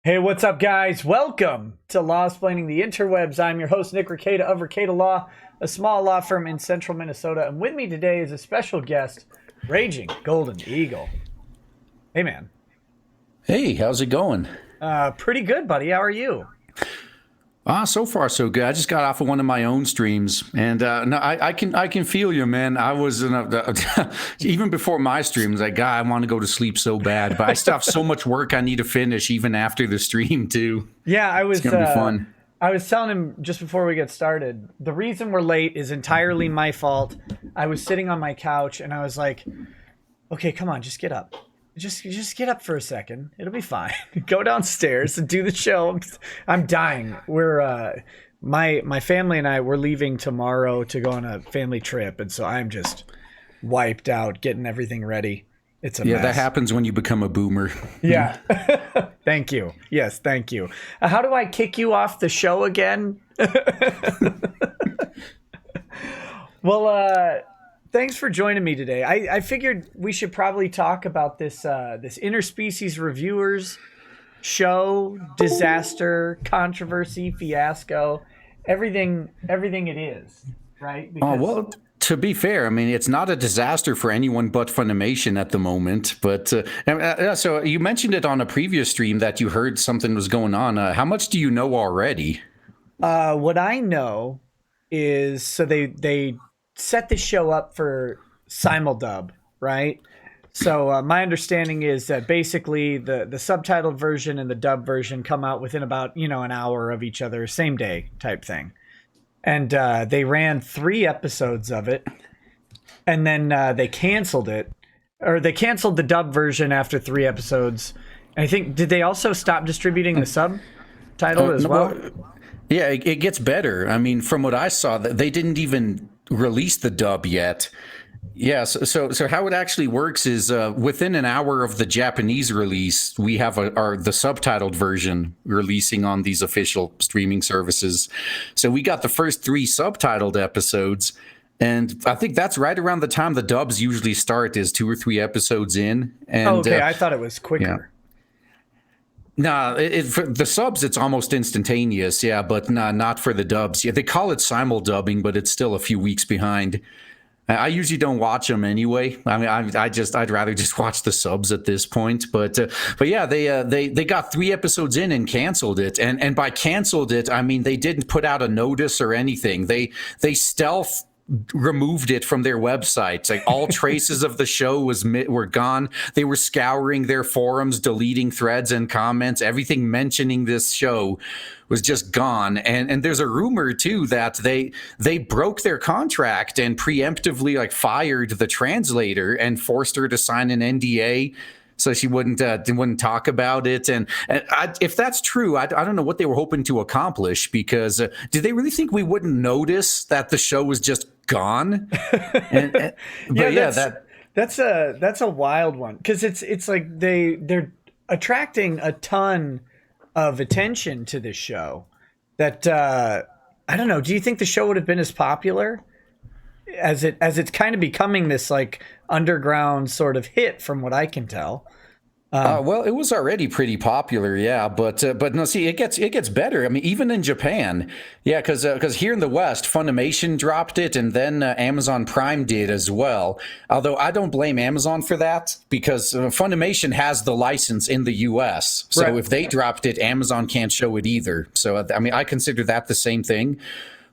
Hey, what's up, guys? Welcome to Law-Splaining the Interwebs. I'm your host, Nick Rekieta of Rekieta Law, a small law firm in central Minnesota. And with me today is a special guest, Raging Golden Eagle. Hey, man. Hey, how's it going? Pretty good, buddy. How are you? So far so good. I just got off of one of my own streams, and no, I can feel you, man. I was even before my streams, like, God, I want to go to sleep so bad, but I still have so much work I need to finish even after the stream too. Yeah, It's gonna be fun. I was telling him just before we get started, the reason we're late is entirely my fault. I was sitting on my couch and I was like, okay, come on, just get up. Just get up for a second. It'll be fine. Go downstairs and do the show. I'm dying. We're my family and I, we're leaving tomorrow to go on a family trip, and so I'm just wiped out getting everything ready. It's a Yeah, mess. that happens when you become a boomer. Yeah. Thank you. Yes, thank you. How do I kick you off the show again? Well, thanks for joining me today. I figured we should probably talk about this Interspecies Reviewers show, disaster, controversy, fiasco, everything it is, right? Oh, well, to be fair, I mean, it's not a disaster for anyone but Funimation at the moment. But so you mentioned it on a previous stream that you heard something was going on. How much do you know already? What I know is, so they set the show up for simuldub, right? So my understanding is that basically the subtitled version and the dub version come out within about, an hour of each other, same day type thing. And they ran 3 episodes of it, and then they canceled it, or they canceled the dub version after 3 episodes. And I think, did they also stop distributing the subtitle as well? Yeah, it gets better. I mean, from what I saw, they didn't even release the dub yet. Yeah, so how it actually works is within an hour of the Japanese release, we have the subtitled version releasing on these official streaming services. So we got the first 3 subtitled episodes, and I think that's right around the time the dubs usually start, is 2 or 3 episodes in. And, okay, I thought it was quicker. Yeah. No, for the subs, it's almost instantaneous, yeah, but not for the dubs. Yeah, they call it simul-dubbing, but it's still a few weeks behind. I usually don't watch them anyway. I mean, I'd rather just watch the subs at this point. But yeah, they got 3 episodes in and canceled it. And by canceled it, I mean they didn't put out a notice or anything. They stealth removed it from their websites. Like, all traces of the show were gone. They were scouring their forums, deleting threads and comments. Everything mentioning this show was just gone. And there's a rumor too that they broke their contract and preemptively fired the translator and forced her to sign an NDA so she wouldn't talk about it. And if that's true, I don't know what they were hoping to accomplish, because did they really think we wouldn't notice that the show was just gone? That's a wild one, because it's like they're attracting a ton of attention to this show that I don't know. Do you think the show would have been as popular as it's kind of becoming this underground sort of hit, from what I can tell? Well, it was already pretty popular, yeah, but no, see, it gets better. I mean, even in Japan, yeah, because here in the West, Funimation dropped it, and then Amazon Prime did as well. Although I don't blame Amazon for that, because Funimation has the license in the U.S., so right. If they dropped it, Amazon can't show it either. So I mean, I consider that the same thing.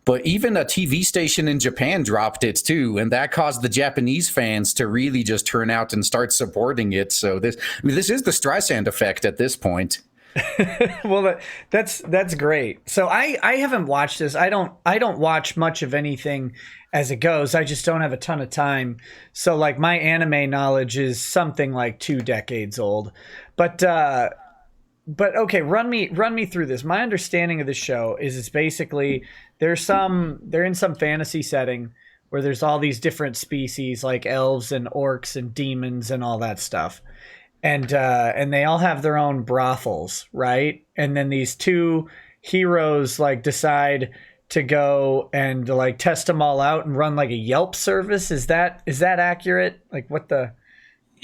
But even a TV station in Japan dropped it too, and that caused the Japanese fans to really just turn out and start supporting it. So this is the Streisand effect at this point. Well, that's great. So I haven't watched this. I don't watch much of anything as it goes. I just don't have a ton of time. So my anime knowledge is something like 2 decades old. But okay, run me through this. My understanding of the show is it's basically they're in some fantasy setting where there's all these different species like elves and orcs and demons and all that stuff. And they all have their own brothels, right? And then these 2 heroes decide to go and test them all out and run a Yelp service. Is that accurate? What the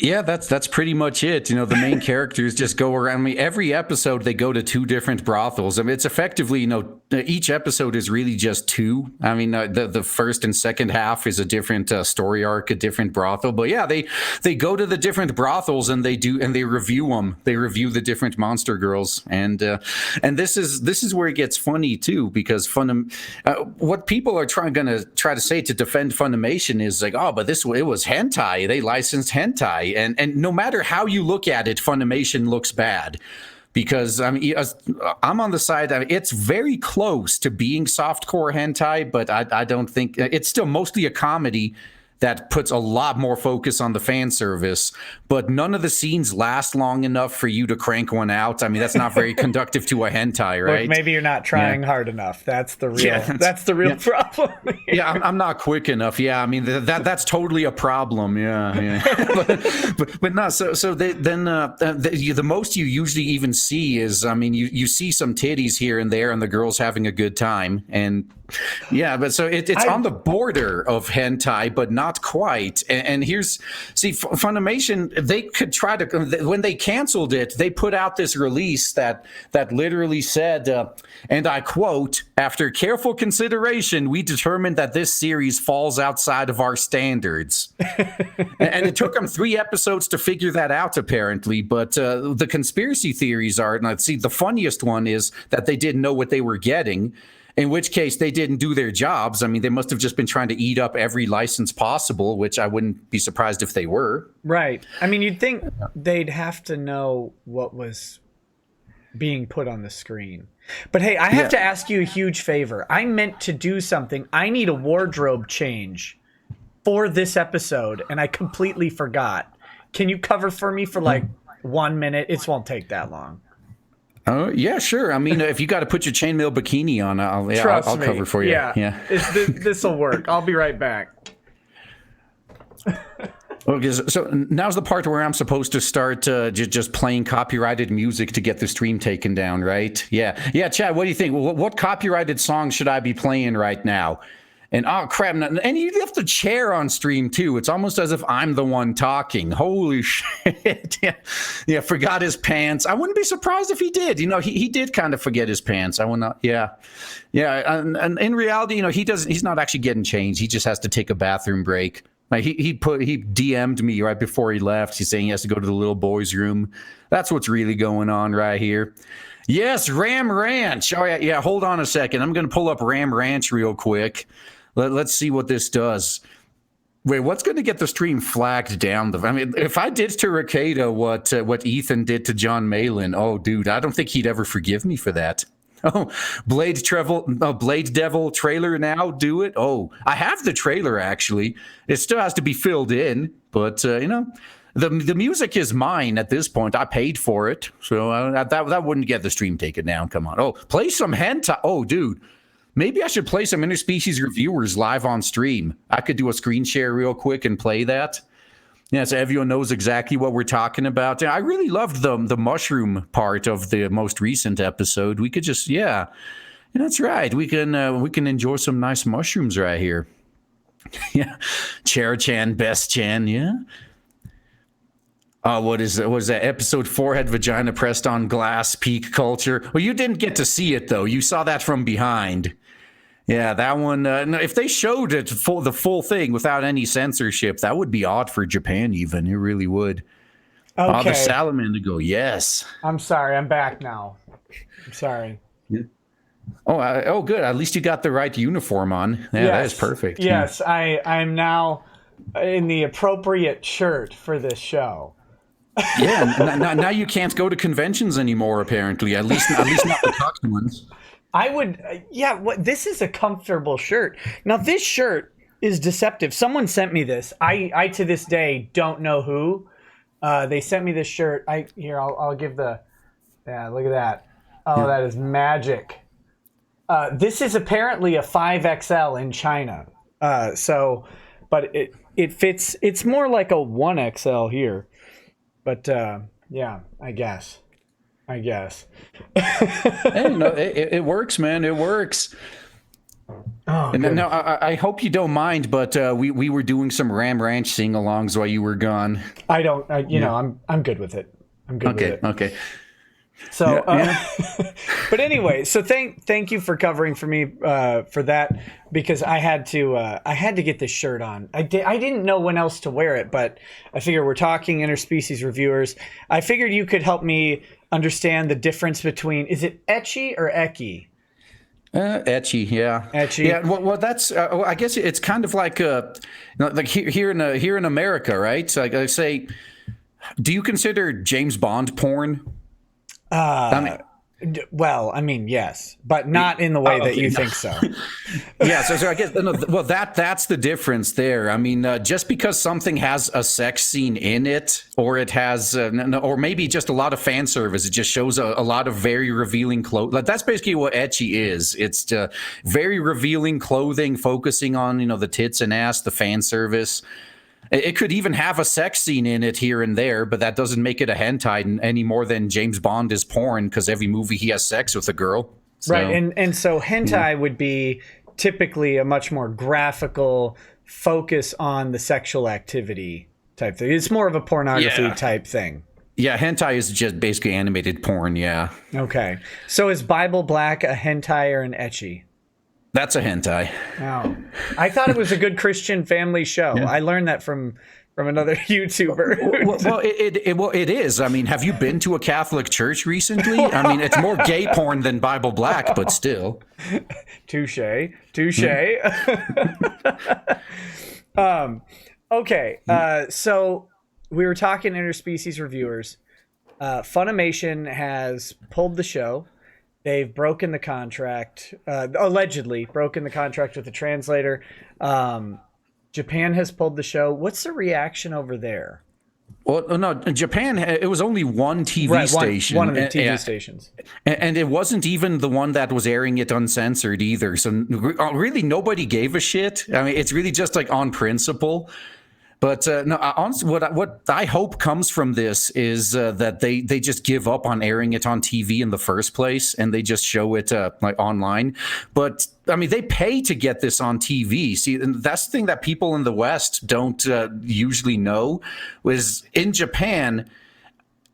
Yeah, that's pretty much it. You know, the main characters just go around. I mean, every episode they go to two different brothels. I mean, it's effectively, you know, each episode is really just two. I mean, the first and second half is a different story arc, a different brothel. But yeah, they go to the different brothels and they review them. They review the different monster girls, and this is where it gets funny too, because what people are going to try to say to defend Funimation is like, oh, but it was hentai. They licensed hentai. And no matter how you look at it, Funimation looks bad, because I mean, I'm on the side that it's very close to being softcore hentai, but I don't think it's still mostly a comedy that puts a lot more focus on the fan service, but none of the scenes last long enough for you to crank one out. I mean, that's not very conductive to a hentai, right? Look, maybe you're not trying hard enough. That's the real problem. Yeah, I'm not quick enough. Yeah, I mean that's totally a problem. Yeah. but no. So the most you usually even see is, I mean, you see some titties here and there, and the girl's having a good time, and yeah, but so it's on the border of hentai, but not quite. And Funimation, they could try to, when they canceled it, they put out this release that literally said, and I quote, "After careful consideration, we determined that this series falls outside of our standards." And it took them 3 episodes to figure that out, apparently. But the conspiracy theories are, and let's see, the funniest one is that they didn't know what they were getting. In which case, they didn't do their jobs. I mean, they must have just been trying to eat up every license possible, which I wouldn't be surprised if they were. Right. I mean, you'd think they'd have to know what was being put on the screen. But hey, I have to ask you a huge favor. I meant to do something. I need a wardrobe change for this episode, and I completely forgot. Can you cover for me for like 1 minute? It won't take that long. Oh, yeah, sure. I mean, if you got to put your chainmail bikini on, I'll cover for you. Yeah. This will work. I'll be right back. Okay, so now's the part where I'm supposed to start just playing copyrighted music to get the stream taken down, right? Yeah, Chad, what do you think? What copyrighted song should I be playing right now? And oh crap! And you left the chair on stream too. It's almost as if I'm the one talking. Holy shit! Yeah. Forgot his pants. I wouldn't be surprised if he did. You know, he did kind of forget his pants. I would not. Yeah. And in reality, you know, he's not actually getting changed. He just has to take a bathroom break. Like he DM'd me right before he left. He's saying he has to go to the little boy's room. That's what's really going on right here. Yes, Ram Ranch. Oh yeah. Hold on a second. I'm going to pull up Ram Ranch real quick. Let's see what this does. Wait, what's going to get the stream flagged down? I mean, if I did to Rekieta what Ethan did to John Malin, oh, dude, I don't think he'd ever forgive me for that. Oh, Blade Devil trailer now, do it. Oh, I have the trailer, actually. It still has to be filled in, but, you know, the music is mine at this point. I paid for it, so that wouldn't get the stream taken down. Come on. Oh, play some hentai. Oh, dude. Maybe I should play some Interspecies Reviewers live on stream. I could do a screen share real quick and play that. Yeah, so everyone knows exactly what we're talking about. I really loved the mushroom part of the most recent episode. We could just, that's right. We can enjoy some nice mushrooms right here. Yeah, Chair-chan, Best-chan, yeah. What is that? Episode 4 had vagina pressed on glass, peak culture. Well, you didn't get to see it, though. You saw that from behind. Yeah, that one. If they showed it the full thing without any censorship, that would be odd for Japan, even. It really would. Okay. Oh, the salamander go, yes. I'm sorry. I'm back now. I'm sorry. Yeah. Oh, good. At least you got the right uniform on. Yeah, yes. That is perfect. Yes, yeah. I'm now in the appropriate shirt for this show. Yeah, now you can't go to conventions anymore, apparently. At least not the tucked ones. I would, this is a comfortable shirt. Now, this shirt is deceptive. Someone sent me this. I to this day don't know who. They sent me this shirt. I'll give look at that. Oh, that is magic. This is apparently a 5XL in China. But it fits. It's more like a 1XL here. But I guess. Hey, no, it works, man. It works. Oh, And good. now I hope you don't mind, but we were doing some Ram Ranch sing-alongs while you were gone. I don't. You know, I'm good with it. I'm good with Okay, it. okay. So, Yeah. but anyway, so thank you for covering for me for that, because I had to get this shirt on. I didn't know when else to wear it, but I figure we're talking interspecies reviewers. I figured you could help me understand the difference between, is it ecchi or ecchi? Etchy, yeah, Etchy. yeah. Well, that's. Well, I guess it's kind of like like here in America, right? So, like I say, do you consider James Bond porn? I mean, Well, I mean, yes, but not in the way that okay, you no. think so. Yeah, so I guess no, well that's the difference there. I mean, just because something has a sex scene in it, or it has, or maybe just a lot of fan service, it just shows a lot of very revealing clothes. Like, that's basically what ecchi is. It's very revealing clothing, focusing on the tits and ass, the fan service. It could even have a sex scene in it here and there, but that doesn't make it a hentai any more than James Bond is porn, because every movie he has sex with a girl. So, Right, and so hentai would be typically a much more graphical focus on the sexual activity type thing. It's more of a pornography Yeah. type thing. Yeah, hentai is just basically animated porn, yeah. Okay, so is Bible Black a hentai or an ecchi? That's a hentai. Oh, I thought it was a good Christian family show. I learned that from another YouTuber. Well, it is. I mean, have you been to a Catholic church recently? I mean, it's more gay porn than Bible Black, but still. Touche. Okay. So we were talking interspecies reviewers. Funimation has pulled the show. They've broken the contract, allegedly broken the contract with the translator. Japan has pulled the show. What's the reaction over there? Well, no, Japan, it was only one TV Right, station. one of the TV stations. And it wasn't even the one that was airing it uncensored either. So really nobody gave a shit. I mean, it's really just like on principle. But no, honestly, what I hope comes from this is that they just give up on airing it on TV in the first place, and they just show it like online. But I mean, they pay to get this on TV. See, and that's the thing that people in the West don't usually know. Was in Japan,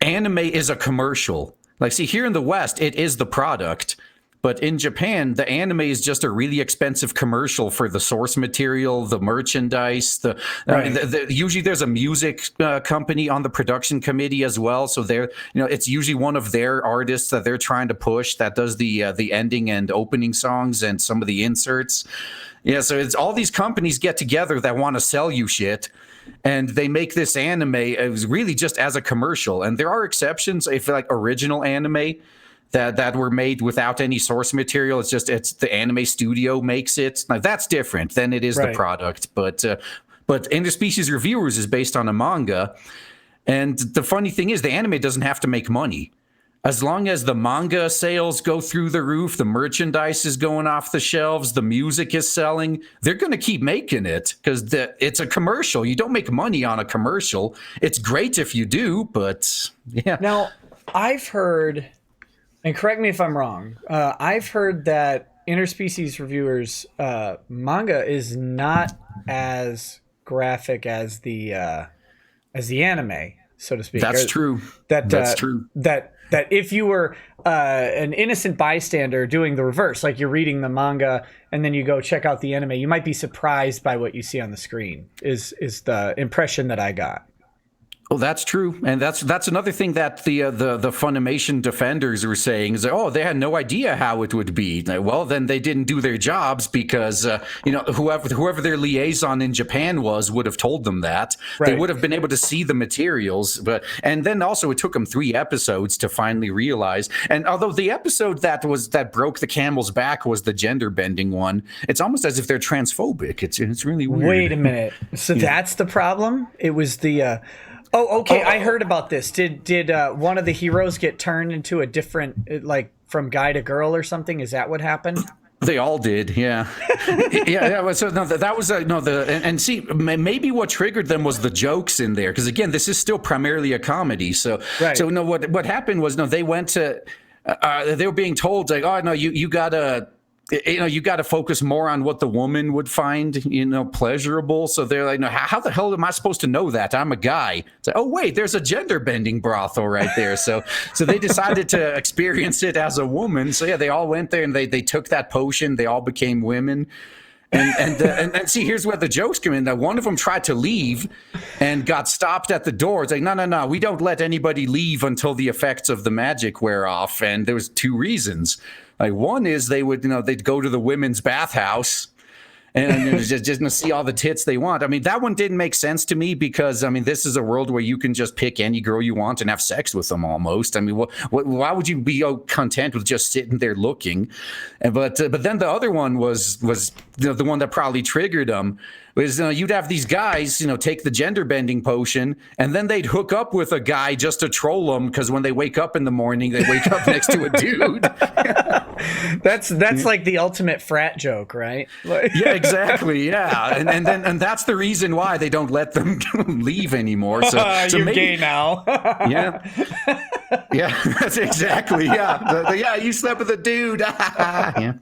anime is a commercial. Like, see, here in the West, it is the product. But in Japan, the anime is just a really expensive commercial for the source material, the merchandise. Usually there's a music company on the production committee as well. So it's usually one of their artists that they're trying to push that does the ending and opening songs and some of the inserts. Yeah, so it's all these companies get together that want to sell you shit. And they make this anime really just as a commercial. And there are exceptions, if like original anime that were made without any source material. It's the anime studio makes it. Now, that's different than it is the product. But Interspecies Reviewers is based on a manga. And the funny thing is, the anime doesn't have to make money. As long as the manga sales go through the roof, the merchandise is going off the shelves, the music is selling, they're going to keep making it because it's a commercial. You don't make money on a commercial. It's great if you do, but yeah. Now, I've heard, and correct me if I'm wrong, I've heard that Interspecies Reviewers manga is not as graphic as the anime, so to speak. That's true. That's true. That if you were an innocent bystander doing the reverse, like you're reading the manga and then you go check out the anime, you might be surprised by what you see on the screen. Is the impression that I got. Oh, that's true, and that's another thing that the Funimation defenders were saying is that, oh, they had no idea how it would be. Well, then they didn't do their jobs because whoever their liaison in Japan would have told them that. Right. They would have been able to see the materials, and then also it took them 3 episodes to finally realize. And although the episode that broke the camel's back was the gender bending one, it's almost as if they're transphobic. It's really weird. Wait a minute, so that's the problem? It was the. Oh, okay. I heard about this. Did one of the heroes get turned into a different, like from guy to girl or something? Is that what happened? They all did, yeah, yeah. So no, that was and see, maybe what triggered them was the jokes in there, because again, this is still primarily a comedy. So, right. So no, what happened was they went to, they were being told like, oh no, you gotta. you got to focus more on what the woman would find, pleasurable. So they're like, no, how the hell am I supposed to know that? I'm a guy. It's like, oh, wait, there's a gender bending brothel right there. So they decided to experience it as a woman. So yeah, they all went there and they took that potion. They all became women. And see, here's where the jokes come in. That one of them tried to leave and got stopped at the door. It's like, no, we don't let anybody leave until the effects of the magic wear off. And there was 2 reasons. Like, one is they'd go to the women's bathhouse and just see all the tits they want. I mean, that one didn't make sense to me because, I mean, this is a world where you can just pick any girl you want and have sex with them almost. I mean, why would you be content with just sitting there looking? But then the other one was the one that probably triggered them. Was you'd have these guys, take the gender bending potion, and then they'd hook up with a guy just to troll them because when they wake up in the morning, they wake up next to a dude. That's like the ultimate frat joke, right? Yeah, exactly. Yeah, and that's the reason why they don't let them leave anymore. So you're maybe, gay now. yeah, that's exactly. Yeah, yeah, you slept with a dude. Yeah.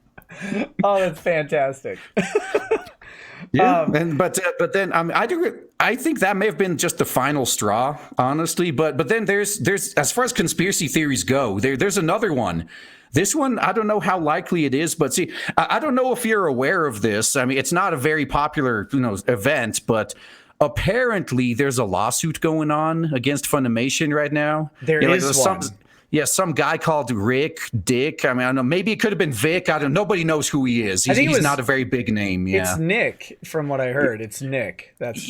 Oh, that's fantastic. Yeah, but then I think that may have been just the final straw, honestly. But then there's as far as conspiracy theories go, there's another one. This one, I don't know how likely it is, but see, I don't know if you're aware of this. I mean, it's not a very popular event, but apparently there's a lawsuit going on against Funimation right now. There is one. Some guy called Dick. I mean, I don't know. Maybe it could have been Vic. I don't know. Nobody knows who he is. He's not a very big name. Yeah. It's Nick, from what I heard. It's Nick. That's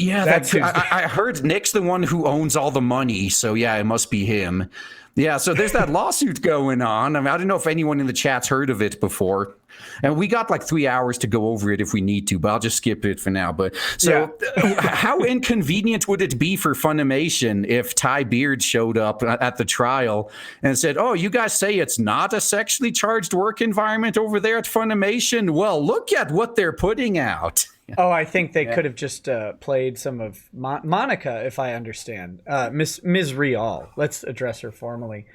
I heard Nick's the one who owns all the money. So yeah, it must be him. Yeah, so there's that lawsuit going on. I mean, I don't know if anyone in the chat's heard of it before. And we got like 3 hours to go over it if we need to, but I'll just skip it for now. But so how inconvenient would it be for Funimation if Ty Beard showed up at the trial and said, oh, you guys say it's not a sexually charged work environment over there at Funimation? Well, look at what they're putting out. Oh, I think they could have just played some of Monica, if I understand. Ms. Rial. Let's address her formally.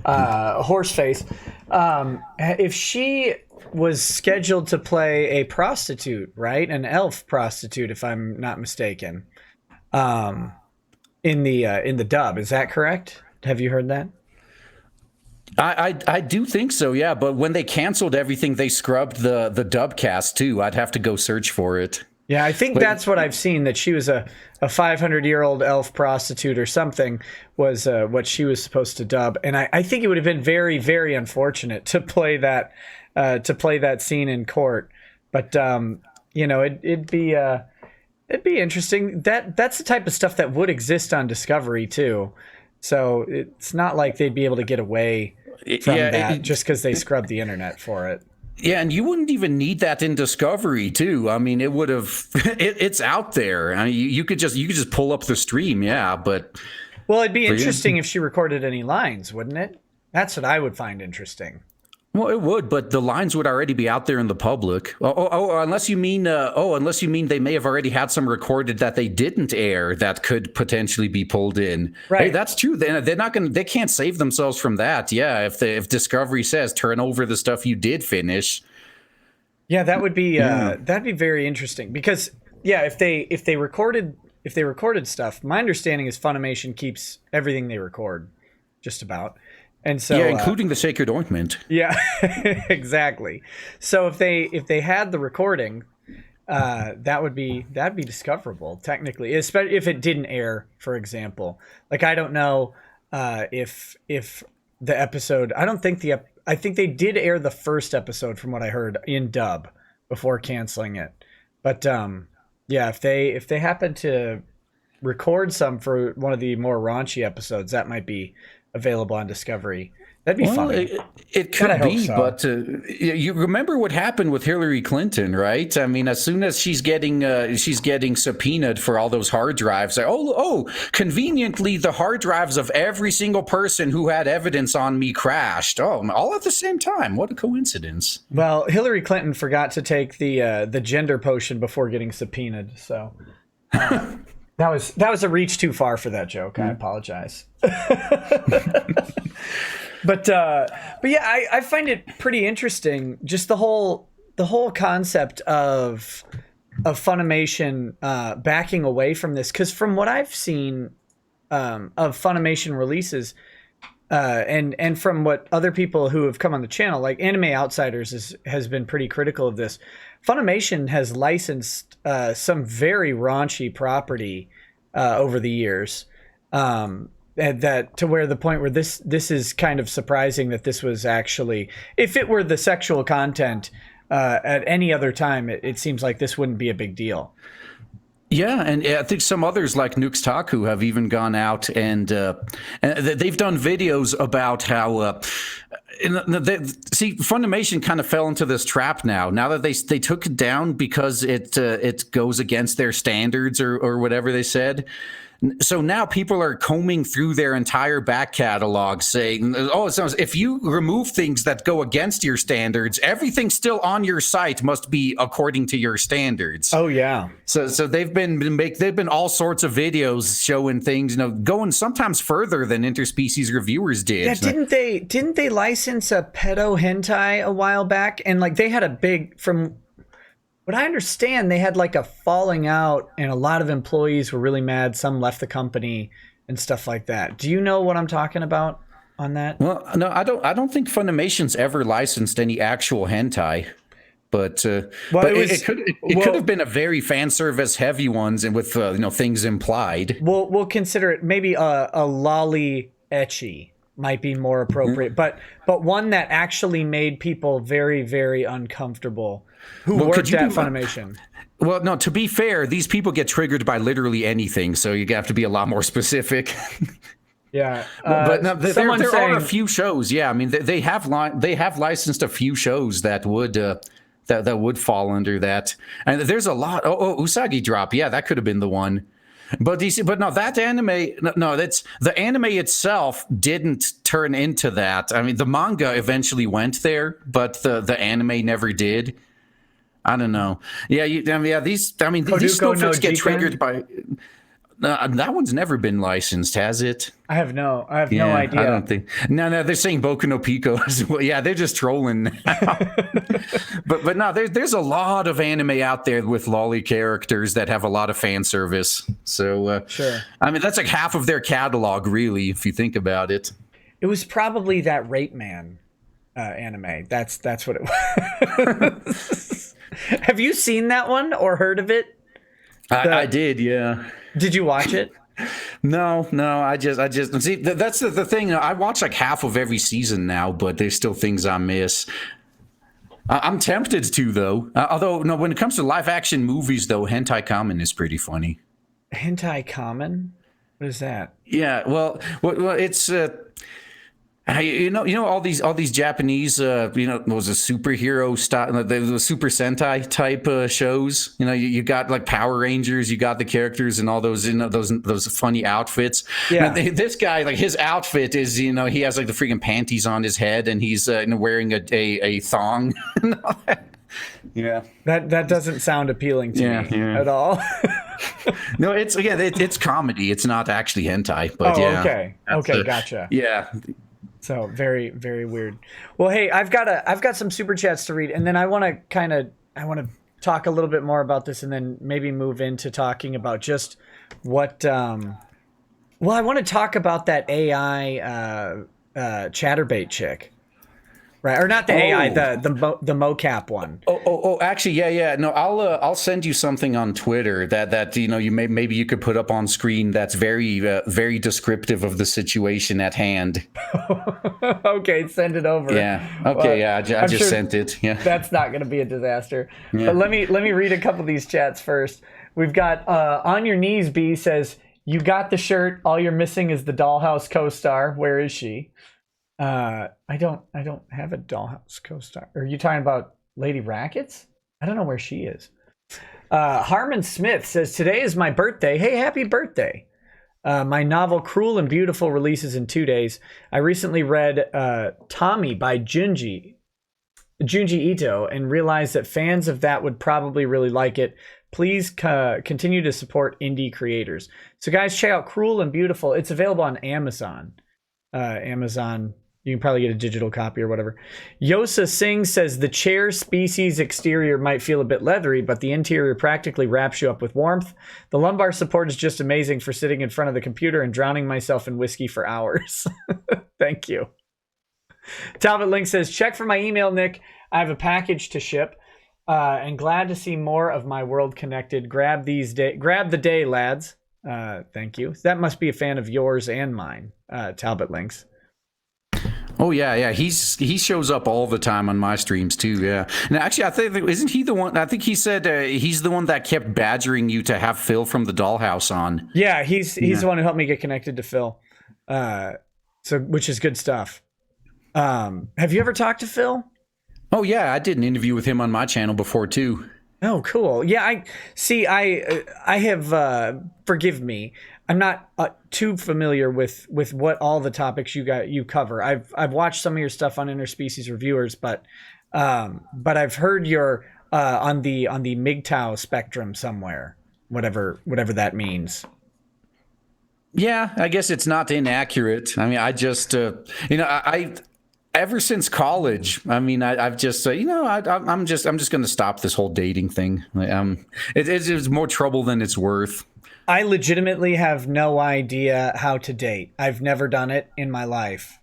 Horseface. If she was scheduled to play a prostitute, right? An elf prostitute, if I'm not mistaken, in the dub. Is that correct? Have you heard that? I do think so, yeah. But when they canceled everything, they scrubbed the dub cast too. I'd have to go search for it. Yeah, I think that's what I've seen, that she was a 500-year-old elf prostitute or something was what she was supposed to dub. And I think it would have been very, very unfortunate to play that scene in court. But it'd be interesting. That's the type of stuff that would exist on Discovery too. So it's not like they'd be able to get away from that just because they scrubbed the internet for it. Yeah, and you wouldn't even need that in Discovery too. I mean, it would have. It's out there. I mean, you could just pull up the stream. Yeah, but it'd be interesting if she recorded any lines, wouldn't it? That's what I would find interesting. Well, it would, but the lines would already be out there in the public. Unless you mean they may have already had some recorded that they didn't air that could potentially be pulled in. Right. Hey, that's true. They're not going. They can't save themselves from that. Yeah, if Discovery says turn over the stuff you did finish. Yeah, that would be that'd be very interesting because if they recorded stuff, my understanding is Funimation keeps everything they record, just about. And so, including the Sacred Ointment. Yeah, exactly. So if they had the recording, that'd be discoverable technically, especially if it didn't air, for example. Like I don't know if the episode. I think they did air the first episode from what I heard in dub before canceling it. But if they happen to record some for one of the more raunchy episodes, that might be available on Discovery. That'd be fun. It could be, so. But you remember what happened with Hillary Clinton, right? I mean, as soon as she's getting subpoenaed for all those hard drives, conveniently the hard drives of every single person who had evidence on me crashed. Oh, all at the same time. What a coincidence. Well, Hillary Clinton forgot to take the gender potion before getting subpoenaed, so that was a reach too far for that joke. I apologize. But yeah, I find it pretty interesting. Just the whole the whole concept of Funimation backing away from this, because from what I've seen of Funimation releases, and from what other people who have come on the channel, like Anime Outsiders has been pretty critical of this. Funimation has licensed some very raunchy property over the years, and that to where the point where this is kind of surprising that this was actually, if it were the sexual content at any other time, it seems like this wouldn't be a big deal. Yeah, and I think some others like Nuxtaku have even gone out and they've done videos about how Funimation kind of fell into this trap now that they took it down because it goes against their standards or whatever they said. So now people are combing through their entire back catalog saying, oh, so if you remove things that go against your standards, everything still on your site must be according to your standards. Oh, yeah. So they've been all sorts of videos showing things, going sometimes further than Interspecies Reviewers did. Yeah, didn't they license a pedo hentai a while back? And like they had a big, from what I understand, they had like a falling out and a lot of employees were really mad. Some left the company and stuff like that. Do you know what I'm talking about on that? Well, no, I don't think Funimation's ever licensed any actual hentai. But it could have been a very fan service heavy ones and with things implied. We'll consider it maybe a lolly ecchi might be more appropriate, but one that actually made people very, very uncomfortable who worked at Funimation. Well, no, to be fair, these people get triggered by literally anything, so you have to be a lot more specific. Yeah, but no, there are a few shows. Yeah, I mean they have licensed a few shows that would that would fall under that, and there's a lot. Usagi Drop. Yeah, that could have been the one. But no, that anime, that's the anime itself didn't turn into that. I mean, the manga eventually went there, but the anime never did. I don't know. Yeah, these snowflakes get triggered by. That one's never been licensed, has it? I have no idea. I don't think. No, they're saying Boku no Pico as well. Yeah, they're just trolling now. but no, there's a lot of anime out there with lolly characters that have a lot of fan service. So sure. I mean, that's like half of their catalog, really, if you think about it. It was probably that Rape Man anime. That's what it was. Have you seen that one or heard of it? I did, yeah. Did you watch it? No, I just see that's the thing. I watch like half of every season now, but there's still things I miss. I'm tempted to though. Although no, when it comes to live action movies, though, Hentai Kamen is pretty funny. Hentai Kamen? What is that? Yeah, well, it's. All these Japanese, was a superhero style, the Super Sentai type shows. You got like Power Rangers, you got the characters and all those, those funny outfits. Yeah. This guy, like his outfit is, he has like the freaking panties on his head and he's wearing a thong. Yeah, that doesn't sound appealing to me at all. No, it's comedy. It's not actually hentai, but okay, gotcha. Yeah. So very, very weird. Well, hey, I've got some super chats to read, and then I want to talk a little bit more about this, and then maybe move into talking about just what. I want to talk about that AI chatterbait chick. Right, or not the AI, the mocap one. Actually, yeah. No, I'll send you something on Twitter that maybe you could put up on screen. That's very very descriptive of the situation at hand. Okay, send it over. Yeah. Okay. I just sent it. Yeah. That's not going to be a disaster. Yeah. But let me read a couple of these chats first. We've got On Your Knees B says, "You got the shirt. All you're missing is the Dollhouse co-star. Where is she?" I don't have a Dollhouse co-star. Are you talking about Lady Rackets? I don't know where she is. Harmon Smith says, "Today is my birthday. Hey, happy birthday. My novel Cruel and Beautiful releases in 2 days. I recently read Tommy by Junji Ito and realized that fans of that would probably really like it. Please continue to support indie creators." So guys, check out Cruel and Beautiful. It's available on Amazon. Amazon You can probably get a digital copy or whatever. Yosa Singh says the chair species exterior might feel a bit leathery, but the interior practically wraps you up with warmth. The lumbar support is just amazing for sitting in front of the computer and drowning myself in whiskey for hours. Thank you. Talbot Link says, check for my email, Nick. I have a package to ship. And glad to see more of my world connected. Grab the day, lads. Thank you. That must be a fan of yours and mine, Talbot Links. Oh yeah. He shows up all the time on my streams too. Yeah. And actually, I think isn't he the one? I think he said he's the one that kept badgering you to have Phil from the Dollhouse on. Yeah, he's the one who helped me get connected to Phil. Which is good stuff. Have you ever talked to Phil? Oh yeah, I did an interview with him on my channel before too. Oh, cool. Yeah, I have. Forgive me. I'm not too familiar with what all the topics you cover. I've watched some of your stuff on Interspecies Reviewers, but I've heard you're on the MGTOW spectrum somewhere, whatever that means. Yeah, I guess it's not inaccurate. I mean, I just I ever since college, I mean, I've just I'm just going to stop this whole dating thing. It's more trouble than it's worth. I legitimately have no idea how to date. I've never done it in my life.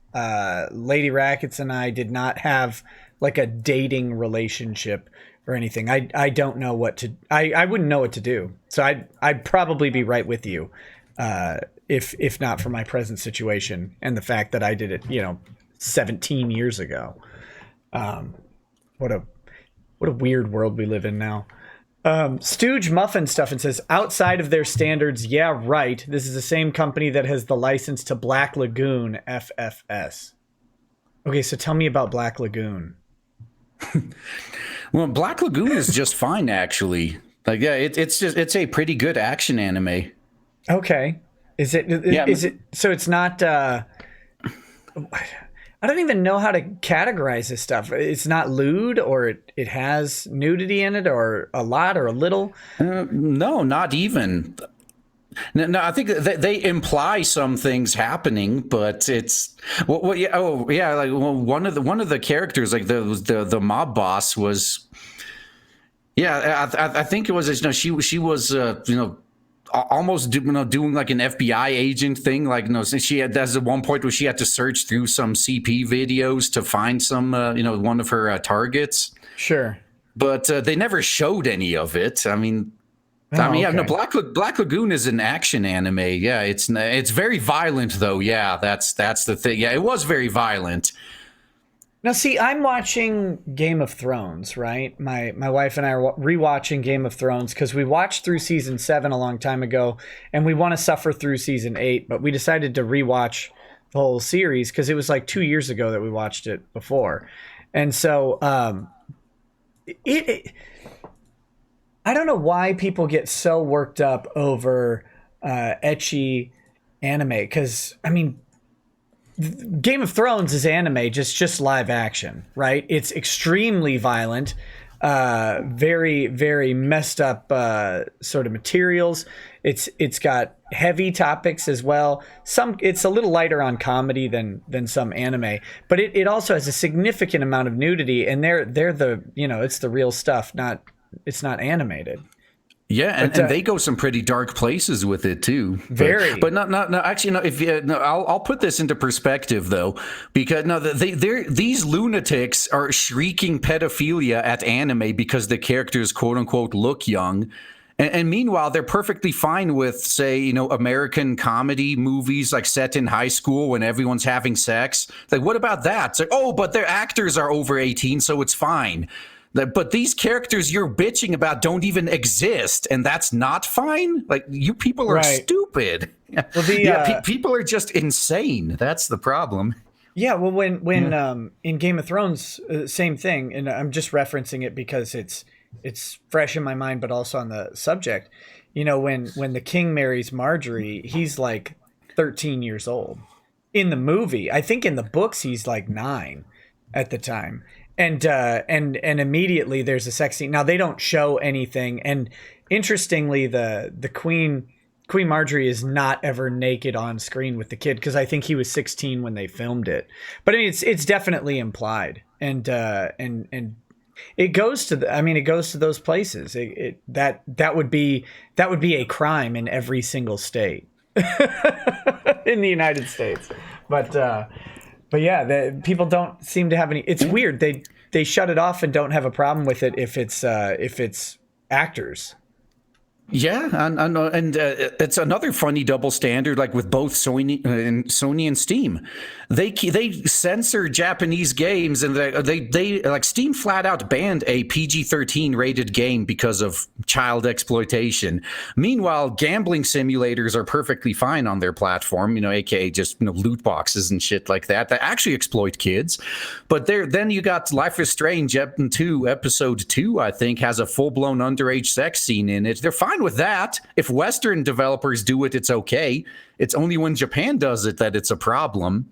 Lady Rackets and I did not have like a dating relationship or anything. I don't know what to. I wouldn't know what to do. So I'd probably be right with you, if not for my present situation and the fact that I did it, 17 years ago. What a weird world we live in now. Stooge Muffin stuff and says, outside of their standards, yeah, right. This is the same company that has the license to Black Lagoon FFS. Okay, so tell me about Black Lagoon. Well, Black Lagoon is just fine, actually. Like, yeah, it's a pretty good action anime. Okay, is it? Yeah, is it? So it's not. I don't even know how to categorize this stuff. It's not lewd, or it has nudity in it, or a lot, or a little. No, not even. No, I think they imply some things happening, but it's yeah. Oh, yeah. Like one of the characters, like the mob boss was. Yeah, I think it was. She was almost doing like an FBI agent thing. Like, there's at one point where she had to search through some CP videos to find some, one of her targets. Sure. But they never showed any of it. I mean, okay. No, Black Lagoon is an action anime. Yeah, it's very violent though. Yeah, that's the thing. Yeah, it was very violent. Now, see, I'm watching Game of Thrones, right? My wife and I are rewatching Game of Thrones because we watched through season 7 a long time ago, and we want to suffer through season 8, but we decided to rewatch the whole series because it was like 2 years ago that we watched it before. And so I don't know why people get so worked up over ecchi anime, because, I mean, Game of Thrones is anime, just live action, right? It's extremely violent, very, very messed up sort of materials. It's got heavy topics as well. It's a little lighter on comedy than some anime, but it also has a significant amount of nudity, and they're the it's the real stuff, it's not animated. Yeah, and they go some pretty dark places with it too. Very, but no. Actually, no. I'll put this into perspective though, because these lunatics are shrieking pedophilia at anime because the characters quote unquote look young, and meanwhile they're perfectly fine with, say, American comedy movies like set in high school when everyone's having sex. Like, what about that? It's like, oh, but their actors are over 18, so it's fine. But these characters you're bitching about don't even exist, and that's not fine? Like, you people are stupid. Well, people are just insane. That's the problem. Yeah, well, when in Game of Thrones, same thing, and I'm just referencing it because it's fresh in my mind, but also on the subject. When the king marries Marjorie, he's like 13 years old. In the movie, I think in the books he's like 9 at the time. And immediately there's a sex scene. Now they don't show anything. And interestingly, the Queen Marjorie is not ever naked on screen with the kid, because I think he was 16 when they filmed it. But I mean, it's definitely implied, and it goes to it goes to those places. That would be a crime in every single state in the United States. But yeah, people don't seem to have any. It's weird. They shut it off and don't have a problem with it if it's actors. Yeah, and it's another funny double standard, like with both Sony and Steam. They censor Japanese games, and they like Steam flat out banned a PG-13 rated game because of child exploitation. Meanwhile, gambling simulators are perfectly fine on their platform, aka just loot boxes and shit like that actually exploit kids. But then you got Life is Strange Episode 2, I think, has a full-blown underage sex scene in it. They're fine with that. If Western developers do it, it's okay. It's only when Japan does it that it's a problem.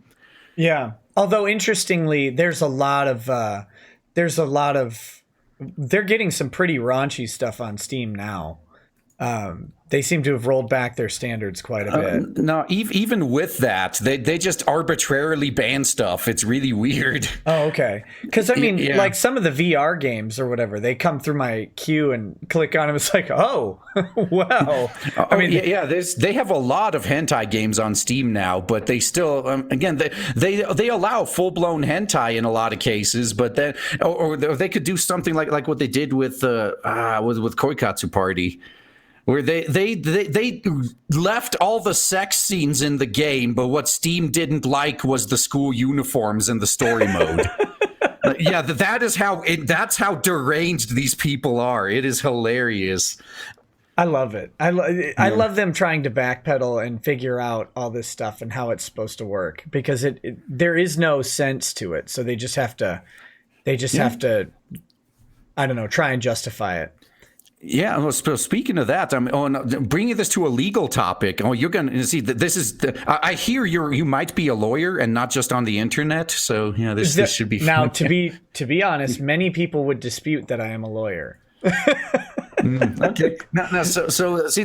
Yeah. Although interestingly, they're getting some pretty raunchy stuff on Steam now. They seem to have rolled back their standards quite a bit. No, even with that, they just arbitrarily ban stuff. It's really weird. Oh, okay. Because like some of the VR games or whatever, they come through my queue and click on them. It's like, oh, wow. They have a lot of hentai games on Steam now, but they still, again, they allow full blown hentai in a lot of cases. But then, or they could do something like what they did with Koikatsu Party, where they left all the sex scenes in the game, but what Steam didn't like was the school uniforms in the story mode. Yeah, that's how deranged these people are. It is hilarious. I love it. I love them trying to backpedal and figure out all this stuff and how it's supposed to work, because there is no sense to it. So they just have to, I don't know, try and justify it. Yeah. Well, speaking of that, bringing this to a legal topic. Oh, you're going to see that this is. I hear you might be a lawyer and not just on the internet. So yeah, this should be now. To be honest, many people would dispute that I am a lawyer. Okay. Now, so see,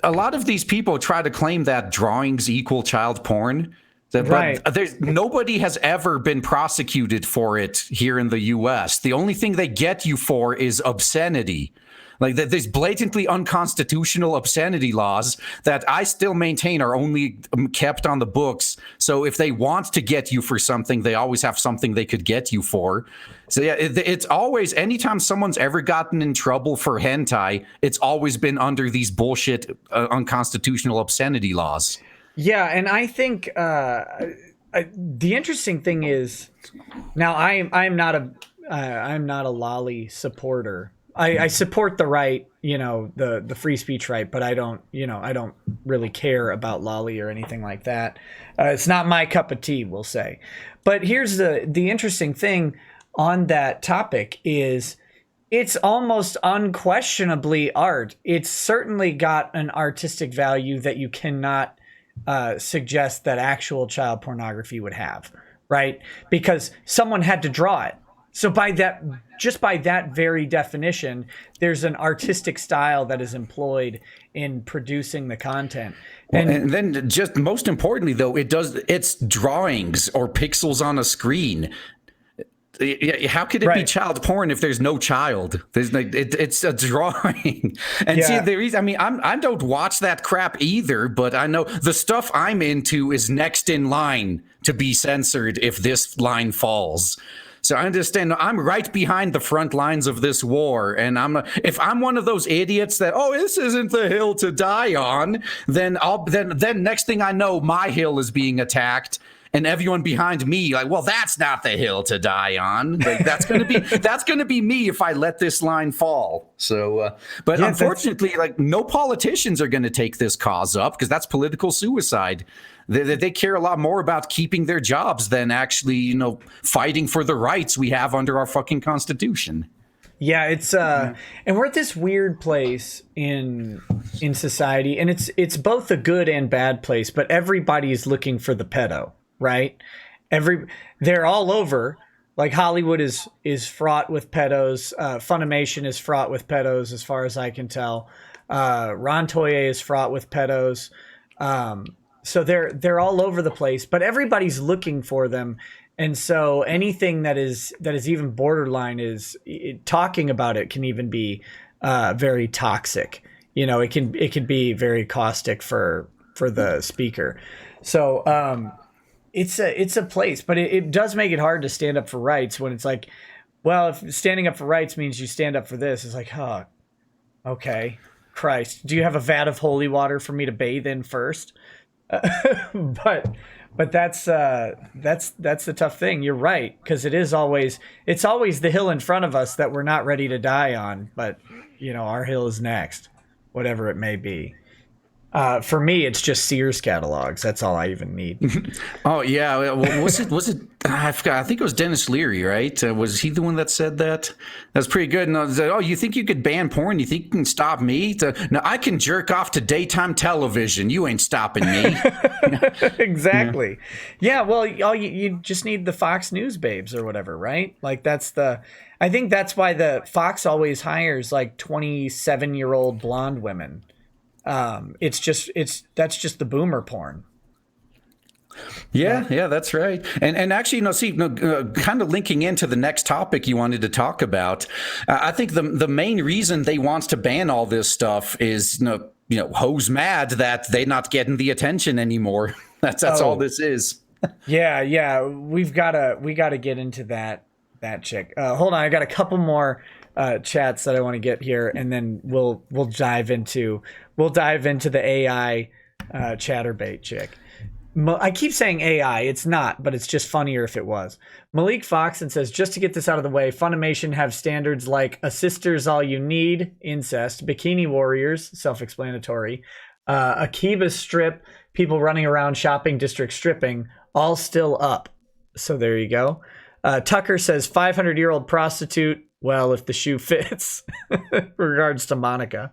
a lot of these people try to claim that drawings equal child porn. Right. But nobody has ever been prosecuted for it here in the U.S. The only thing they get you for is obscenity. Like, there's blatantly unconstitutional obscenity laws that I still maintain are only kept on the books. So if they want to get you for something, they always have something they could get you for. So yeah, it's always, anytime someone's ever gotten in trouble for hentai, it's always been under these bullshit unconstitutional obscenity laws. Yeah, and I think the interesting thing is, now I'm not a lolly supporter. I support the right, the free speech right, but I don't really care about lolly or anything like that. It's not my cup of tea, we'll say. But here's the interesting thing on that topic is, it's almost unquestionably art. It's certainly got an artistic value that you cannot suggest that actual child pornography would have, right? Because someone had to draw it. So by that very definition, there's an artistic style that is employed in producing the content. And then, just most importantly, though, it's drawings or pixels on a screen. How could it be child porn if there's no child? It's a drawing. And see, the reason, I don't watch that crap either, but I know the stuff I'm into is next in line to be censored if this line falls. So I understand I'm right behind the front lines of this war, and if I'm one of those idiots that, this isn't the hill to die on, then then next thing I know, my hill is being attacked. And everyone behind me, like, well, that's not the hill to die on. Like, that's gonna be me if I let this line fall. So, but unfortunately, like, no politicians are going to take this cause up, because that's political suicide. They care a lot more about keeping their jobs than actually, fighting for the rights we have under our fucking Constitution. Yeah, it's and we're at this weird place in society, and it's both a good and bad place. But everybody's looking for the pedo. Right? They're all over. Like, Hollywood is fraught with pedos. Funimation is fraught with pedos, as far as I can tell. Ron Toye is fraught with pedos. So they're all over the place, but everybody's looking for them. And so anything that is even borderline is talking about it can even be very toxic. You know, it can be very caustic for the speaker. So it's a place, but it does make it hard to stand up for rights when it's like, well, if standing up for rights means you stand up for this, it's like, oh, okay, Christ, do you have a vat of holy water for me to bathe in first? But that's the tough thing. You're right, because it's always the hill in front of us that we're not ready to die on, but you know, our hill is next, whatever it may be. For me, it's just Sears catalogs. That's all I even need. Oh yeah, was it? I forgot. I think it was Dennis Leary, right? Was he the one that said that? That's pretty good. And I was like, oh, you think you could ban porn? You think you can stop me? No, I can jerk off to daytime television. You ain't stopping me. Exactly. Yeah. Well, you just need the Fox News babes or whatever, right? Like I think that's why the Fox always hires like 27-year-old blonde women. That's just the boomer porn. Yeah, that's right. And actually, kind of linking into the next topic you wanted to talk about, I think the main reason they want to ban all this stuff is, hoes mad that they're not getting the attention anymore. That's all this is. Yeah. We gotta get into that chick. Hold on, I got a couple more chats that I want to get here, and then we'll dive into the AI chatterbait chick. I keep saying AI. It's not, but it's just funnier if it was. Malik Foxon says, just to get this out of the way, Funimation have standards like a sister's all you need, incest, bikini warriors, self-explanatory, Akiba strip, people running around shopping district stripping, all still up. So there you go. Tucker says 500-year-old prostitute. Well, if the shoe fits. Regards to Monica.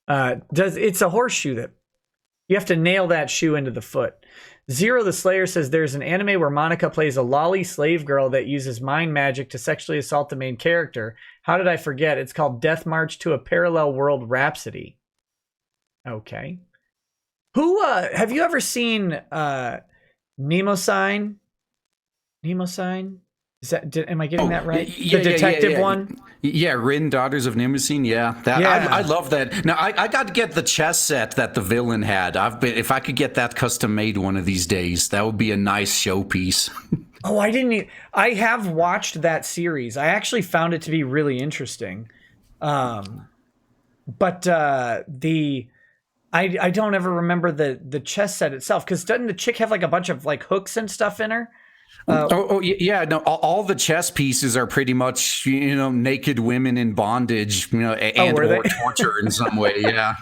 It's a horseshoe that you have to nail that shoe into the foot. Zero the Slayer says there's an anime where Monica plays a lolly slave girl that uses mind magic to sexually assault the main character. How did I forget? It's called Death March to a Parallel World Rhapsody. Okay. Who have you ever seen Mnemosyne? Mnemosyne? Am I getting that right? Yeah, the detective one? Yeah, Rin, Daughters of Mnemosyne. Yeah, I love that. Now, I got to get the chess set that the villain had. If I could get that custom made one of these days, that would be a nice showpiece. Oh, I have watched that series. I actually found it to be really interesting. But I don't ever remember the chess set itself, because doesn't the chick have like a bunch of like hooks and stuff in her? Yeah, no, all the chess pieces are pretty much, naked women in bondage, or torture in some way. Yeah.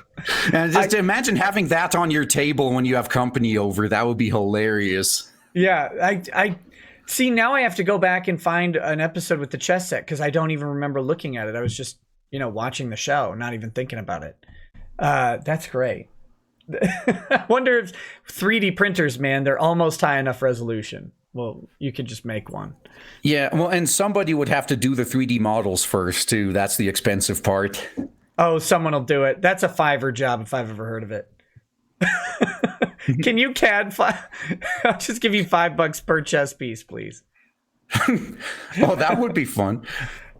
And just imagine having that on your table when you have company over. That would be hilarious. Yeah. I see. Now I have to go back and find an episode with the chess set, because I don't even remember looking at it. I was just, watching the show, not even thinking about it. That's great. I wonder if 3D printers, man, they're almost high enough resolution. Well, you could just make one. Yeah, well, and somebody would have to do the 3D models first, too. That's the expensive part. Oh, someone will do it. That's a Fiverr job if I've ever heard of it. Can you CAD? I'll just give you $5 per chess piece, please. Oh, that would be fun.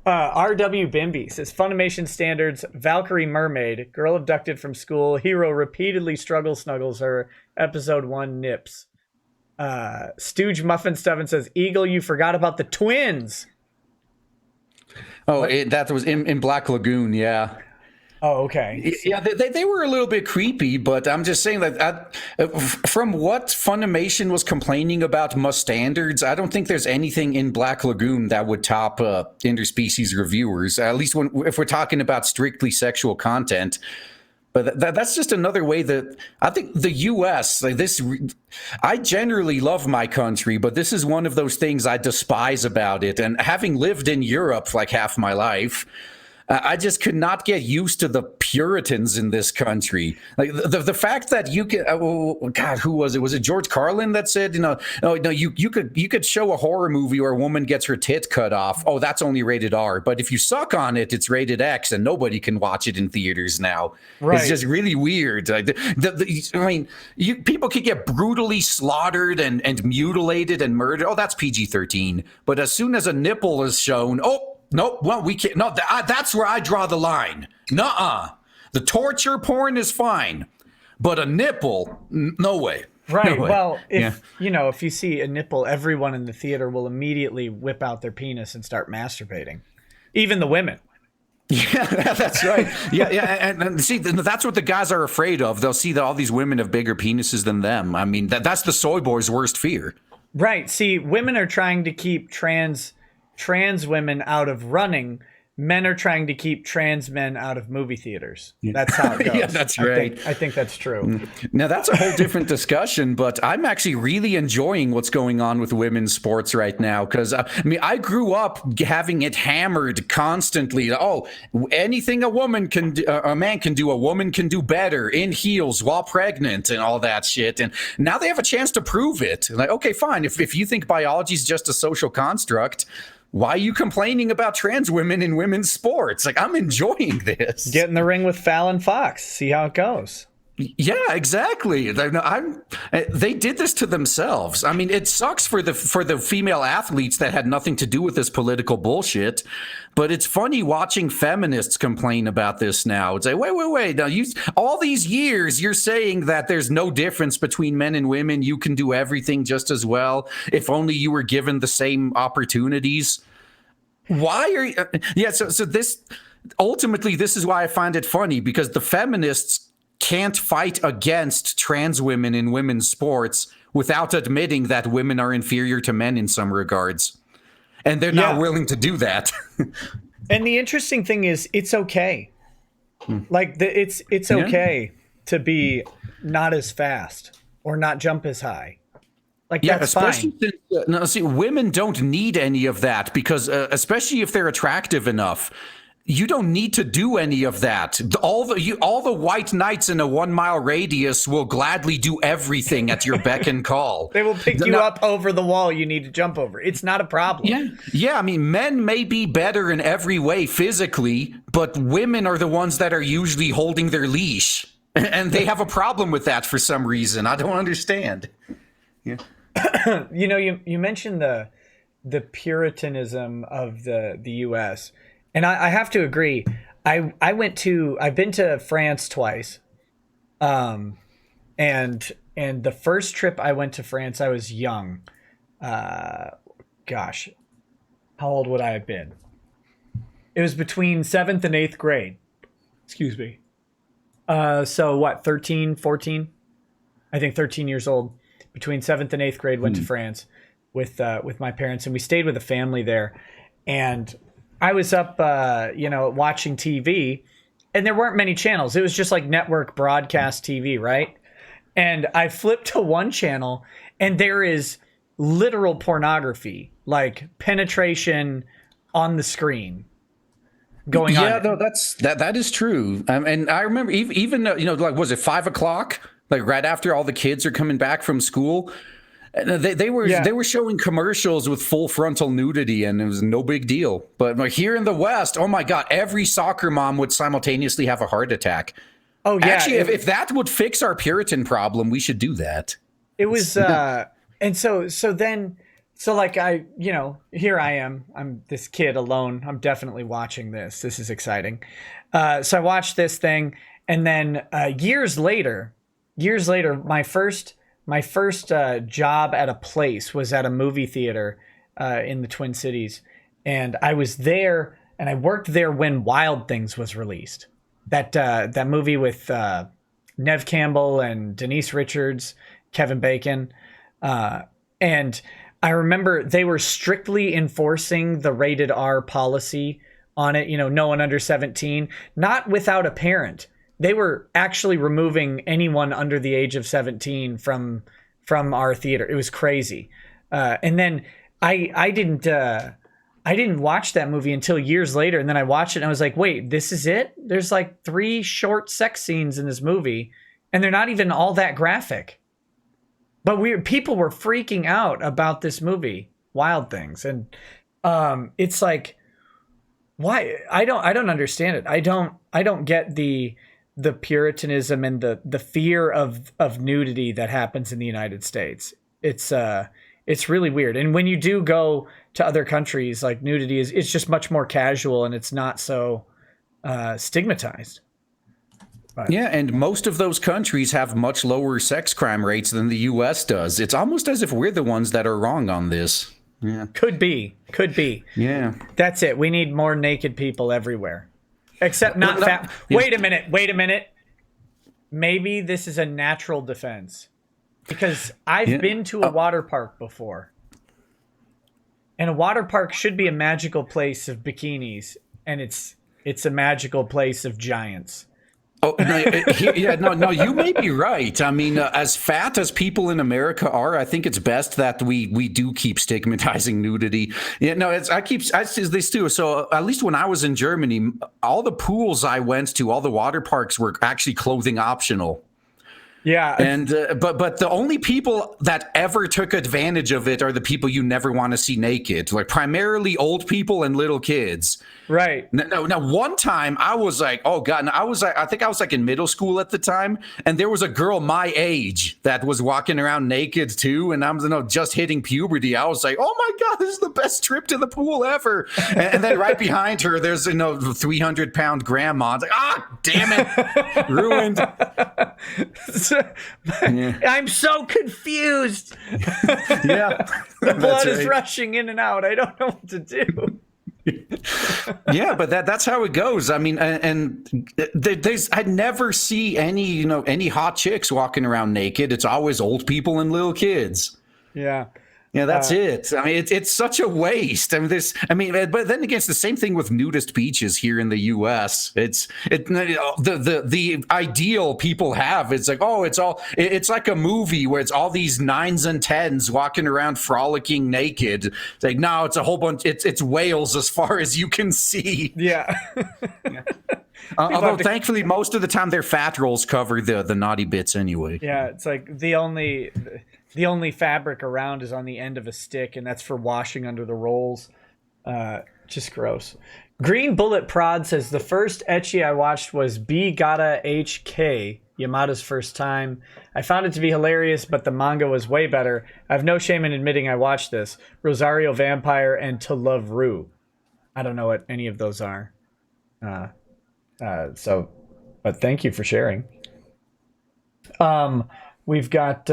RW Bimby says, Funimation standards, Valkyrie mermaid, girl abducted from school, hero repeatedly snuggles her, episode 1 nips. Stooge Muffin Stubbin says, Eagle, you forgot about the twins. Oh, that was in Black Lagoon, yeah. Oh, okay. Yeah, they were a little bit creepy, but I'm just saying that from what Funimation was complaining about must standards, I don't think there's anything in Black Lagoon that would top Interspecies Reviewers, at least if we're talking about strictly sexual content. But that's just another way that I think the U.S. I generally love my country, but this is one of those things I despise about it. And having lived in Europe for like half my life, I just could not get used to the Puritans in this country. Like the fact that you could, oh, God, who was it? Was it George Carlin that said, oh no, you could show a horror movie where a woman gets her tit cut off. Oh, that's only rated R. But if you suck on it, it's rated X, and nobody can watch it in theaters now. Right. It's just really weird. Like, I mean, people could get brutally slaughtered and mutilated and murdered. Oh, that's PG-13. But as soon as a nipple is shown, oh. Nope. Well, we can't. No, that's where I draw the line. Nuh-uh. The torture porn is fine, but a nipple, no way. Right. No way. Well, if you see a nipple, everyone in the theater will immediately whip out their penis and start masturbating, even the women. Yeah, that's right. Yeah, and see, that's what the guys are afraid of. They'll see that all these women have bigger penises than them. I mean, that's the soy boy's worst fear. Right. See, women are trying to keep trans women out of running. Men are trying to keep trans men out of movie theaters. That's how it goes. Yeah, that's right. I think that's true. Now, that's a whole different discussion, but I'm actually really enjoying what's going on with women's sports right now because, I grew up having it hammered constantly. Oh, anything a man can do, a woman can do better in heels while pregnant and all that shit. And now they have a chance to prove it. Like, okay, fine. If you think biology is just a social construct, why are you complaining about trans women in women's sports? Like, I'm enjoying this. Get in the ring with Fallon Fox. See how it goes. Yeah, exactly. They did this to themselves. I mean, it sucks for the female athletes that had nothing to do with this political bullshit. But it's funny watching feminists complain about this now. It's like, wait. Now, all these years, you're saying that there's no difference between men and women. You can do everything just as well if only you were given the same opportunities. Why are you? Yeah. So this ultimately, this is why I find it funny, because the feminists can't fight against trans women in women's sports without admitting that women are inferior to men in some regards. And they're not willing to do that. And the interesting thing is, it's okay. Like, it's okay to be not as fast or not jump as high. Like, that's fine. See, women don't need any of that because, especially if they're attractive enough, you don't need to do any of that. All the white knights in a 1 mile radius will gladly do everything at your beck and call. They will pick you up over the wall you need to jump over. It's not a problem. Yeah. I mean, men may be better in every way physically, but women are the ones that are usually holding their leash, and they have a problem with that for some reason. I don't understand. Yeah. You mentioned the Puritanism of the U.S. And I have to agree. I've been to France twice. And the first trip I went to France, I was young. Gosh, how old would I have been? It was between 7th and 8th grade. Excuse me. So what, 13, 14? I think 13 years old. Between 7th and 8th grade, went to France with my parents, and we stayed with a family there. And I was up, watching TV, and there weren't many channels. It was just like network broadcast TV, right? And I flipped to one channel, and there is literal pornography, like penetration on the screen going on. Yeah, no, that is true. And I remember even like, was it 5 o'clock? Like right after all the kids are coming back from school. They were showing commercials with full frontal nudity, and it was no big deal. But here in the West, oh my God, every soccer mom would simultaneously have a heart attack. Oh yeah, actually, if that would fix our Puritan problem, we should do that. It was, and so like here I am. I'm this kid alone. I'm definitely watching this. This is exciting. So I watched this thing, and then years later, my first job at a place was at a movie theater in the Twin Cities. And I was there, and I worked there when Wild Things was released. That movie with Nev Campbell and Denise Richards, Kevin Bacon. And I remember they were strictly enforcing the rated R policy on it, no one under 17, not without a parent. They were actually removing anyone under the age of 17 from our theater. It was crazy. And then I didn't I didn't watch that movie until years later, and then I watched it and I was like, wait, this is it? There's like 3 short sex scenes in this movie, and they're not even all that graphic. But people were freaking out about this movie, Wild Things, and it's like, why? I don't understand it. I don't get the puritanism and the fear of nudity that happens in the United States. It's really weird. And when you do go to other countries, like nudity it's just much more casual and it's not so stigmatized. But, yeah, and most of those countries have much lower sex crime rates than the U.S. does. It's almost as if we're the ones that are wrong on this. Yeah. Could be. Yeah. That's it. We need more naked people everywhere. Except not fat. Yeah. Wait a minute. Maybe this is a natural defense. Because I've been to a water park before. And a water park should be a magical place of bikinis. And it's a magical place of giants. Oh, no, you may be right. I mean, as fat as people in America are, I think it's best that we do keep stigmatizing nudity. Yeah, no, I say this too. So at least when I was in Germany, all the pools I went to, all the water parks were actually clothing optional. Yeah. And but the only people that ever took advantage of it are the people you never want to see naked, like primarily old people and little kids. Right. Now, one time I was like, oh God, I think I was like in middle school at the time, and there was a girl my age that was walking around naked too, and I'm just hitting puberty. I was like, oh my God, this is the best trip to the pool ever. And then right behind her, there's 300-pound grandma. I was like, damn it, ruined. Yeah. I'm so confused. Yeah, the blood is rushing in and out. I don't know what to do. Yeah, but that's how it goes. I mean, and I never see any hot chicks walking around naked. It's always old people and little kids. Yeah. Yeah, that's it. I mean, it's such a waste. but then again, it's the same thing with nudist beaches here in the U.S. The ideal people have. It's like, oh, it's like a movie where it's all these 9s and 10s walking around frolicking naked. It's like, no, it's a whole bunch. It's whales as far as you can see. Yeah. Although thankfully, most of the time their fat rolls cover the naughty bits anyway. Yeah, it's like the only fabric around is on the end of a stick, and that's for washing under the rolls. Just gross. Green Bullet Prod says, the first ecchi I watched was B Gotta HK, Yamada's first time. I found it to be hilarious, but the manga was way better. I have no shame in admitting I watched this. Rosario Vampire and To Love Ru. I don't know what any of those are. But thank you for sharing. We've got...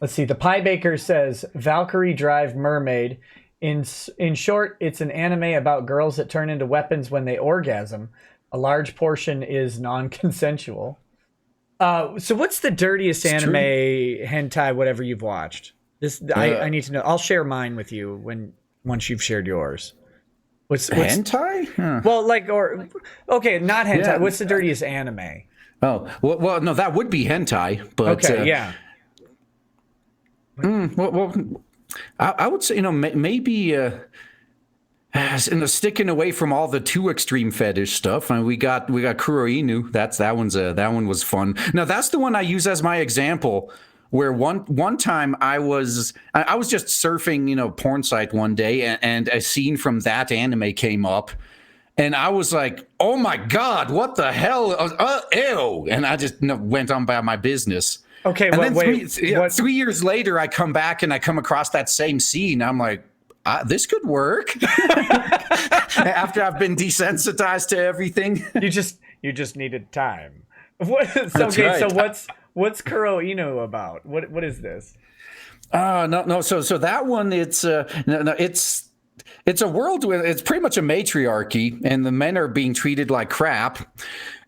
let's see. The Pie Baker says Valkyrie Drive Mermaid. In short, it's an anime about girls that turn into weapons when they orgasm. A large portion is non-consensual. So what's the dirtiest anime, hentai, whatever you've watched? I need to know. I'll share mine with you once you've shared yours. What's hentai? Huh. Well, okay, not hentai. Yeah. What's the dirtiest anime? Oh, well, no, that would be hentai. But okay, yeah. Well, I would say, maybe sticking away from all the too extreme fetish stuff. And we got Kuro Inu. That one was fun. Now that's the one I use as my example. Where one time I was just surfing, porn site one day, and a scene from that anime came up. And I was like, oh my God, what the hell? Ew. And I just went on by my business. Okay, and then 3 years later, I come back and I come across that same scene. I'm like, this could work. After I've been desensitized to everything. You just needed time. So what's Kuro Inu about? What is this? No. So that one, it's a world where it's pretty much a matriarchy, and the men are being treated like crap.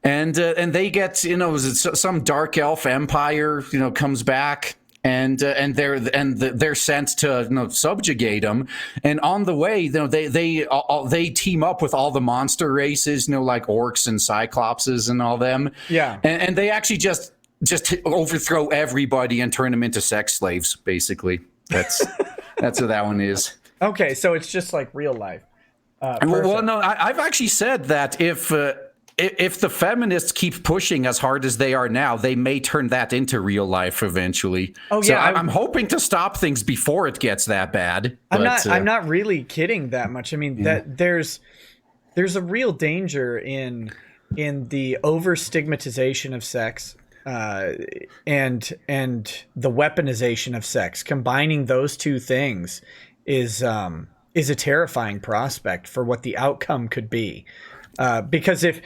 And they get, some dark elf empire, comes back, and they're sent to subjugate them. And on the way, they team up with all the monster races, like orcs and cyclopses and all them. Yeah. And they actually just overthrow everybody and turn them into sex slaves. Basically, that's what that one is. Okay, so it's just like real life. Well, no, I've actually said that if the feminists keep pushing as hard as they are now, they may turn that into real life eventually. Oh So yeah, I'm hoping to stop things before it gets that bad. I'm not really kidding that much. I mean that there's a real danger in the over stigmatization of sex, and the weaponization of sex. Combining those two things is a terrifying prospect for what the outcome could be. Because if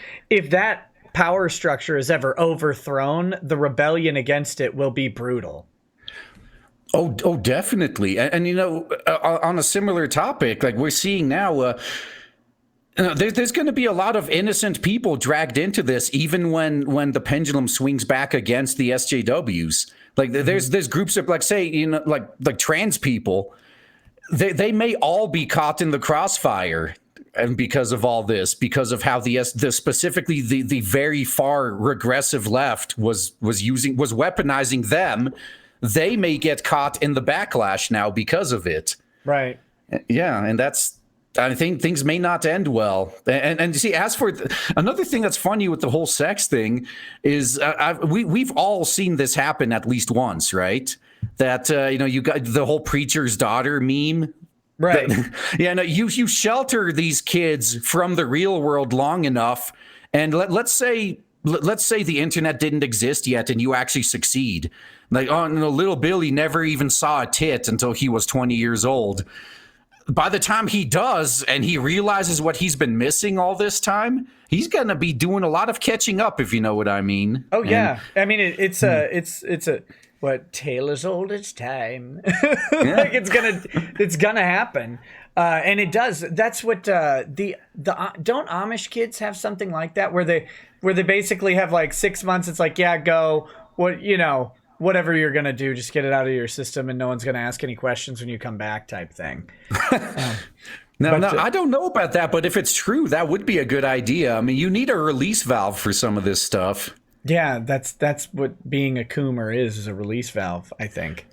that power structure is ever overthrown, the rebellion against it will be brutal. Oh, definitely. And on a similar topic, like we're seeing now, there's going to be a lot of innocent people dragged into this, even when the pendulum swings back against the SJWs. Like there's groups of, like, say, like trans people. They may all be caught in the crossfire, and because of all this, because of how the specifically the very far regressive left was weaponizing them, they may get caught in the backlash now because of it. Right. Yeah, and I think things may not end well. And you see, as for another thing that's funny with the whole sex thing is we've all seen this happen at least once, right? That you got the whole preacher's daughter meme. Right. No, you shelter these kids from the real world long enough, and let's say the internet didn't exist yet, and you actually succeed. Like, oh no, little Billy never even saw a tit until he was 20 years old. By the time he does, and he realizes what he's been missing all this time, he's gonna be doing a lot of catching up, if you know what I mean. Oh yeah, I mean it's a what, tale as old as time. Like it's gonna happen, and it does. That's what the don't Amish kids have something like that where they basically have like 6 months. It's like, yeah, go, whatever you're gonna do, just get it out of your system, and no one's gonna ask any questions when you come back, type thing. No, I don't know about that, but if it's true, that would be a good idea. I mean, you need a release valve for some of this stuff. Yeah, that's what being a coomer is a release valve, I think.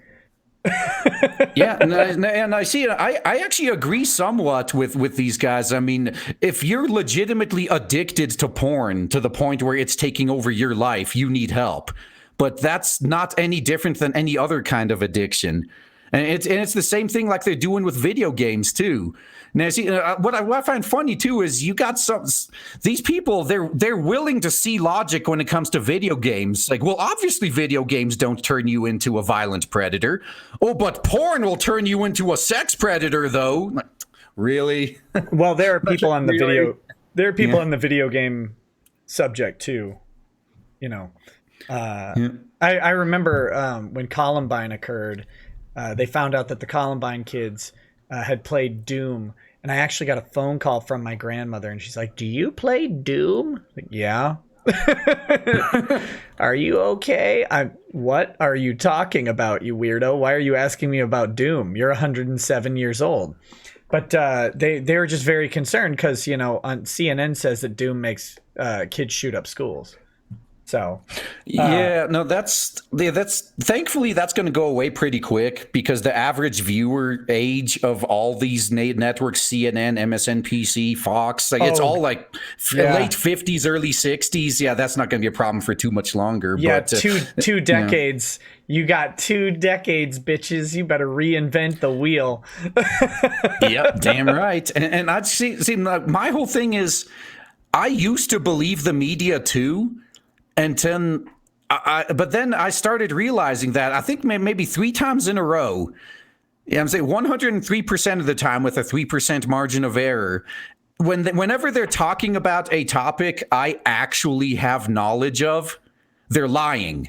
Yeah, and I see. I actually agree somewhat with these guys. I mean, if you're legitimately addicted to porn to the point where it's taking over your life, you need help. But that's not any different than any other kind of addiction. And it's the same thing like they're doing with video games too. Now, see, what I find funny too is you got these people. They're willing to see logic when it comes to video games. Like, well, obviously, video games don't turn you into a violent predator. Oh, but porn will turn you into a sex predator, though. Like, really? Well, there are people on the video. There are people in the video game subject too. I remember when Columbine occurred. They found out that the Columbine kids had played Doom, and I actually got a phone call from my grandmother, and she's like, "Do you play Doom?" Like, yeah. Are you okay? What are you talking about, you weirdo? Why are you asking me about Doom? You're 107 years old. But they were just very concerned because, on CNN says that Doom makes kids shoot up schools. So, that's thankfully that's going to go away pretty quick because the average viewer age of all these networks, CNN, MSNBC, Fox, it's all like late 50s, early 60s. Yeah, that's not going to be a problem for too much longer. Yeah, but, two decades. You got 2 decades, bitches. You better reinvent the wheel. Yep, damn right. And I see. My whole thing is, I used to believe the media too. And but then I started realizing that I think maybe 3 times in a row, I'm saying 103% of the time with a 3% margin of error, whenever they're talking about a topic I actually have knowledge of, they're lying.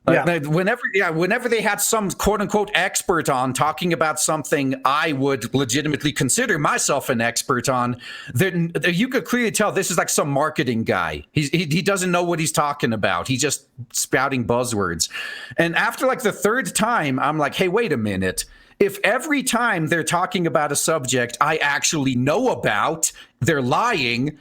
Whenever they had some quote unquote expert on talking about something I would legitimately consider myself an expert on, then you could clearly tell this is like some marketing guy. He doesn't know what he's talking about. He's just spouting buzzwords. And after like the 3rd time, I'm like, hey, wait a minute. If every time they're talking about a subject I actually know about, they're lying,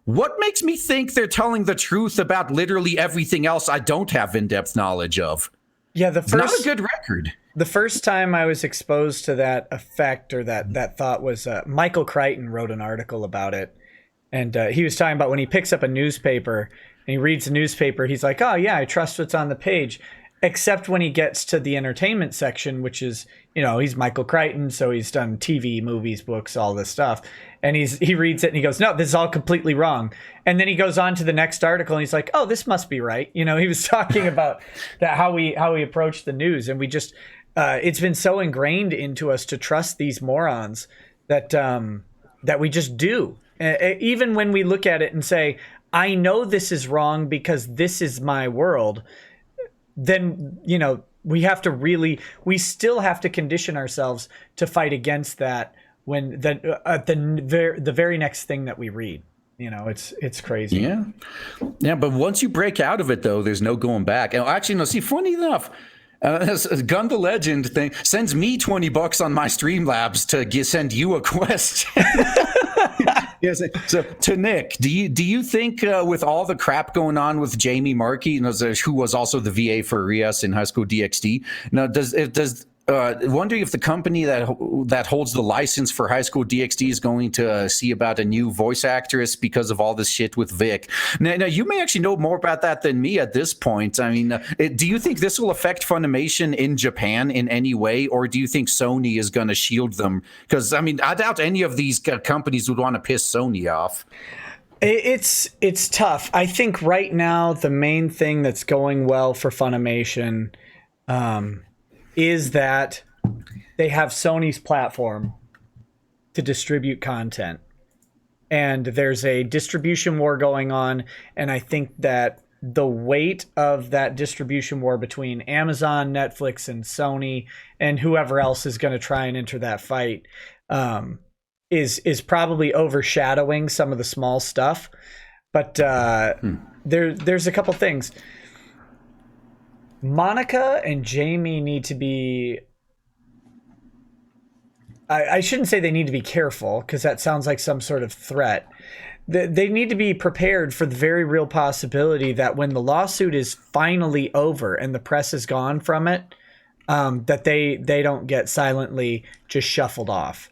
what makes me think they're telling the truth about literally everything else I don't have in-depth knowledge of? Yeah, It's not a good record. the first time I was exposed to that effect or that thought was Michael Crichton wrote an article about it, and he was talking about when he picks up a newspaper and he reads the newspaper, he's like, "Oh yeah, I trust what's on the page," except when he gets to the entertainment section, which is, he's Michael Crichton, so he's done TV, movies, books, all this stuff, and he reads it and he goes, "No, this is all completely wrong." And then he goes on to the next article and he's like, "Oh, this must be right." He was talking about that how we approach the news, and we just it's been so ingrained into us to trust these morons that that we just do. Even when we look at it and say, "I know this is wrong because this is my world," then we still have to condition ourselves to fight against that when the very next thing that we read. It's crazy. Yeah, but once you break out of it, though, there's no going back. And actually, no, see, funny enough, Gun the Legend thing sends me $20 on my Streamlabs to send you a quest. Yes. So to Nick, do you think with all the crap going on with Jamie Markey, who was also the VA for Rias in High School DxD, now wondering if the company that holds the license for High School DxD is going to see about a new voice actress because of all this shit with Vic. Now you may actually know more about that than me at this point. I mean, do you think this will affect Funimation in Japan in any way, or do you think Sony is going to shield them? Because I mean, I doubt any of these companies would want to piss Sony off. It's tough. I think right now the main thing that's going well for Funimation is that they have Sony's platform to distribute content. And there's a distribution war going on. And I think that the weight of that distribution war between Amazon, Netflix, and Sony, and whoever else is going to try and enter that fight, is probably overshadowing some of the small stuff. But there's a couple things. Monica and Jamie need to be... I shouldn't say they need to be careful, because that sounds like some sort of threat. They need to be prepared for the very real possibility that when the lawsuit is finally over and the press is gone from it, that they don't get silently just shuffled off.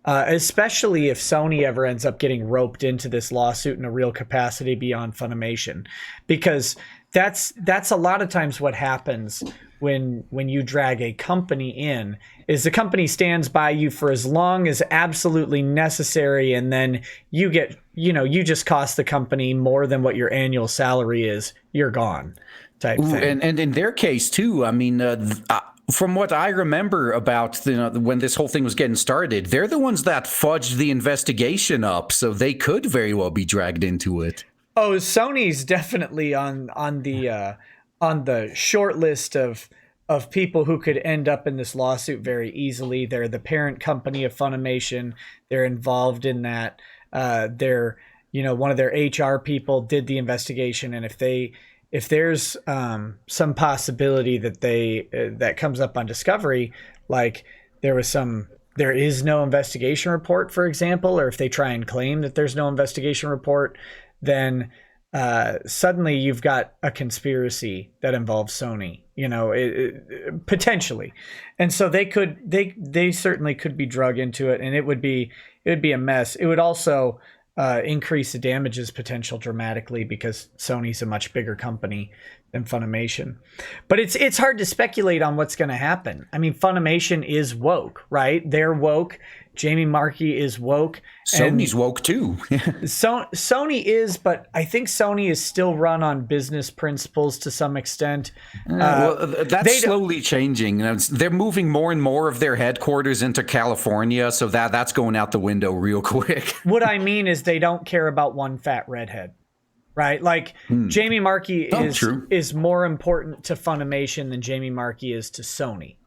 Especially if Sony ever ends up getting roped into this lawsuit in a real capacity beyond Funimation, because that's a lot of times what happens when you drag a company in, is the company stands by you for as long as absolutely necessary, and then you get, you just cost the company more than what your annual salary is, you're gone, type thing. And in their case too, I mean, from what I remember about when this whole thing was getting started, they're the ones that fudged the investigation up, so they could very well be dragged into it. Oh, Sony's definitely on the short list of people who could end up in this lawsuit very easily. They're the parent company of Funimation. They're involved in that. They're one of their HR people did the investigation, and if there's some possibility that that comes up on discovery, like there is no investigation report, for example, or if they try and claim that there's no investigation report, then suddenly you've got a conspiracy that involves Sony, potentially. And so they certainly could be drug into it, and it would be a mess. It would also increase the damages potential dramatically, because Sony's a much bigger company than Funimation. But it's hard to speculate on what's going to happen. I mean, Funimation is woke, right? They're woke. Jamie Markey is woke. Sony's woke too. Sony is, but I think Sony is still run on business principles to some extent. That's slowly changing. They're moving more and more of their headquarters into California, so that's going out the window real quick. What I mean is they don't care about one fat redhead, right? Like Jamie Markey is more important to Funimation than Jamie Markey is to Sony.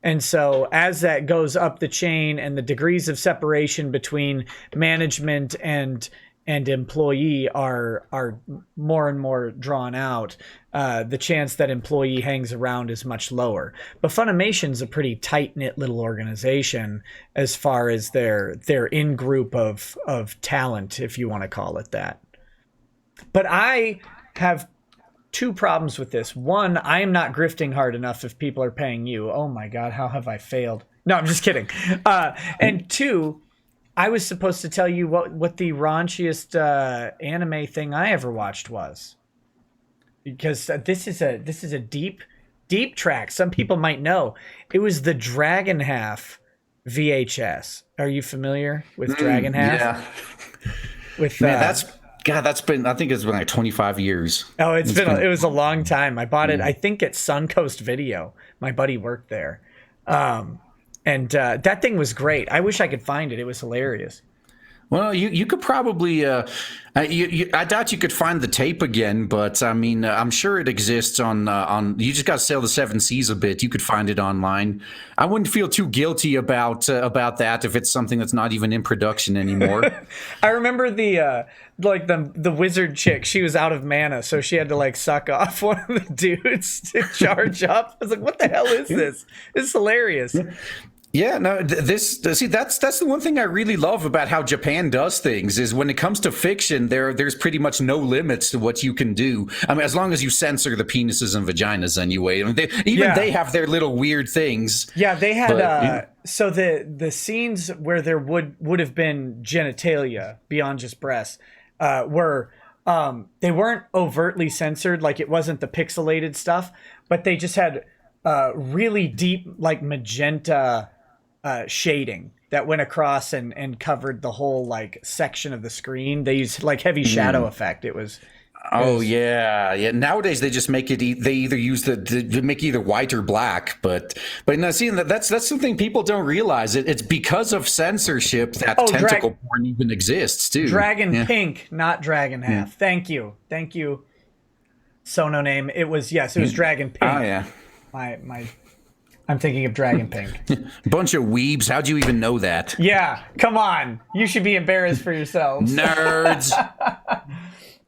And so as that goes up the chain and the degrees of separation between management and employee are more and more drawn out, the chance that employee hangs around is much lower. But Funimation's a pretty tight-knit little organization as far as their in-group of talent, if you want to call it that. But I have two problems with this. One, I am not grifting hard enough if people are paying you. Oh my God, how have I failed? No, I'm just kidding. And two, I was supposed to tell you what the raunchiest anime thing I ever watched was, because this is a deep track. Some people might know. It was the Dragon Half VHS. Are you familiar with Dragon Half? Yeah. With Man, that's been, I think it's been like 25 years. Oh, it was a long time. I bought it, I think, at Suncoast Video. My buddy worked there. And that thing was great. I wish I could find it. It was hilarious. Well, you could probably, I doubt you could find the tape again, but I mean, I'm sure it exists on, you just got to sail the seven seas a bit. You could find it online. I wouldn't feel too guilty about that if it's something that's not even in production anymore. I remember the wizard chick. She was out of mana, so she had to like suck off one of the dudes to charge up. I was like, what the hell is this? This is hilarious. Yeah, no, that's the one thing I really love about how Japan does things is when it comes to fiction, there's pretty much no limits to what you can do. I mean, as long as you censor the penises and vaginas anyway. I mean, they have their little weird things. Yeah, they had so the scenes where there would have been genitalia beyond just breasts were they weren't overtly censored, like it wasn't the pixelated stuff, but they just had really deep like magenta shading that went across and covered the whole like section of the screen. They used like heavy shadow effect. It was. Yeah. Nowadays they just make it. They either use they make either white or black. But now, see, that's something people don't realize. It's because of censorship that tentacle porn even exists too. Dragon Pink, not Dragon Half. Thank you. Sono name. It was Dragon Pink. Oh yeah. I'm thinking of Dragon Pink. Bunch of weebs. How'd you even know that? Yeah, come on. You should be embarrassed for yourselves. Nerds.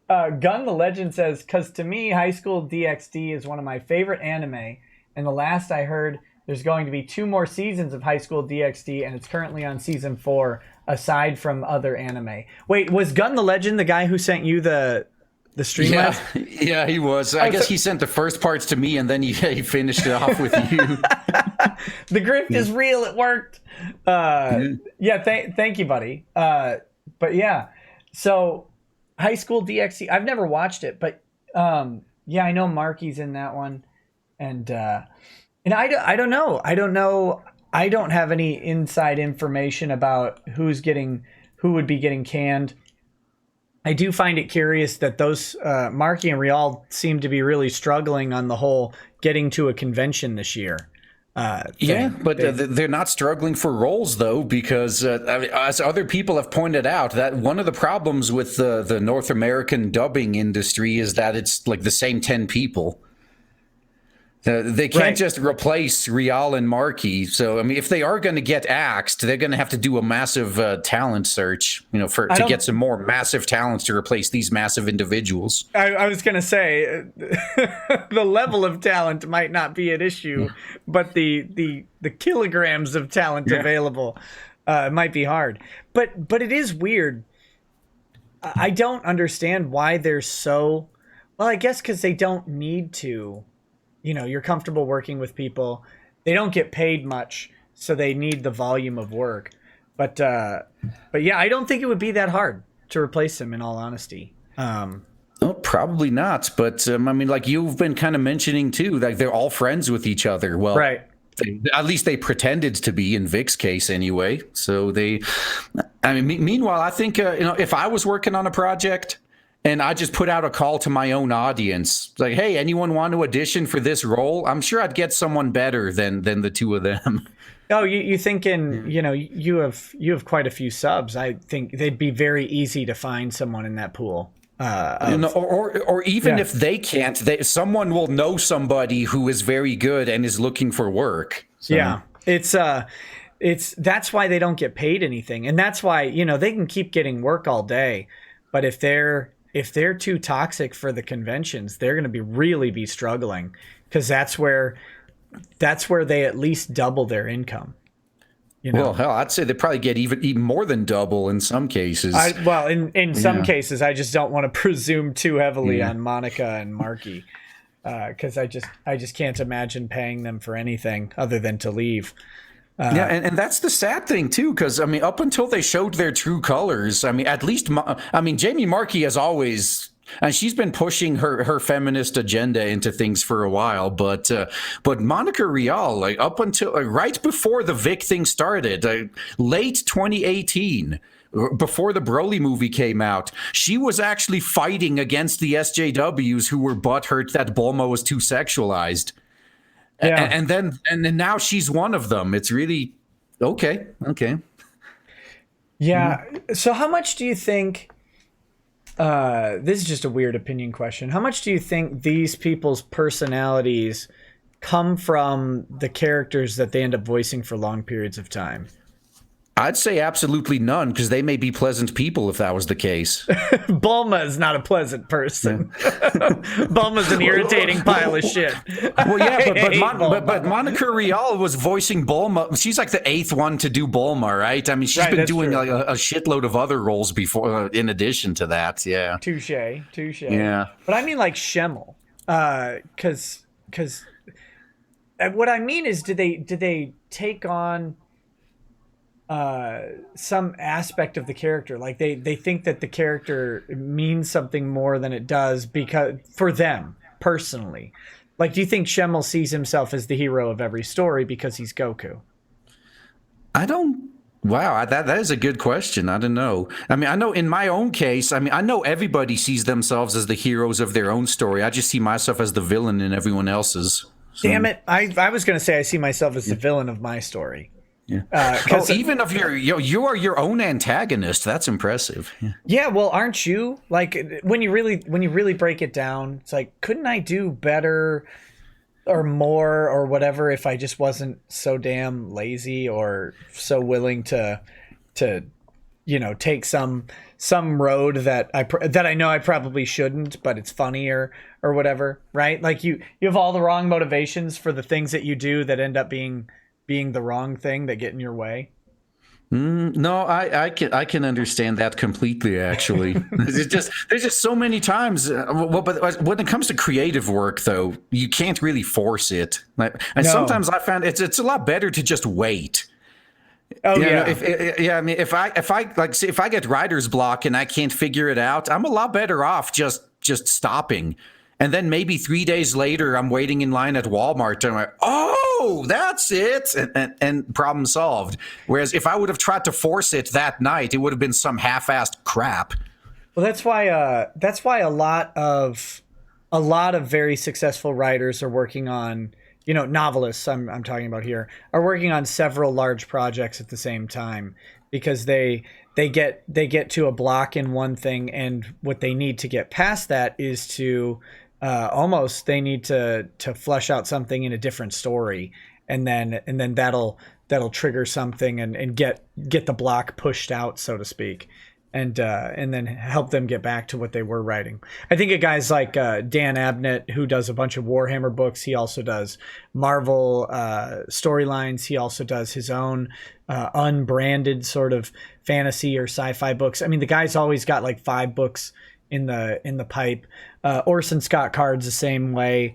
Gun the Legend says, because to me, High School DxD is one of my favorite anime, and the last I heard, there's going to be 2 more seasons of High School DxD, and it's currently on season 4, aside from other anime. Wait, was Gun the Legend the guy who sent you the stream? Yeah, he was. I guess he sent the first parts to me, and then he finished it off with you. The grift is real. It worked. Thank you, buddy. But yeah, so High School DxD. I've never watched it, but I know Marky's in that one, and I don't know. I don't have any inside information about who would be getting canned. I do find it curious that those Marky and Rial seem to be really struggling on the whole getting to a convention this year. They're not struggling for roles, though, because as other people have pointed out, that one of the problems with the North American dubbing industry is that it's like the same 10 people. They can't just replace Rial and Marky. So, I mean, if they are going to get axed, they're going to have to do a massive talent search, to get some more massive talents to replace these massive individuals. I was going to say the level of talent might not be an issue, but the kilograms of talent available might be hard. But it is weird. I don't understand why they're so... Well, I guess because they don't need to. You're comfortable working with people. They don't get paid much, so they need the volume of work. But yeah, I don't think it would be that hard to replace him, in all honesty. Probably not. But I mean, like you've been kind of mentioning too, like they're all friends with each other. Well, right. At least they pretended to be in Vic's case anyway. So meanwhile, I think, if I was working on a project and I just put out a call to my own audience, like, hey, anyone want to audition for this role? I'm sure I'd get someone better than the two of them. Oh, you thinking, you have quite a few subs. I think they'd be very easy to find someone in that pool. Or even if they can't, someone will know somebody who is very good and is looking for work. So. Yeah, it's that's why they don't get paid anything, and that's why they can keep getting work all day, but if they're too toxic for the conventions, they're going to really be struggling, because that's where they at least double their income. You Well, know, hell, I'd say they probably get even more than double in some cases. in some Yeah. cases, I just don't want to presume too heavily Yeah. on Monica and Marky, because I just can't imagine paying them for anything other than to leave. Yeah, and that's the sad thing too, because I mean, up until they showed their true colors, I mean, at least, I mean, Jamie Markey has always, and she's been pushing her feminist agenda into things for a while, but Monica Rial, like up until right before the Vic thing started, late 2018. Before the Broly movie came out, she was actually fighting against the SJWs who were butthurt that Bulma was too sexualized. Yeah. And then now she's one of them. It's really okay. Okay. Yeah. So how much do you think this is just a weird opinion question. How much do you think these people's personalities come from the characters that they end up voicing for long periods of time? I'd say absolutely none, because they may be pleasant people if that was the case. Bulma is not a pleasant person. Bulma's an irritating pile of shit. Well, yeah, Bulma. but Monica Rial was voicing Bulma. She's like the eighth one to do Bulma, right? I mean, she's Right, been that's doing true. like a shitload of other roles before, in addition to that. Yeah. Touche. Yeah. But I mean like Schemmel. Because what I mean is, do they take on some aspect of the character, like they think that the character means something more than it does, because for them personally, like, do you think Schemmel sees himself as the hero of every story because he's Goku? I don't. Wow, that is a good question. I don't know. I mean, I know in my own case, I mean, I know everybody sees themselves as the heroes of their own story. I just see myself as the villain in everyone else's. So, Damn it, I was going to say I see myself as the villain of my story. yeah. Because Even of you are your own antagonist. That's impressive. Yeah. yeah, well, aren't you? Like, when you really break it down, it's like, couldn't I do better or more or whatever if I just wasn't so damn lazy or so willing to take some road that I know I probably shouldn't, but it's funnier or whatever, right? Like, you have all the wrong motivations for the things that you do that end up being the wrong thing that get in your way. No, I can understand that completely. Actually, there's just so many times. Well, but when it comes to creative work, though, you can't really force it. And No. sometimes I found it's a lot better to just wait. Oh You know, yeah. I mean, if I like, say, if I get writer's block and I can't figure it out, I'm a lot better off just stopping. And then maybe 3 days later, I'm waiting in line at Walmart and I'm like, oh, that's it. And problem solved. Whereas if I would have tried to force it that night, it would have been some half-assed crap. Well, that's why a lot of very successful writers are working on, novelists I'm talking about here, are working on several large projects at the same time, because they get to a block in one thing, and what they need to get past that is to they need to flesh out something in a different story, and then that'll trigger something and get the block pushed out, so to speak, and then help them get back to what they were writing. I think of guys like Dan Abnett, who does a bunch of Warhammer books. He also does Marvel storylines. He also does his own unbranded sort of fantasy or sci-fi books. I mean, the guy's always got like 5 books in the pipe. Orson Scott Card's the same way.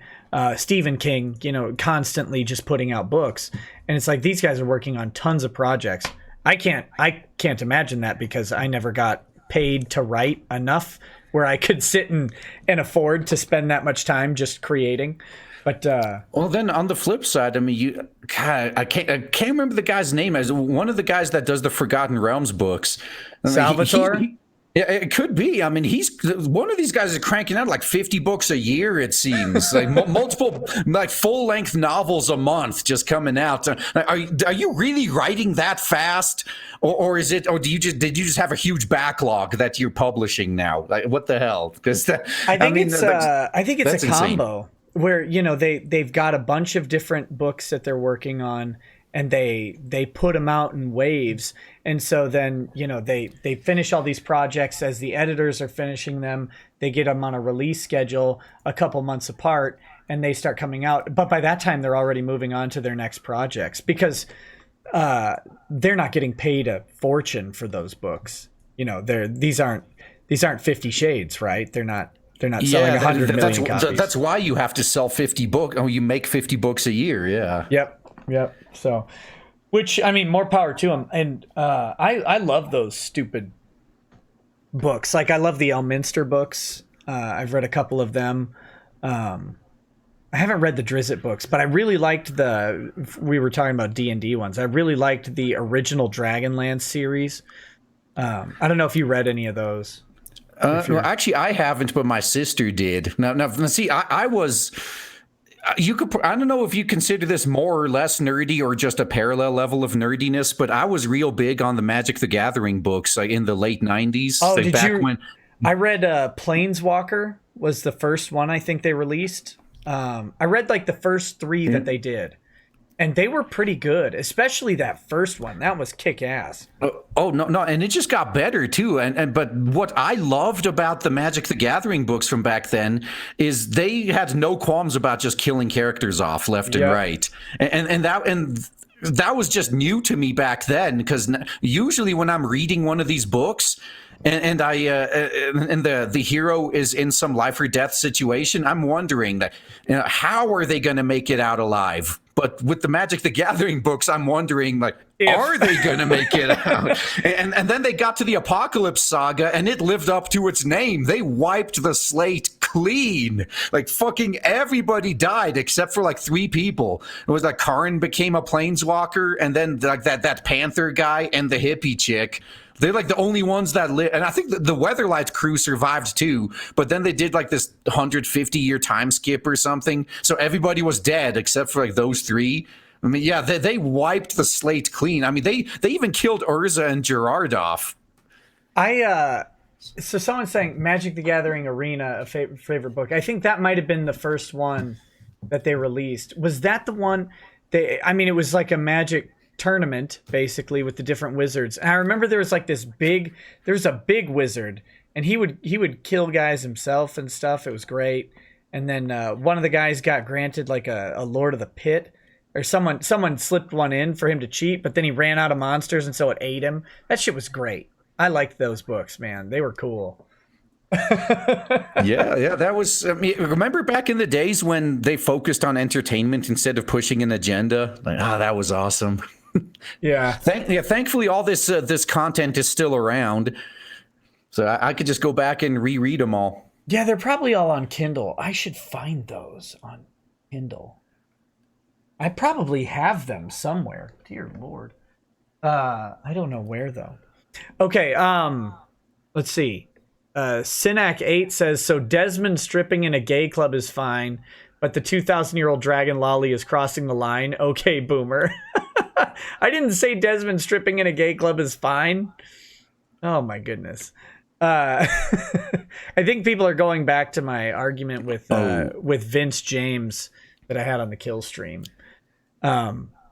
Stephen King, constantly just putting out books, and it's like these guys are working on tons of projects. I can't imagine that, because I never got paid to write enough where I could sit and afford to spend that much time just creating. But well, then on the flip side, I mean, I can't remember the guy's name. As one of the guys that does the Forgotten Realms books, Salvatore. Yeah, it could be. I mean, he's one of these guys is cranking out like 50 books a year. It seems like multiple, like full-length novels a month just coming out. Are you really writing that fast, or is it, or did you just have a huge backlog that you're publishing now? Like, what the hell? Because I think it's a combo where they've got a bunch of different books that they're working on, and they put them out in waves. And so then, they finish all these projects as the editors are finishing them. They get them on a release schedule a couple months apart, and they start coming out. But by that time, they're already moving on to their next projects, because they're not getting paid a fortune for those books. You know, these aren't 50 Shades, right? They're not selling 100 million copies. That's why you have to sell 50 books. Oh, you make 50 books a year. Yeah. Yep. So, which, I mean, more power to them. And I love those stupid books. Like, I love the Elminster books. I've read a couple of them. I haven't read the Drizzt books, but I really liked we were talking about D&D ones. I really liked the original Dragonlance series. I don't know if you read any of those. No, actually, I haven't, but my sister did. Now see, I was. I don't know if you consider this more or less nerdy or just a parallel level of nerdiness, but I was real big on the Magic the Gathering books in the late 90s. Oh, did you? I read Planeswalker was the first one I think they released. I read like the first 3 that they did, and they were pretty good, especially that first one. That was kick-ass. Oh no, and it just got better too. But what I loved about the Magic the Gathering books from back then is they had no qualms about just killing characters off left and right, and that was just new to me back then, because usually when I'm reading one of these books, and the hero is in some life or death situation, I'm wondering that, how are they going to make it out alive? But with the Magic the Gathering books, I'm wondering, like, are they going to make it out? And then they got to the Apocalypse Saga, and it lived up to its name. They wiped the slate clean. Like, fucking everybody died except for like 3 people. It was like Karn became a planeswalker, and then like that Panther guy and the hippie chick. They're like the only ones that live. And I think the Weatherlight crew survived too, but then they did like this 150-year time skip or something. So everybody was dead except for like those 3. I mean, yeah, they wiped the slate clean. I mean, they even killed Urza and Gerard off. So someone's saying Magic the Gathering Arena, a favorite book. I think that might have been the first one that they released. Was that the one it was like a Magic tournament basically with the different wizards. And I remember there was like a big wizard, and he would kill guys himself and stuff. It was great. And then one of the guys got granted like a Lord of the Pit, or someone slipped one in for him to cheat, but then he ran out of monsters and so it ate him. That shit was great. I liked those books, man. They were cool. yeah, that was. I mean, remember back in the days when they focused on entertainment instead of pushing an agenda? Like, that was awesome. Yeah. Thankfully, all this content is still around, so I could just go back and reread them all. Yeah, they're probably all on Kindle. I should find those on Kindle. I probably have them somewhere. Dear Lord. I don't know where though. Okay, let's see. Synac8 says, so Desmond stripping in a gay club is fine, but the 2,000-year-old dragon lolly is crossing the line. Okay, boomer. I didn't say Desmond stripping in a gay club is fine. Oh my goodness. I think people are going back to my argument with Vince James that I had on the kill stream,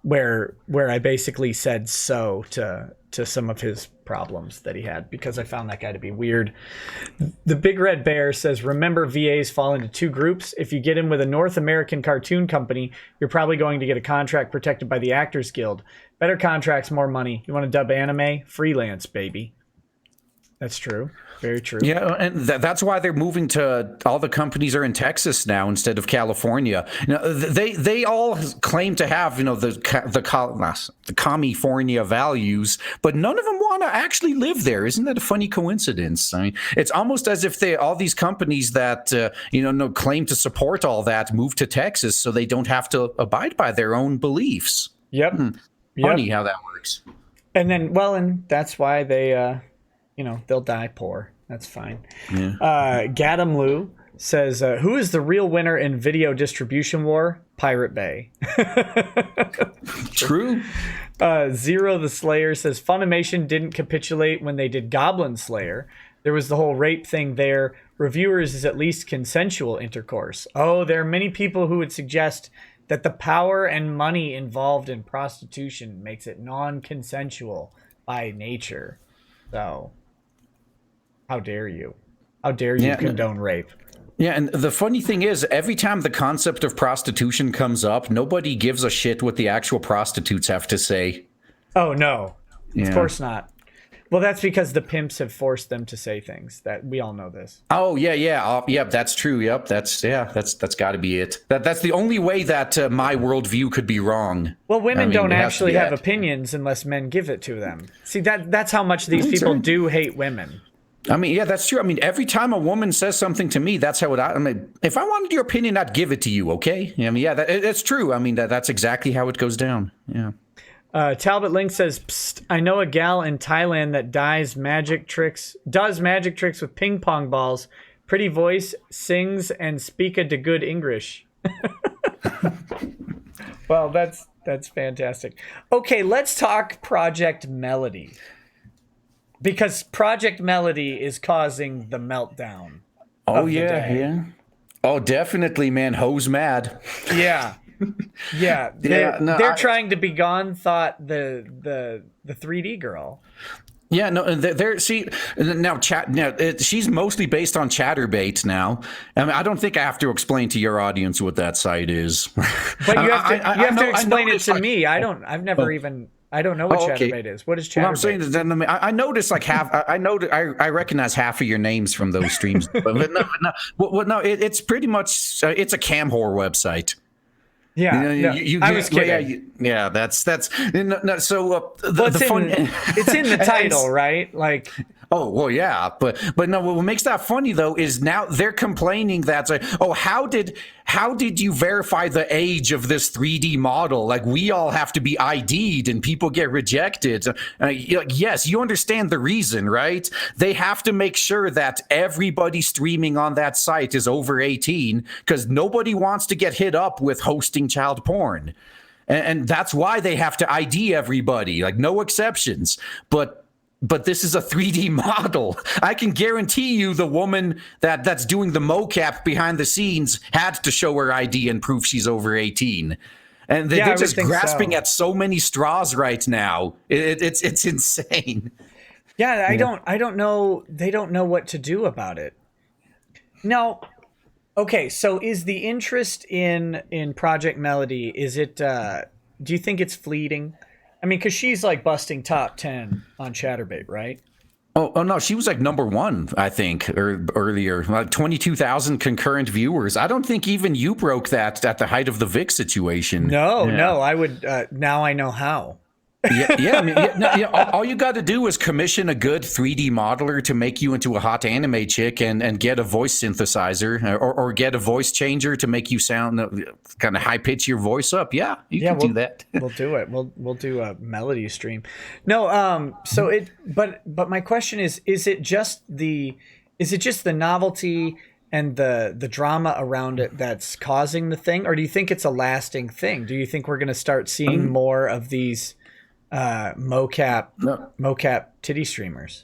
where I basically said so to some of his problems that he had, because I found that guy to be weird. The Big Red Bear says, remember, VAs fall into 2 groups. If you get in with a North American cartoon company, you're probably going to get a contract protected by the Actors Guild. Better contracts, more money. You want to dub anime? Freelance, baby. That's true. Very true. Yeah, and that's why they're moving to, all the companies are in Texas now instead of California. They all claim to have, the California values, but none of them want to actually live there. Isn't that a funny coincidence? I mean, it's almost as if all these companies that claim to support all that move to Texas so they don't have to abide by their own beliefs. Yep. Funny how that works. And then, and that's why they they'll die poor. That's fine. Yeah. Gadam Lu says, who is the real winner in video distribution war? Pirate Bay. True. Zero the Slayer says, Funimation didn't capitulate when they did Goblin Slayer. There was the whole rape thing there. Reviewers is at least consensual intercourse. Oh, there are many people who would suggest that the power and money involved in prostitution makes it non-consensual by nature. So, how dare you? How dare you condone rape? Yeah, and the funny thing is, every time the concept of prostitution comes up, nobody gives a shit what the actual prostitutes have to say. Oh no, of Yeah. course not. Well, that's because the pimps have forced them to say things that we all know this. Oh yeah, yeah, yep. That's true. Yep, that's got to be it. That's the only way that my worldview could be wrong. Well, women I mean, don't it has to actually be have that. opinions unless men give it to them. See, that's how much these That's people right. do hate women. I mean, yeah, that's true. I mean, every time a woman says something to me, that's how I mean, if I wanted your opinion, I'd give it to you. Okay. I mean, yeah, it's true. I mean, that's exactly how it goes down. Yeah. Talbot Link says, Psst, I know a gal in Thailand that does magic tricks with ping pong balls. Pretty voice, sings, and speak a de good English. Well, that's fantastic. Okay, let's talk Project Melody. Because Project Melody is causing the meltdown. Oh of the yeah, day. yeah. Oh, definitely, man. Hoes mad. Yeah. Yeah, they're trying to be gone. Thought the 3D girl. Yeah, no, see now. She's mostly based on ChatterBait now. I mean, I don't think I have to explain to your audience what that site is. But you have to explain it to me. I don't know what okay. ChatterBait is. What is ChatterBait? Well, I'm saying that I noticed like half. I recognize half of your names from those streams. but no, it's pretty much it's a cam whore website. Yeah, I was kidding. Yeah, that's no, so it's in the title, right? Like, oh well, yeah, but no. What makes that funny though is now they're complaining that like, oh, how did you verify the age of this 3D model? Like we all have to be ID'd and people get rejected. Yes, you understand the reason, right? They have to make sure that everybody streaming on that site is over 18 because nobody wants to get hit up with hosting child porn. And that's why they have to ID everybody, like no exceptions. But this is a 3D model. I can guarantee you the woman that's doing the mocap behind the scenes had to show her ID and prove she's over 18. And they're just grasping at so many straws right now. It's insane. Yeah, I don't know. They don't know what to do about it. Now, okay, so is the interest in Project Melody, is it do you think it's fleeting? I mean, because she's like busting top 10 on ChatterBait, right? Oh no, she was like number one, I think, or earlier, like 22,000 concurrent viewers. I don't think even you broke that at the height of the Vic situation. No, I would. Now I know how. Yeah. I mean, all you got to do is commission a good 3D modeler to make you into a hot anime chick and get a voice synthesizer or get a voice changer to make you sound kind of high pitch your voice up. Yeah, you can do that. We'll do it. We'll do a melody stream. No, so but my question is it just the novelty and the drama around it that's causing the thing, or do you think it's a lasting thing? Do you think we're going to start seeing more of these mocap titty streamers?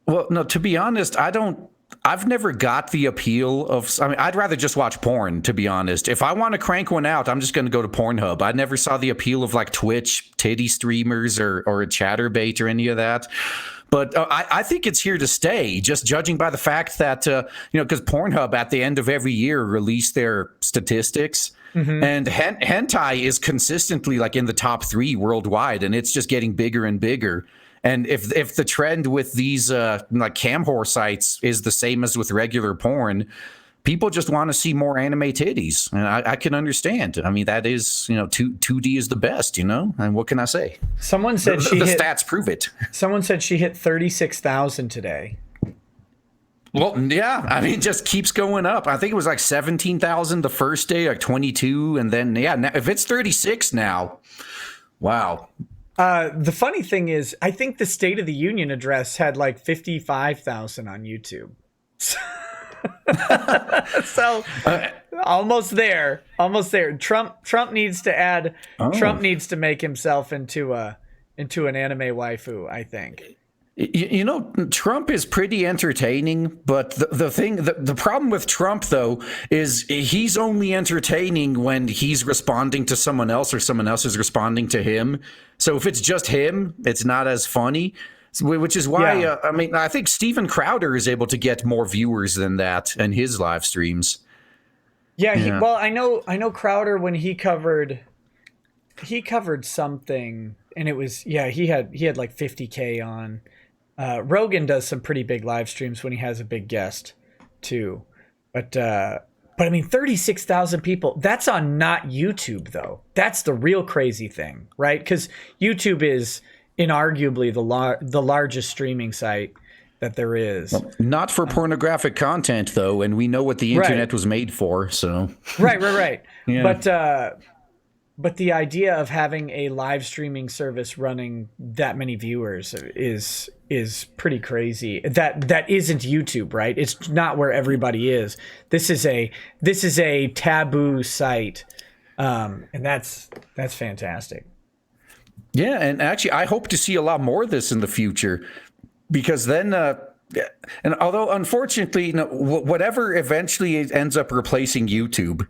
Well, no, to be honest, I've never got the appeal of, I mean, I'd rather just watch porn, to be honest. If I want to crank one out, I'm just going to go to Pornhub. I never saw the appeal of like Twitch titty streamers or a ChatterBait or any of that. But I think it's here to stay, just judging by the fact that, because Pornhub at the end of every year release their statistics. Mm-hmm. And hentai is consistently like in the top 3 worldwide, and it's just getting bigger and bigger. And if the trend with these like cam whore sites is the same as with regular porn, people just want to see more anime titties, and I can understand. I mean, that is 2D is the best, and what can I say? Someone said the stats prove it. Someone said she hit 36,000 today. Well, yeah, I mean, it just keeps going up. I think it was like 17,000 the first day, like 22, and then now, if it's 36 now, wow. The funny thing is, I think the State of the Union address had like 55,000 on YouTube. So almost there. Trump needs to add. Trump needs to make himself into an anime waifu, I think. Trump is pretty entertaining, but the problem with Trump, though, is he's only entertaining when he's responding to someone else or someone else is responding to him. So if it's just him, it's not as funny, which is why, I think Steven Crowder is able to get more viewers than that in his live streams. Yeah. Well, I know Crowder when he covered he covered something, and it was he had like 50K on. Rogan does some pretty big live streams when he has a big guest too, but I mean 36,000 people. That's on not YouTube though. That's the real crazy thing, right? Because YouTube is inarguably the largest streaming site that there is. Not for pornographic content, though, and we know what the internet was made for. So right. Yeah. But the idea of having a live streaming service running that many viewers is pretty crazy. That isn't YouTube, right? It's not where everybody is. This is a taboo site, and that's fantastic. Yeah, and actually, I hope to see a lot more of this in the future, because then, and although unfortunately, whatever eventually ends up replacing YouTube,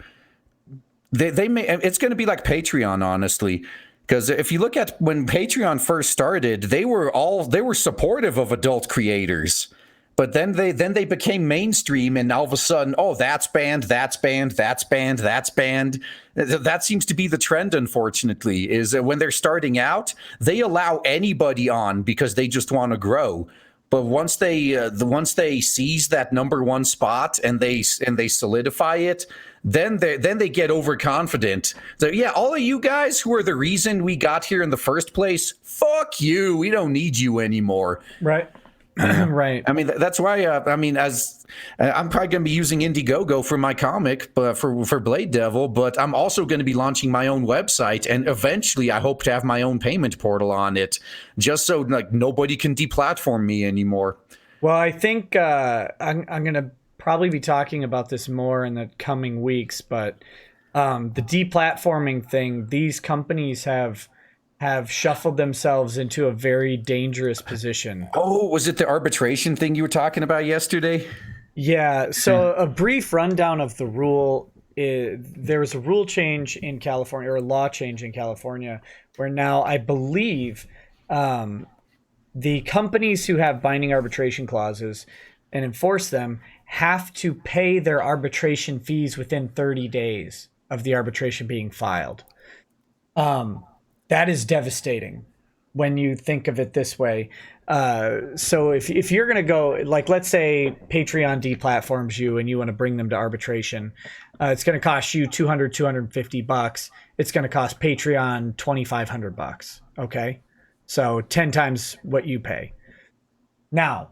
they may, it's going to be like Patreon, honestly. Because if you look at when Patreon first started, they were supportive of adult creators. But then they became mainstream, and all of a sudden, oh, that's banned, that's banned, that's banned, that's banned. That seems to be the trend, unfortunately, is that when they're starting out, they allow anybody on because they just want to grow. But once they seize that number one spot and they solidify it, then they get overconfident. So yeah, all of you guys who are the reason we got here in the first place, fuck you. We don't need you anymore. Right. Right. I mean, that's why. I mean, as I'm probably going to be using Indiegogo for my comic, but for Blade Devil. But I'm also going to be launching my own website, and eventually, I hope to have my own payment portal on it, just so like nobody can deplatform me anymore. Well, I think I'm going to probably be talking about this more in the coming weeks. But the deplatforming thing, these companies have shuffled themselves into a very dangerous position. Oh, was it the arbitration thing you were talking about yesterday? Yeah. So a brief rundown of the rule is there was a rule change in California, or a law change in California, where now I believe the companies who have binding arbitration clauses and enforce them have to pay their arbitration fees within 30 days of the arbitration being filed. That is devastating when you think of it this way. So if you're going to go, like, let's say Patreon deplatforms you and you want to bring them to arbitration, it's going to cost you $250. It's going to cost Patreon $2,500. Okay. So 10 times what you pay. Now,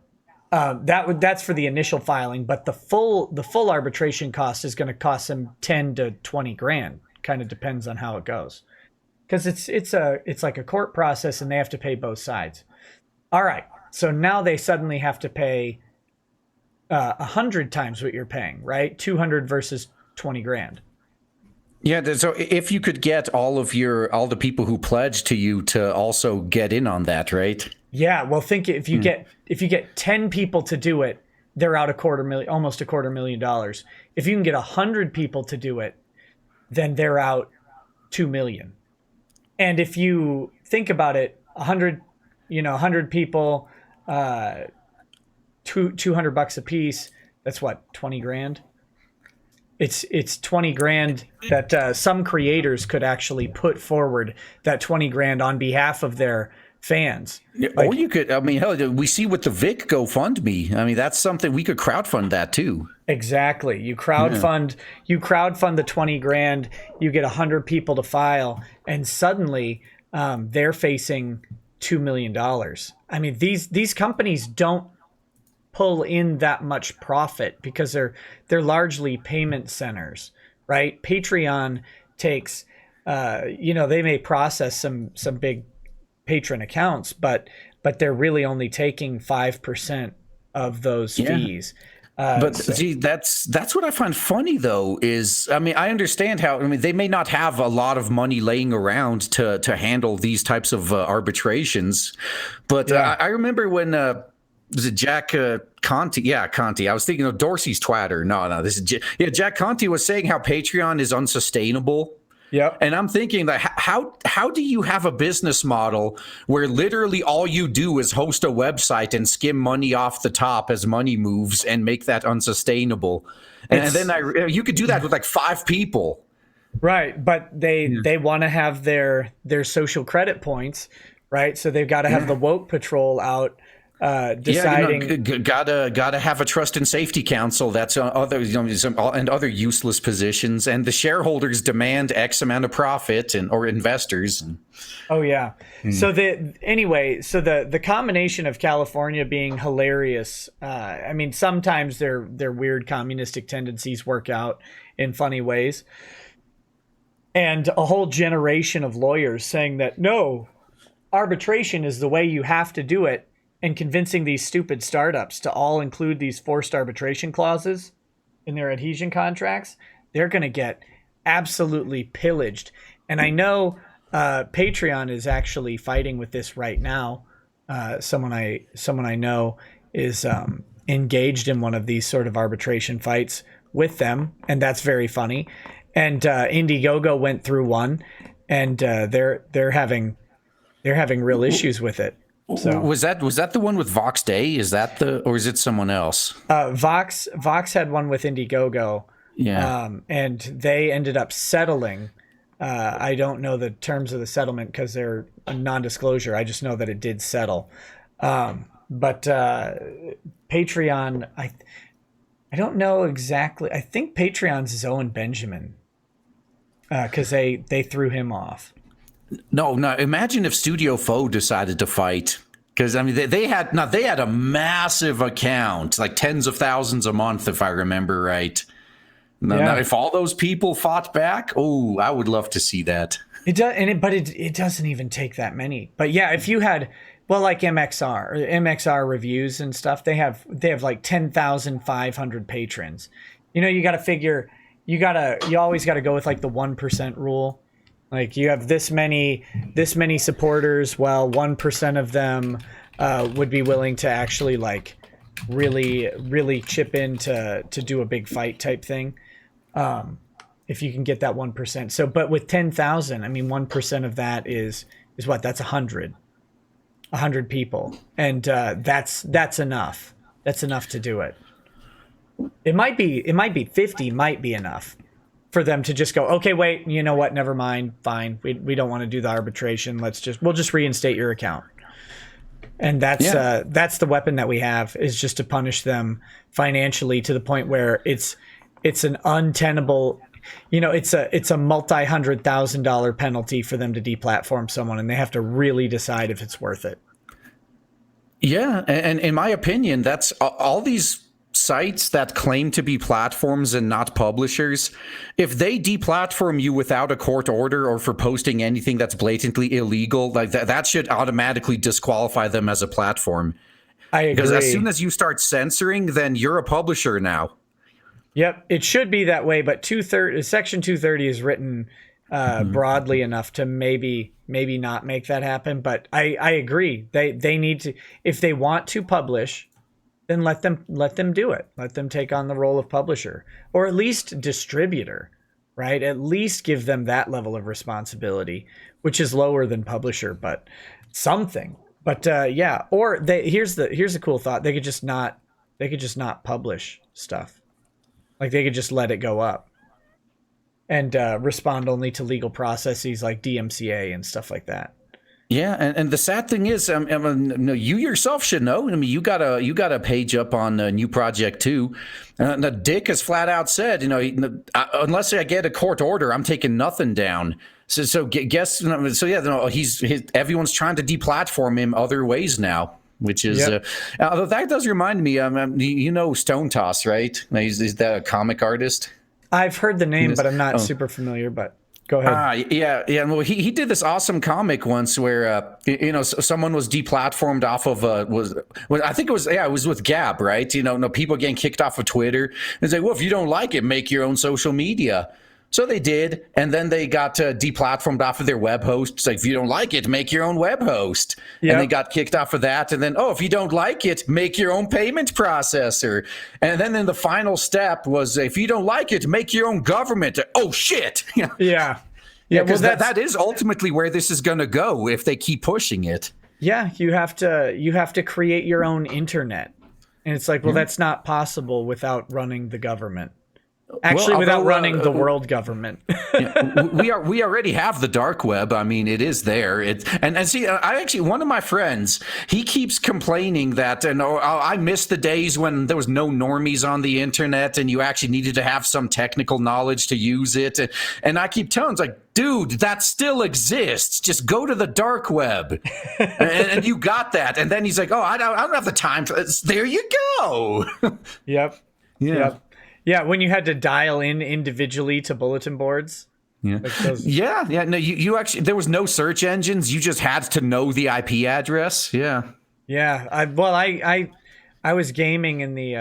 that's for the initial filing, but the full arbitration cost is going to cost them 10 to 20 grand. Kind of depends on how it goes. Because it's like a court process, and they have to pay both sides. All right, so now they suddenly have to pay 100 times what you're paying, right? 200 versus 20 grand. Yeah, so if you could get all the people who pledged to you to also get in on that, right? Yeah, well, think if you get 10 people to do it, they're out almost $250,000. If you can get 100 people to do it, then they're out $2 million. And if you think about it, 100 people, $200 a piece, that's what, 20 grand? It's 20 grand that some creators could actually put forward, that 20 grand on behalf of their fans. Or you could, I mean, hell, we see with the Vic GoFundMe. I mean, that's something we could crowdfund that too. Exactly. You crowdfund the 20 grand, you get 100 people to file, and suddenly they're facing $2 million. I mean, these companies don't pull in that much profit because they're largely payment centers, right? Patreon takes, they may process some big patron accounts, but they're really only taking 5% of those fees. See, that's what I find funny, though, is, I mean, I understand how, I mean, they may not have a lot of money laying around to handle these types of arbitrations, but I remember when, was it Jack Conte? Yeah, Conte. I was thinking of Dorsey's Twitter. No, this is Jack Conte was saying how Patreon is unsustainable. Yeah. And I'm thinking that how do you have a business model where literally all you do is host a website and skim money off the top as money moves and make that unsustainable? And then you could do that with like 5 people. Right, but they want to have their social credit points, right? So they've got to have the woke patrol out deciding. Gotta have a trust and safety council. That's other and other useless positions, and the shareholders demand X amount of profit or investors. Oh yeah. So the combination of California being hilarious. I mean, sometimes their weird communistic tendencies work out in funny ways, and a whole generation of lawyers saying that no, arbitration is the way you have to do it, and convincing these stupid startups to all include these forced arbitration clauses in their adhesion contracts. They're going to get absolutely pillaged. And I know Patreon is actually fighting with this right now. Someone I know is engaged in one of these sort of arbitration fights with them, and that's very funny. And Indiegogo went through one, and they're having real issues with it. So was that the one with Vox Day? Is that or is it someone else? Vox had one with Indiegogo. Yeah. And they ended up settling. I don't know the terms of the settlement because they're a non-disclosure. I just know that it did settle. But Patreon, I don't know exactly. I think Patreon's is Owen Benjamin because they threw him off. No. Imagine if Studio Foe decided to fight, because I mean they had a massive account, like tens of thousands a month, if I remember right. Now, if all those people fought back, oh, I would love to see that. It does, but it doesn't even take that many. But yeah, if you had, well, like MXR reviews and stuff, they have like 10,500 patrons. You got to figure, you always got to go with like the 1% rule. Like you have this many supporters, well, 1% of them would be willing to actually like really chip in to do a big fight type thing. If you can get that 1%. So, but with 10,000, I mean, 1% of that is what? That's 100 people. And that's enough. That's enough to do it. It might be 50 might be enough for them to just go, okay, wait, you know what? Never mind. Fine. We don't want to do the arbitration. We'll just reinstate your account. And that's the weapon that we have, is just to punish them financially to the point where it's an untenable, it's a multi-$100,000 penalty for them to deplatform someone, and they have to really decide if it's worth it. Yeah, and in my opinion, that's all these sites that claim to be platforms and not publishers. If they deplatform you without a court order or for posting anything that's blatantly illegal, like that should automatically disqualify them as a platform. I agree. Because as soon as you start censoring, then you're a publisher now. Yep, it should be that way, but Section 230 is written broadly enough to maybe not make that happen. But I agree. They need to, if they want to publish, then let them do it. Let them take on the role of publisher, or at least distributor, right? At least give them that level of responsibility, which is lower than publisher, but something. But yeah, or here's the cool thought: they could just not publish stuff. Like they could just let it go up and respond only to legal processes like DMCA and stuff like that. Yeah, and the sad thing is, you yourself should know. I mean, you got a page up on New Project 2. Dick has flat out said, unless I get a court order, I'm taking nothing down. So everyone's trying to deplatform him other ways now. Which is, although that does remind me, Stone Toss, right? He's the comic artist. I've heard the name, but I'm not super familiar. But go ahead. Yeah. Well, he did this awesome comic once where someone was deplatformed off of I think it was with Gab, right? People getting kicked off of Twitter. It's like, well, if you don't like it, make your own social media. So they did, and then they got deplatformed off of their web host. It's like, if you don't like it, make your own web host. Yep. And they got kicked off of that. And then, if you don't like it, make your own payment processor. And then the final step was, if you don't like it, make your own government. Oh, shit. Yeah. Because that is ultimately where this is going to go if they keep pushing it. Yeah, you have to create your own internet. And it's like, well, that's not possible without running the government. Actually, without although, running the world government. we already have the dark web. I mean, it is there. And see, I actually, one of my friends, he keeps complaining that, and I miss the days when there was no normies on the internet and you actually needed to have some technical knowledge to use it. And I keep telling him, it's like, dude, that still exists. Just go to the dark web, and you got that. And then he's like, oh, I don't have the time for this. There you go. Yep. Yeah. Yep. Yeah, when you had to dial in individually to bulletin boards. Yeah. Yeah. No, you actually, there was no search engines. You just had to know the IP address. Yeah. Yeah. I was gaming in the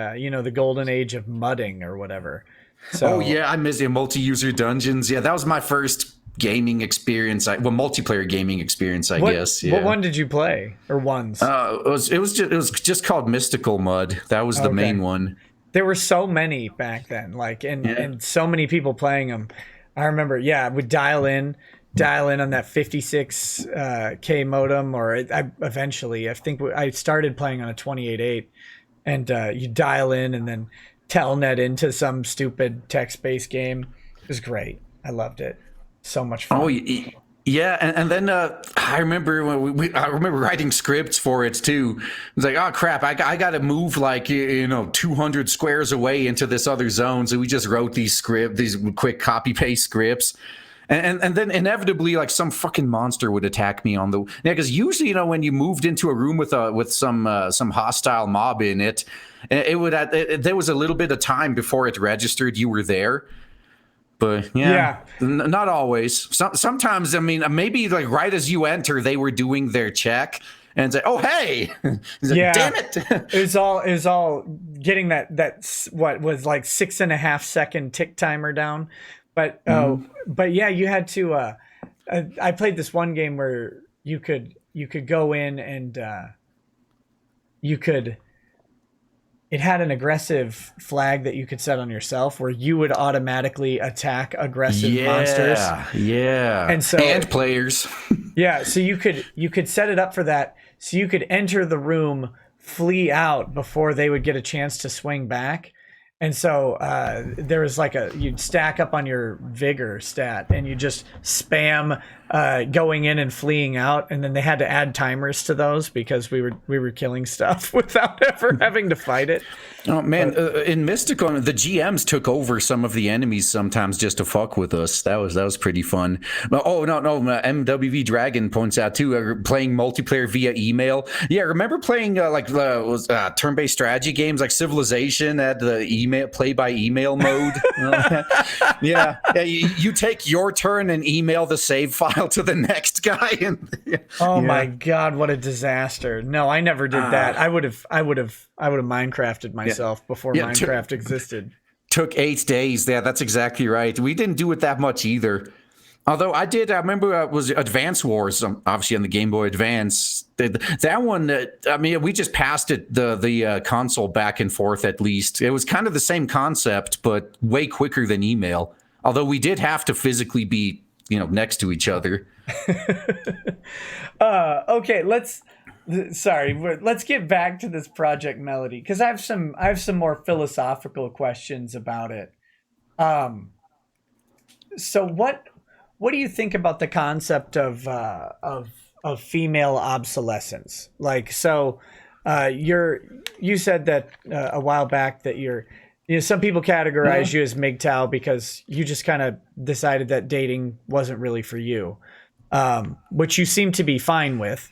the golden age of mudding or whatever. So, oh yeah, I miss multi-user dungeons. Yeah, that was my first gaming experience. Multiplayer gaming experience, I guess. Yeah. What one did you play, or ones? It was just called Mystical Mud. That was the main one. There were so many back then, and so many people playing them. I remember, I would dial in on that 56 K modem, or eventually, I think I started playing on a 28.8, and you dial in and then telnet into some stupid text-based game. It was great. I loved it. So much fun. Oh, yeah, and then I remember I remember writing scripts for it too. It was like, oh crap, I got to move 200 squares away into this other zone. So we just wrote these quick copy paste scripts, and then inevitably some fucking monster would attack me on the because usually when you moved into a room with some hostile mob in it, there was a little bit of time before it registered you were there. But not always. Sometimes, I mean, maybe right as you enter, they were doing their check and say, "Oh, hey, damn it!" It was all getting that what was 6.5 second tick timer down. But you had to. I played this one game where you could go in and you could. It had an aggressive flag that you could set on yourself where you would automatically attack aggressive monsters. Yeah. And players. Yeah. So you could set it up for that. So you could enter the room, flee out before they would get a chance to swing back. And so there was you'd stack up on your vigor stat and you just spam going in and fleeing out, and then they had to add timers to those because we were killing stuff without ever having to fight it. Oh man, in Mystical, the GMs took over some of the enemies sometimes just to fuck with us. That was pretty fun. Oh no, MWV Dragon points out too, playing multiplayer via email. Yeah, remember playing turn-based strategy games like Civilization at the email play by email mode? Yeah. You take your turn and email the save file to the next guy. My God, what a disaster! No, I never did that. I would have Minecrafted myself before Minecraft existed. Took 8 days. Yeah, that's exactly right. We didn't do it that much either. Although I remember it was Advance Wars, obviously on the Game Boy Advance. That one, we just passed it, the console back and forth at least. It was kind of the same concept, but way quicker than email. Although we did have to physically be, next to each other. Okay, let's get back to this Project Melody because I have some more philosophical questions about it. So what do you think about the concept of female obsolescence? You said that a while back that some people categorize you as MGTOW because you just kind of decided that dating wasn't really for you, which you seem to be fine with.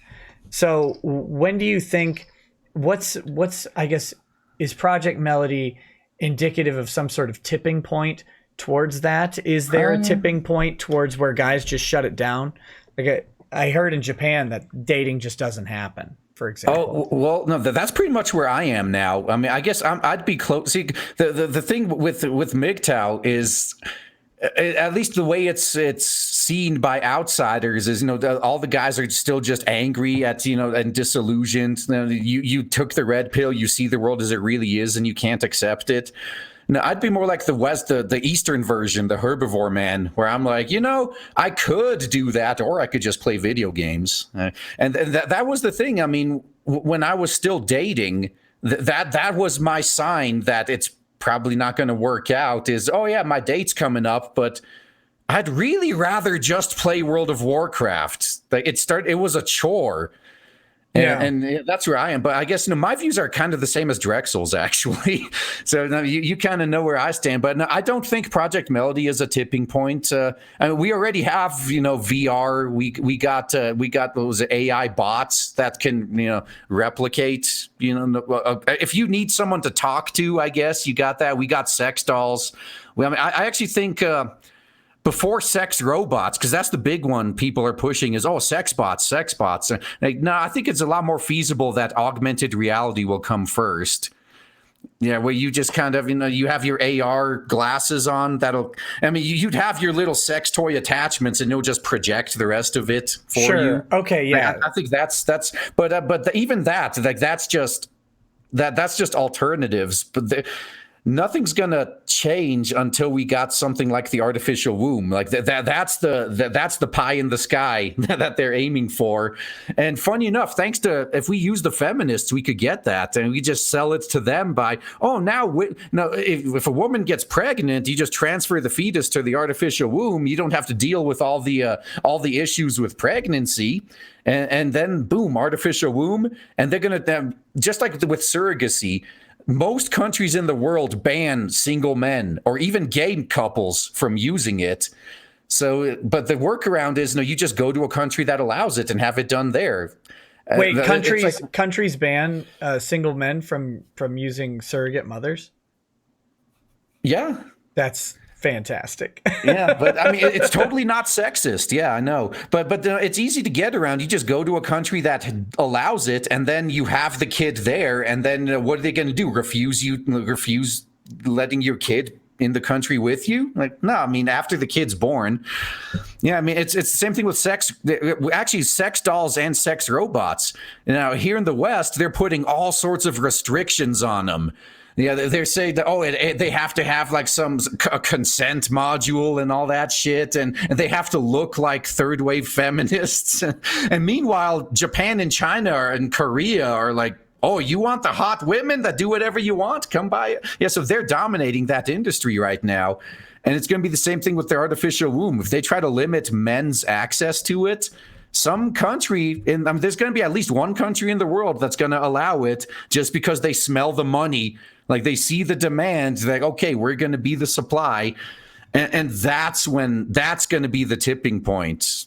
So when do you think what's I guess is Project Melody indicative of some sort of tipping point towards that? Is there a tipping point towards where guys just shut it down? I heard in Japan that dating just doesn't happen, for example. Oh, well, no, that's pretty much where I am now. I mean, I guess I'd be close. See, the thing with MGTOW is, at least the way it's seen by outsiders is, all the guys are still just angry at, and disillusioned. You took the red pill, you see the world as it really is, and you can't accept it. No, I'd be more like the Eastern version, the herbivore man, where I'm like, I could do that, or I could just play video games. And that was the thing. I mean, when I was still dating, that was my sign that it's probably not going to work out is, oh yeah, my date's coming up, but I'd really rather just play World of Warcraft. Like it was a chore. And that's where I am. But I guess my views are kind of the same as Drexel's, actually. So now you kind of know where I stand. But no, I don't think Project Melody is a tipping point. I mean, we already have VR. We got those AI bots that can replicate. If you need someone to talk to, I guess you got that. We got sex dolls. I actually think. Before sex robots, because that's the big one people are pushing is, sex bots. No, I think it's a lot more feasible that augmented reality will come first. Yeah, where you just kind of, you have your AR glasses on. You'd have your little sex toy attachments and you'll just project the rest of it for you. Okay, yeah. I think but even that, like, that's just alternatives. But nothing's gonna change until we got something like the artificial womb. Like that's the pie in the sky that they're aiming for. And funny enough, if we use the feminists, we could get that, and we just sell it to them by if a woman gets pregnant, you just transfer the fetus to the artificial womb. You don't have to deal with all the issues with pregnancy. And then boom, artificial womb, and they're gonna just like with surrogacy. Most countries in the world ban single men or even gay couples from using it. So, but the workaround is, you just go to a country that allows it and have it done there. Wait, countries ban single men from using surrogate mothers? Yeah. That's fantastic. Yeah, but I mean, it's totally not sexist. Yeah, I know. But it's easy to get around. You just go to a country that allows it, and then you have the kid there, and then what are they going to do? Refuse letting your kid in the country with you? Like, no, I mean, after the kid's born. Yeah, I mean, it's the same thing with sex. Actually, sex dolls and sex robots. Now, here in the West, they're putting all sorts of restrictions on them. Yeah, they're saying that, they have to have like a consent module and all that shit, and they have to look like third wave feminists. And meanwhile, Japan and China and Korea are like, you want the hot women that do whatever you want? Come by. Yeah, so they're dominating that industry right now. And it's going to be the same thing with their artificial womb. If they try to limit men's access to it, some country there's going to be at least one country in the world that's going to allow it just because they smell the money. Like, they see the demand, like, okay, we're going to be the supply. And that's going to be the tipping point.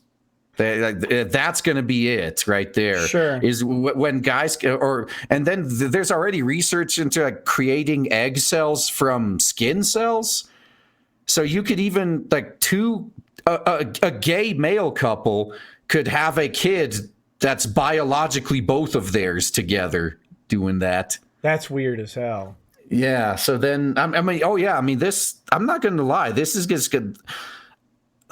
That's going to be it right there. Sure. Is when guys and then there's already research into creating egg cells from skin cells. So you could even a gay male couple could have a kid that's biologically both of theirs together doing that. That's weird as hell. Yeah. So then, this, I'm not going to lie. This is just good.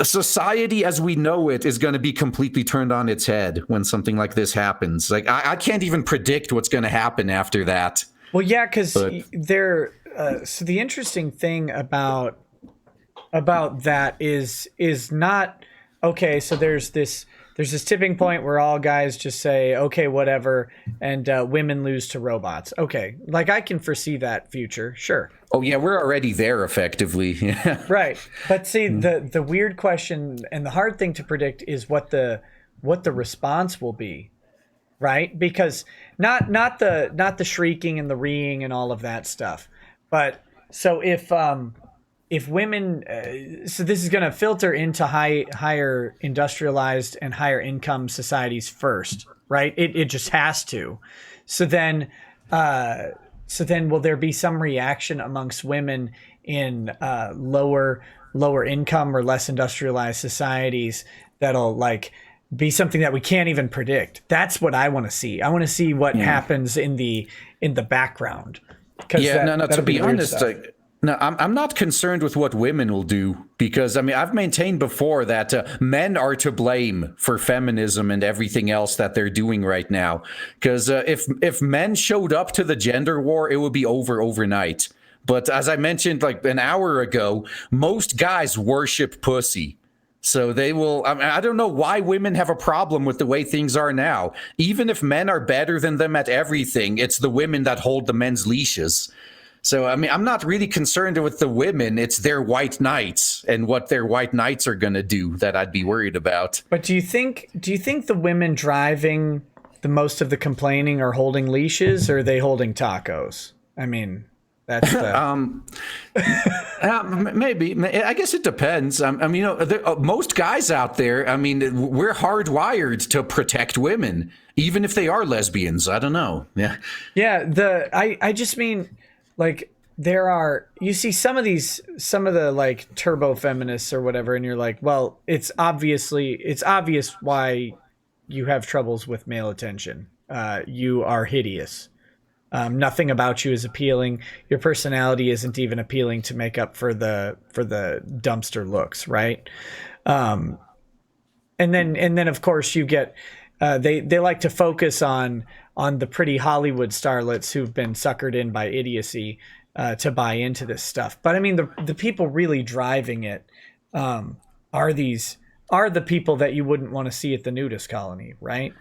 Society as we know it is going to be completely turned on its head when something like this happens. Like, I can't even predict what's going to happen after that. Well, yeah, because so the interesting thing about that is not, okay, so there's this tipping point where all guys just say, okay, whatever, and women lose to robots. Okay, like, I can foresee that future, sure. Oh yeah, we're already there effectively. Yeah. Right, but see, the weird question and the hard thing to predict is what the response will be, right? Because not the shrieking and the reeing and all of that stuff, but so if women, so this is going to filter into higher industrialized and higher income societies first, right? It just has to. So then will there be some reaction amongst women in lower income or less industrialized societies that'll be something that we can't even predict? That's what I want to see. I want to see what happens in the background. To be honest, no, I'm not concerned with what women will do, because I've maintained before that men are to blame for feminism and everything else that they're doing right now. Because if men showed up to the gender war, it would be over overnight. But as I mentioned an hour ago, most guys worship pussy. So they will. I don't know why women have a problem with the way things are now. Even if men are better than them at everything, it's the women that hold the men's leashes. So, I mean, I'm not really concerned with the women. It's their white knights and what their white knights are going to do that I'd be worried about. But do you think the women driving the most of the complaining are holding leashes, or are they holding tacos? I mean, that's the Maybe. I guess it depends. I mean, most guys out there, I mean, we're hardwired to protect women, even if they are lesbians. I don't know. Yeah. yeah. I just mean, like, you see some of the like turbo feminists or whatever, and you're like, well, it's obvious why you have troubles with male attention. You are hideous. Nothing about you is appealing. Your personality isn't even appealing to make up for the dumpster looks, right? And then of course you get they like to focus on the pretty Hollywood starlets who've been suckered in by idiocy to buy into this stuff. But I mean, the people really driving it are the people that you wouldn't want to see at the nudist colony, right?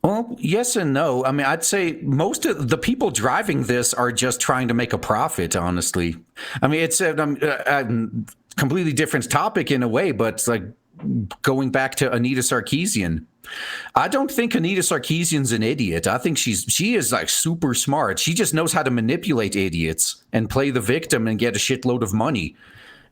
Well, yes and no. I mean, I'd say most of the people driving this are just trying to make a profit, honestly. I mean, it's a completely different topic in a way, but it's like going back to Anita Sarkeesian. I don't think Anita Sarkeesian's an idiot. I think she is like super smart. She just knows how to manipulate idiots and play the victim and get a shitload of money.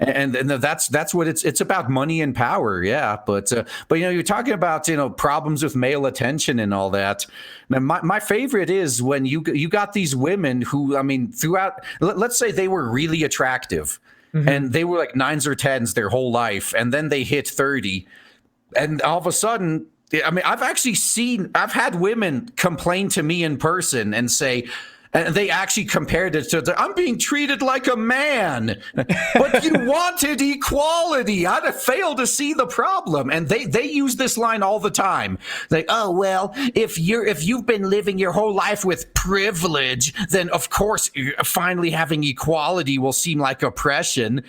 And that's what it's about, money and power. Yeah. But you're talking about, problems with male attention and all that. Now, my favorite is when you got these women who, I mean, throughout, let's say they were really attractive and they were like 9s or 10s their whole life. And then they hit 30 and all of a sudden, I mean, I've had women complain to me in person and say, and they actually compared it to, I'm being treated like a man, but you wanted equality. I'd failed to see the problem. And they use this line all the time. Like, oh, well, if you've been living your whole life with privilege, then of course, finally having equality will seem like oppression.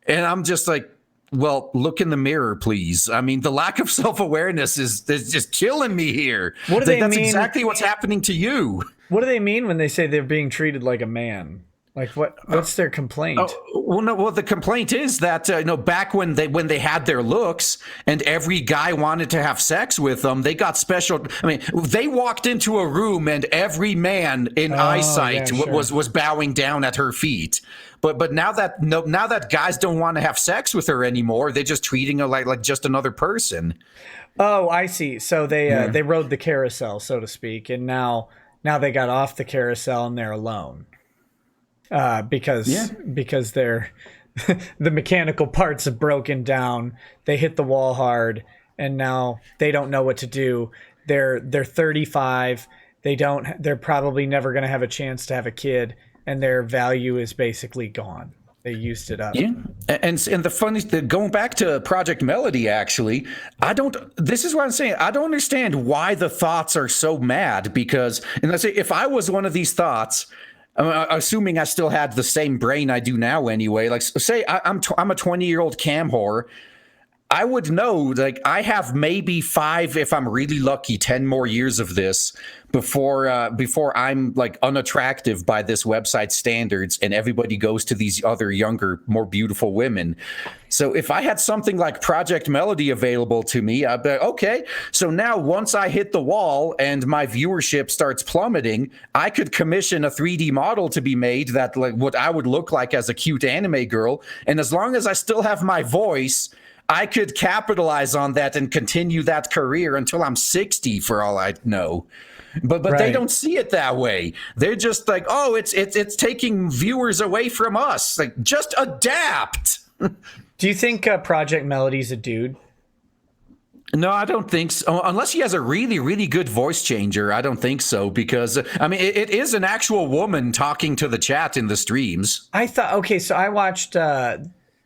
And I'm just like, well, look in the mirror, please. I mean, the lack of self-awareness is just killing me here. What do they That's mean? exactly what's happening to you. What do they mean when they say they're being treated like a man? Like what's their complaint? Well, the complaint is that back when they had their looks and every guy wanted to have sex with them, they got special. I mean, they walked into a room and every man in eyesight was bowing down at her feet. But now that guys don't want to have sex with her anymore, they're just treating her like just another person. Oh, I see. So they rode the carousel, so to speak, and now they got off the carousel and they're alone. Because they're the mechanical parts have broken down. They hit the wall hard, and now they don't know what to do. They're 35. They're probably never going to have a chance to have a kid, and their value is basically gone. They used it up. Yeah, and the funny thing, going back to Project Melody, actually, this is what I'm saying. I don't understand why the thoughts are so mad because, and let's say if I was one of these thoughts, assuming I still had the same brain I do now anyway, like say I'm a 20-year-old cam whore, I would know, like, I have maybe 5, if I'm really lucky, 10 more years of this before I'm like unattractive by this website standards and everybody goes to these other younger, more beautiful women. So if I had something like Project Melody available to me, I'd be okay. So now once I hit the wall and my viewership starts plummeting, I could commission a 3D model to be made that like what I would look like as a cute anime girl. And as long as I still have my voice, I could capitalize on that and continue that career until I'm 60 for all I know. But right. They don't see it that way. They're just like, oh, it's taking viewers away from us. Like, just adapt. Do you think Project Melody's a dude? No, I don't think so. Unless he has a really, really good voice changer, I don't think so. Because, I mean, it is an actual woman talking to the chat in the streams. So I watched...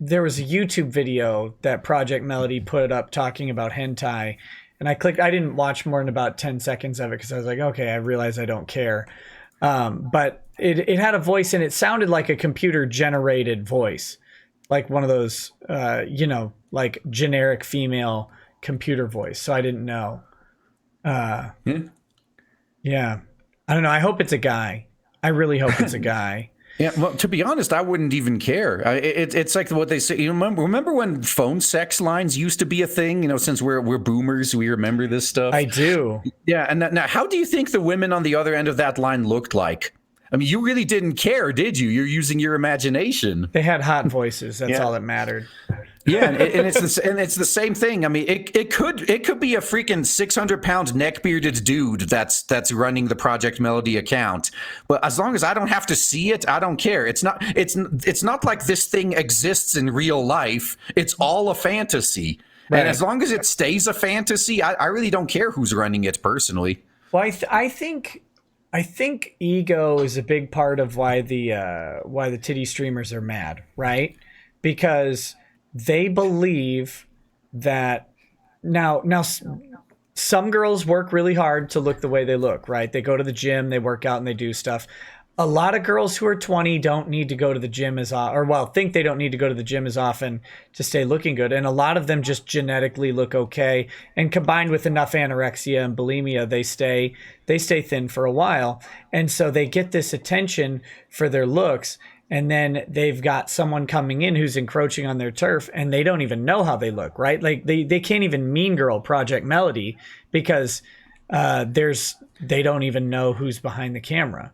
there was a YouTube video that Project Melody put up talking about hentai, and I didn't watch more than about 10 seconds of it because I was like, okay, I realize I don't care. But it had a voice and it sounded like a computer generated voice, like one of those, like generic female computer voice. So I didn't know. Yeah. I don't know. I hope it's a guy. I really hope it's a guy. Yeah, well, to be honest, I wouldn't even care. It's like what they say. You remember when phone sex lines used to be a thing? You know, since we're boomers, we remember this stuff. I do. Yeah, and now, how do you think the women on the other end of that line looked like? I mean, you really didn't care, did you? You're using your imagination. They had hot voices. That's all that mattered. Yeah, and it's the same thing. I mean, it could be a freaking 600-pound neckbearded dude that's running the Project Melody account. But as long as I don't have to see it, I don't care. It's not like this thing exists in real life. It's all a fantasy. Right. And as long as it stays a fantasy, I really don't care who's running it personally. Well, I think ego is a big part of why the titty streamers are mad, right? Because they believe that now some girls work really hard to look the way they look, right? They go to the gym, they work out, and they do stuff. A lot of girls who are 20 don't need to go to the gym think they don't need to go to the gym as often to stay looking good. And a lot of them just genetically look okay. And combined with enough anorexia and bulimia, they stay thin for a while. And so they get this attention for their looks. And then they've got someone coming in who's encroaching on their turf, and they don't even know how they look, right? Like they can't even mean girl Project Melody because they don't even know who's behind the camera.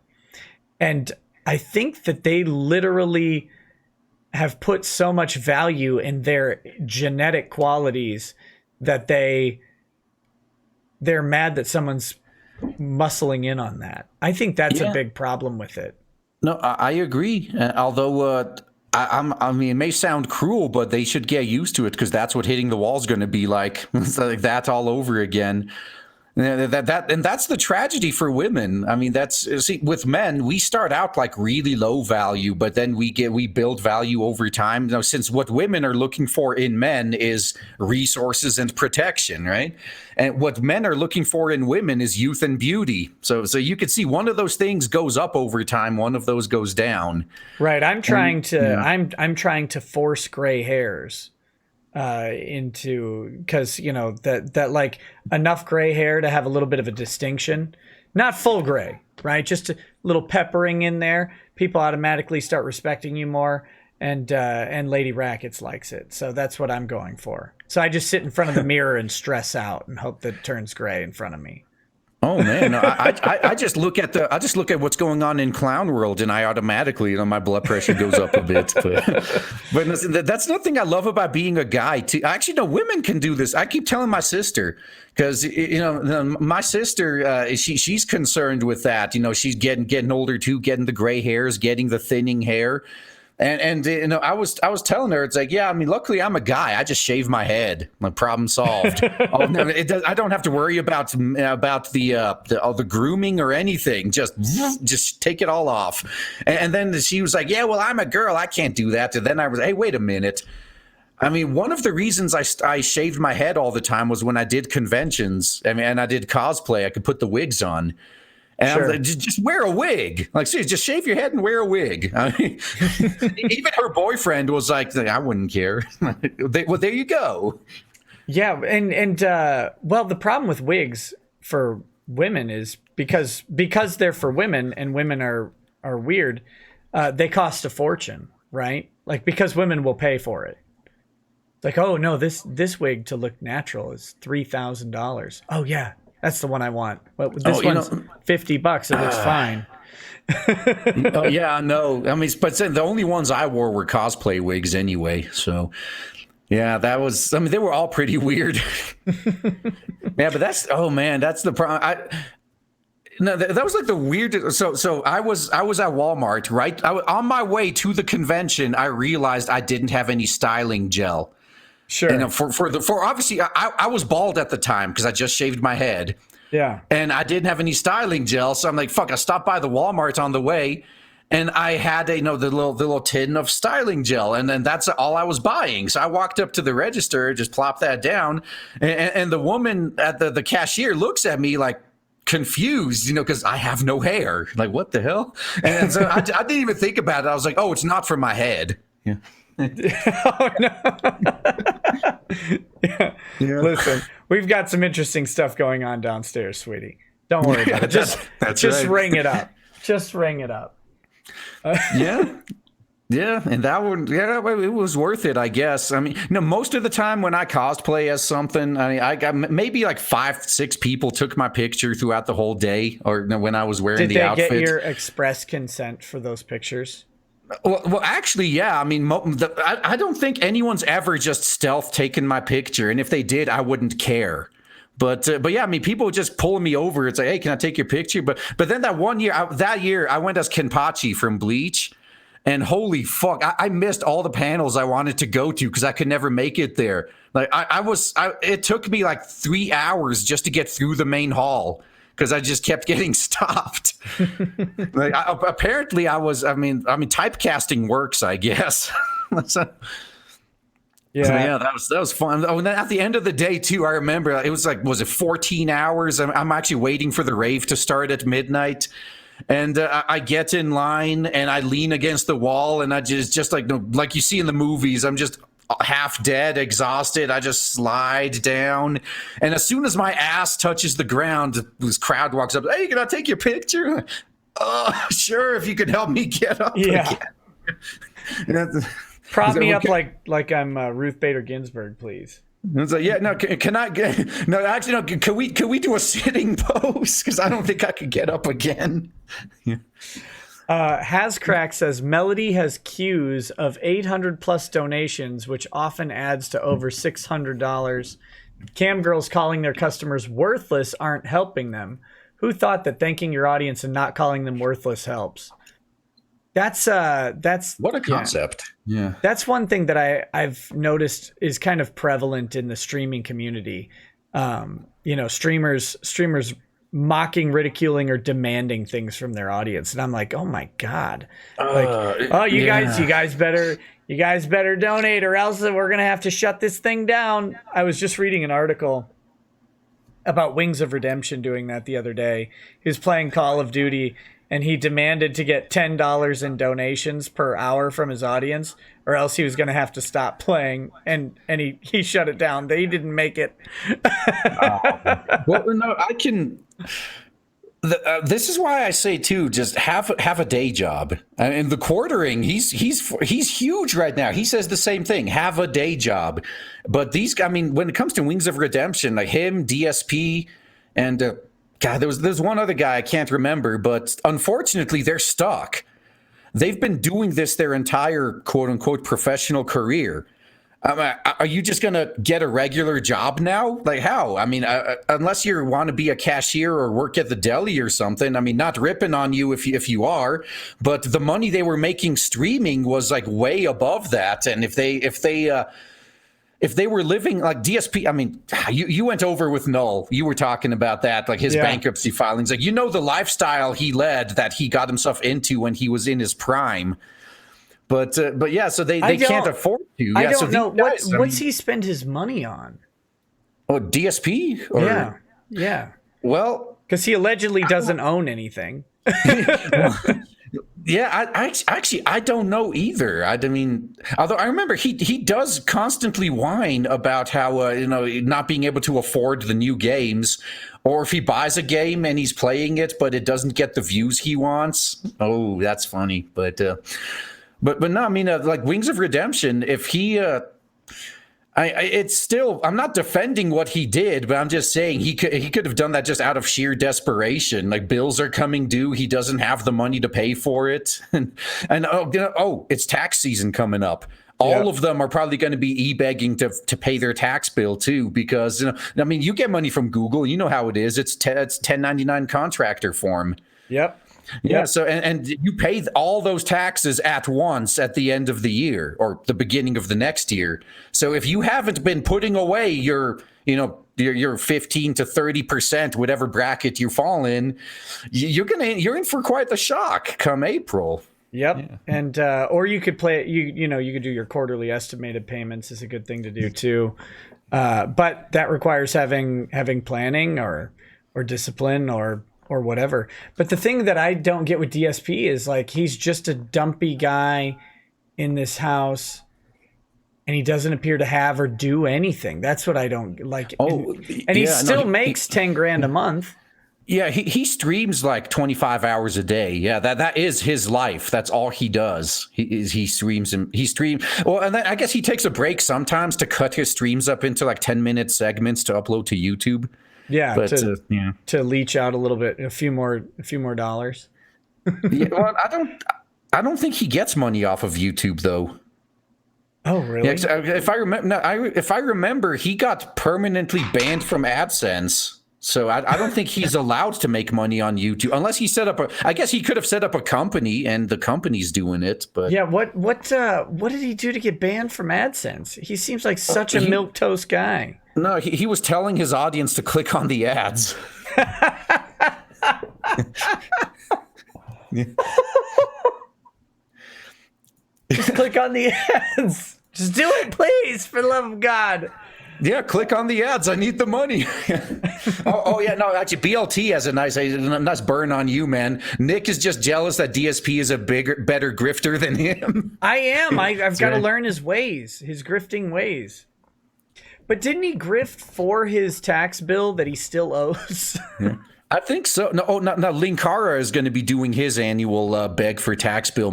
And I think that they literally have put so much value in their genetic qualities that they're mad that someone's muscling in on that. I think that's a big problem with it. No, I agree. Although I mean, it may sound cruel, but they should get used to it because that's what hitting the wall is going to be like. It's like that all over again. And that's the tragedy for women. I mean, with men, we start out like really low value, but then we build value over time. Now, since what women are looking for in men is resources and protection, right? And what men are looking for in women is youth and beauty. So you can see one of those things goes up over time, one of those goes down. Right. I'm trying to force gray hairs because that like enough gray hair to have a little bit of a distinction, not full gray, right? Just a little peppering in there. People automatically start respecting you more, and Lady Rackets likes it, so that's what I'm going for. So I just sit in front of the mirror and stress out and hope that it turns gray in front of me. Oh man, no, I just look at what's going on in clown world, and I automatically, my blood pressure goes up a bit. But listen, that's nothing I love about being a guy. Actually, no, women can do this. I keep telling my sister because my sister, she's concerned with that. She's getting older too, getting the gray hairs, getting the thinning hair. And I was telling her, it's like, yeah, I mean, luckily I'm a guy. I just shave my head. My problem solved. I don't have to worry about the grooming or anything. Just take it all off. And then she was like, yeah, well, I'm a girl. I can't do that. And then I was, hey, wait a minute. I mean, one of the reasons I shaved my head all the time was when I did conventions. I mean, and I did cosplay. I could put the wigs on. And sure. I was like, just wear a wig. Like, seriously, just shave your head and wear a wig. I mean, even her boyfriend was like, I wouldn't care. Well, there you go. Yeah, and well, the problem with wigs for women is because they're for women and women are weird, they cost a fortune, right? Like, because women will pay for it. It's like, oh no, this wig to look natural is $3,000. Oh yeah. That's the one I want. Well, this one's $50. It looks fine. Oh, yeah, no. I mean, but the only ones I wore were cosplay wigs anyway. So, yeah, that was. I mean, they were all pretty weird. Yeah, but that's the problem. No, that was like the weirdest. So I was at Walmart, right? On my way to the convention, I realized I didn't have any styling gel. Sure. And for obviously, I was bald at the time because I just shaved my head. Yeah. And I didn't have any styling gel, so I'm like, fuck. I stopped by the Walmart on the way, and I had the little tin of styling gel, and then that's all I was buying. So I walked up to the register, just plopped that down, and the woman at the cashier looks at me like confused, because I have no hair. Like, what the hell? And so I didn't even think about it. I was like, oh, it's not for my head. Yeah. Oh, no. Yeah. Listen, we've got some interesting stuff going on downstairs, sweetie. Don't worry about it. Just right. ring it up. Just ring it up. Yeah. Yeah, and that one, yeah, it was worth it, I guess. I mean, most of the time when I cosplay as something, I mean, I got maybe like 5, 6 people took my picture throughout the whole day, or when I was wearing Did the they outfit. get your express consent for those pictures? Well, actually, yeah. I mean, I don't think anyone's ever just stealth taken my picture, and if they did, I wouldn't care. But yeah, I mean, people just pulling me over. It's like, hey, can I take your picture? But then that year, I went as Kenpachi from Bleach. And holy fuck, I missed all the panels I wanted to go to because I could never make it there. Like it took me like 3 hours just to get through the main hall because I just kept getting stopped. Like apparently I mean, typecasting works, I guess. So yeah, that was fun. Oh, and then at the end of the day too, I remember it was like, was it 14 hours? I'm actually waiting for the rave to start at midnight. And I get in line and I lean against the wall and I just like you see in the movies, I'm just half dead, exhausted. I just slide down. And as soon as my ass touches the ground, this crowd walks up. Hey, can I take your picture? Sure, if you could help me get up again. Prop me up like I'm Ruth Bader Ginsburg, please. It's like, yeah, no, can I get, no, actually, no, can we do a sitting pose? Because I don't think I could get up again. Yeah. Hascrack says Melody has queues of 800 plus donations, which often adds to over $600. Cam girls calling their customers worthless aren't helping them. Who thought that thanking your audience and not calling them worthless helps? That's what a concept. Yeah. That's one thing that I've noticed is kind of prevalent in the streaming community. Streamers mocking, ridiculing, or demanding things from their audience. And I'm like, oh my God. You guys better donate or else we're going to have to shut this thing down. I was just reading an article about Wings of Redemption doing that the other day. He was playing Call of Duty and he demanded to get $10 in donations per hour from his audience, or else he was going to have to stop playing. And he shut it down. They didn't make it. Well, no, I can. This is why I say too, just have a day job. And the quartering, he's huge right now. He says the same thing. Have a day job. But these, I mean, when it comes to Wings of Redemption, like him, DSP, and God, there's one other guy I can't remember, but unfortunately they're stuck. They've been doing this their entire quote unquote professional career. Are you just going to get a regular job now? Like how? I mean, unless you want to be a cashier or work at the deli or something. I mean, not ripping on you if you are, but the money they were making streaming was like way above that. And if they were living like DSP, I mean, you went over with Null. You were talking about that, like his bankruptcy filings. Like, the lifestyle he led that he got himself into when he was in his prime. But yeah, so they can't afford to. Yeah, I don't know. What's he spend his money on? Oh, DSP? Or, yeah. Well, because he allegedly doesn't own anything. Yeah, I don't know either. I mean, although I remember he does constantly whine about how not being able to afford the new games, or if he buys a game and he's playing it but it doesn't get the views he wants. Oh, that's funny. But no, I mean, like Wings of Redemption, if he. It's still, I'm not defending what he did, but I'm just saying he could have done that just out of sheer desperation. Like bills are coming due, he doesn't have the money to pay for it, and it's tax season coming up. All of them are probably going to be e-begging to pay their tax bill too, because I mean, you get money from Google, you know how it is. It's 1099 contractor form. Yep. Yeah. So, and you pay all those taxes at once at the end of the year or the beginning of the next year. So if you haven't been putting away your 15 to 30%, whatever bracket you fall in, you're in for quite the shock come April. Yep. Yeah. And, or you could play it, you could do your quarterly estimated payments is a good thing to do too. But that requires having planning or discipline or whatever. But the thing that I don't get with DSP is like, he's just a dumpy guy in this house and he doesn't appear to have or do anything. That's what I don't like. And he still makes 10 grand a month. Yeah, he streams like 25 hours a day. Yeah, that is his life. That's all he does. He streams and he stream. Well, and then I guess he takes a break sometimes to cut his streams up into like 10-minute segments to upload to YouTube. Yeah, But to leech out a little bit, a few more dollars. yeah, well, I don't think he gets money off of YouTube though. Oh, really? Yeah, if I remember, no, if I remember, he got permanently banned from AdSense. So I don't think he's allowed to make money on YouTube unless he set up I guess he could have set up a company and the company's doing it. But yeah, what did he do to get banned from AdSense? He seems like such a milquetoast guy. No, he was telling his audience to click on the ads. Just click on the ads. Just do it, please, for the love of God. Yeah, click on the ads. I need the money. Yeah, no, actually, BLT has a nice burn on you, man. Nick is just jealous that DSP is a better grifter than him. I am. I've got to learn his ways, his grifting ways. But didn't he grift for his tax bill that he still owes? Yeah. I think so. No, Linkara is going to be doing his annual beg for tax bill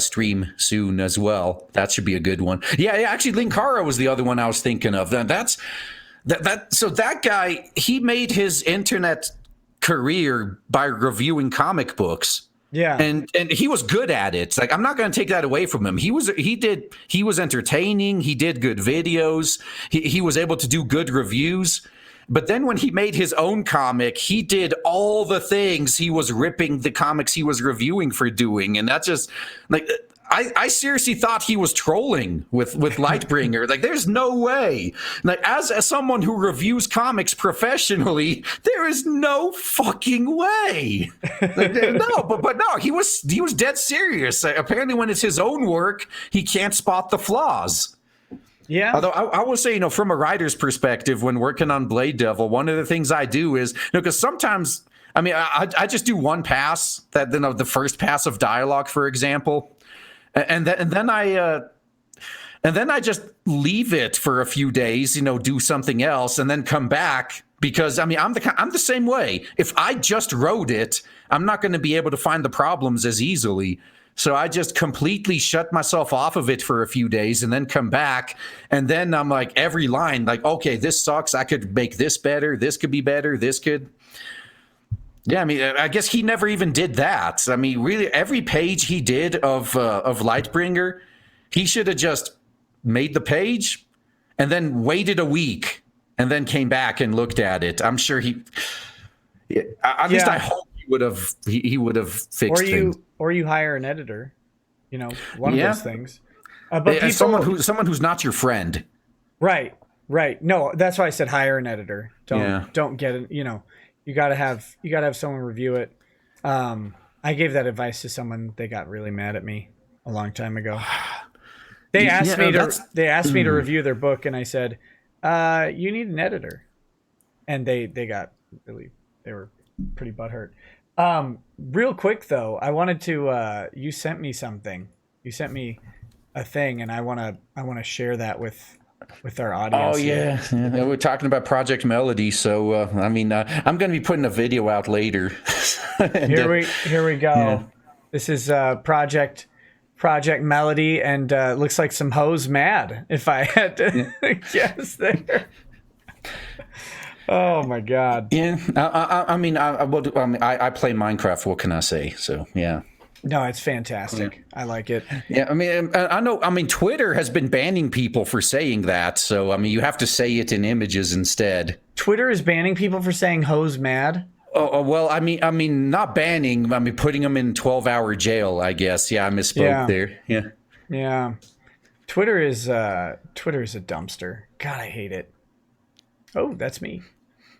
stream soon as well. That should be a good one. Yeah, actually, Linkara was the other one I was thinking of. So that guy, he made his internet career by reviewing comic books. Yeah, and he was good at it. Like, I'm not going to take that away from him. He was entertaining. He did good videos. He was able to do good reviews. But then when he made his own comic, he did all the things he was ripping the comics he was reviewing for doing. And that's just like, I seriously thought he was trolling with Lightbringer. Like, there's no way. Like, as someone who reviews comics professionally, there is no fucking way. Like, no, but no, he was dead serious. Apparently, when it's his own work, he can't spot the flaws. Yeah. Although I will say, from a writer's perspective, when working on Blade Devil, one of the things I do is, because sometimes, I just do one pass, the first pass of dialogue, for example, and then I just leave it for a few days, do something else, and then come back. Because I'm the same way. If I just wrote it, I'm not going to be able to find the problems as easily. So I just completely shut myself off of it for a few days and then come back. And then I'm like, every line, like, okay, this sucks. I could make this better. This could be better. This could. Yeah, I guess he never even did that. Really, every page he did of Lightbringer, he should have just made the page and then waited a week and then came back and looked at it. I'm sure least I hope he would have fixed things. Or you hire an editor, one of those things. But someone who's not your friend. Right. No, that's why I said hire an editor. Don't get it. You gotta have someone review it. I gave that advice to someone. They got really mad at me a long time ago. They asked me to review their book, and I said, "You need an editor," and they were pretty butthurt. Real quick though, I wanted to. You sent me something. You sent me a thing, and I want to share that with our audience. Oh yeah. We're talking about Project Melody, so I'm going to be putting a video out later. Here we go. Yeah. This is Project Melody, and looks like some hoes mad. If I had to guess there. Oh my God! Yeah, I play Minecraft. What can I say? So yeah. No, it's fantastic. Yeah. I like it. Yeah, I know. Twitter has been banning people for saying that. So you have to say it in images instead. Twitter is banning people for saying "hoes mad." Oh well, not banning. Putting them in 12-hour jail. I guess. Yeah, I misspoke there. Yeah. Yeah. Twitter is a dumpster. God, I hate it. Oh, that's me.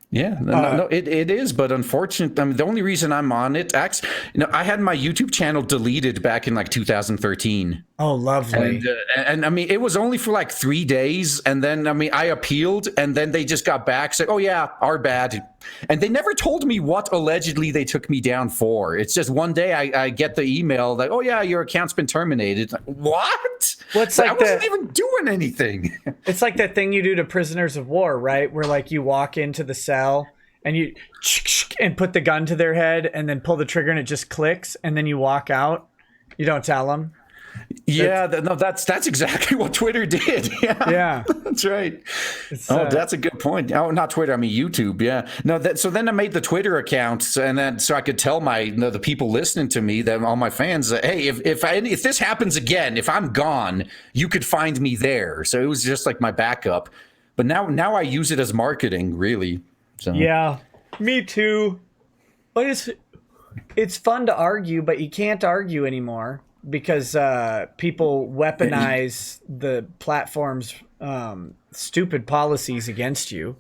Yeah, no, it is, but unfortunately, the only reason I'm on it, actually, I had my YouTube channel deleted back in like 2013. Oh, lovely. And it was only for like 3 days, and then I appealed, and then they just got back, said, "Oh yeah, our bad," and they never told me what allegedly they took me down for. It's just one day I get the email like, "Oh yeah, your account's been terminated." Like, what? Well, I wasn't even doing anything. It's like that thing you do to prisoners of war, right? Where like you walk into the cell and you and put the gun to their head and then pull the trigger and it just clicks and then you walk out. You don't tell them. Yeah, that's exactly what Twitter did. Yeah, that's right. That's a good point. Oh, not Twitter. I mean YouTube. Yeah. No. So then I made the Twitter account, and then so I could tell the people listening to me, that all my fans, hey, if this happens again, if I'm gone, you could find me there. So it was just like my backup. But now I use it as marketing, really. So. Yeah, me too. But it's fun to argue, but you can't argue anymore. Because people weaponize the platform's stupid policies against you,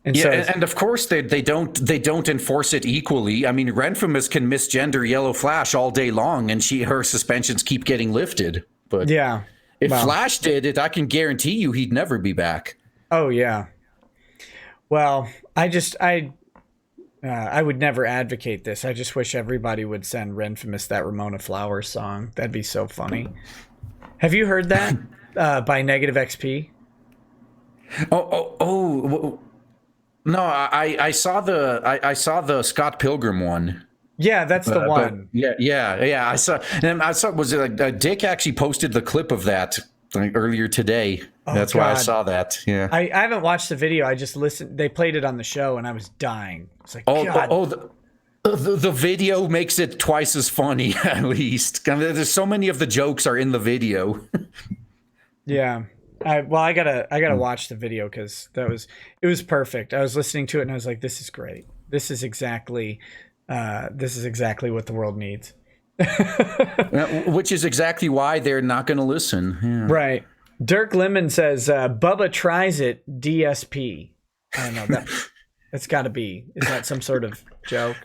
and of course they don't enforce it equally. I mean, Renfamous can misgender Yellow Flash all day long, and her suspensions keep getting lifted. But if Flash did it, I can guarantee you he'd never be back. Oh yeah. Well, I would never advocate this. I just wish everybody would send Renfamous that Ramona Flowers song. That'd be so funny. Have you heard that by Negative XP? Oh. No, I saw the Scott Pilgrim one. Yeah, that's the one. Yeah. I saw was it Dick actually posted the clip of that earlier today. That's why I saw that. Yeah. I haven't watched the video. I just listened. They played it on the show, and I was dying. It's like, the video makes it twice as funny. At least there's so many of the jokes are in the video. Yeah. I gotta watch the video because it was perfect. I was listening to it and I was like, this is great. This is exactly what the world needs. Which is exactly why they're not going to listen. Yeah. Right. Dirk Lemon says, Bubba tries it DSP. I don't know. That's got to be. Is that some sort of joke?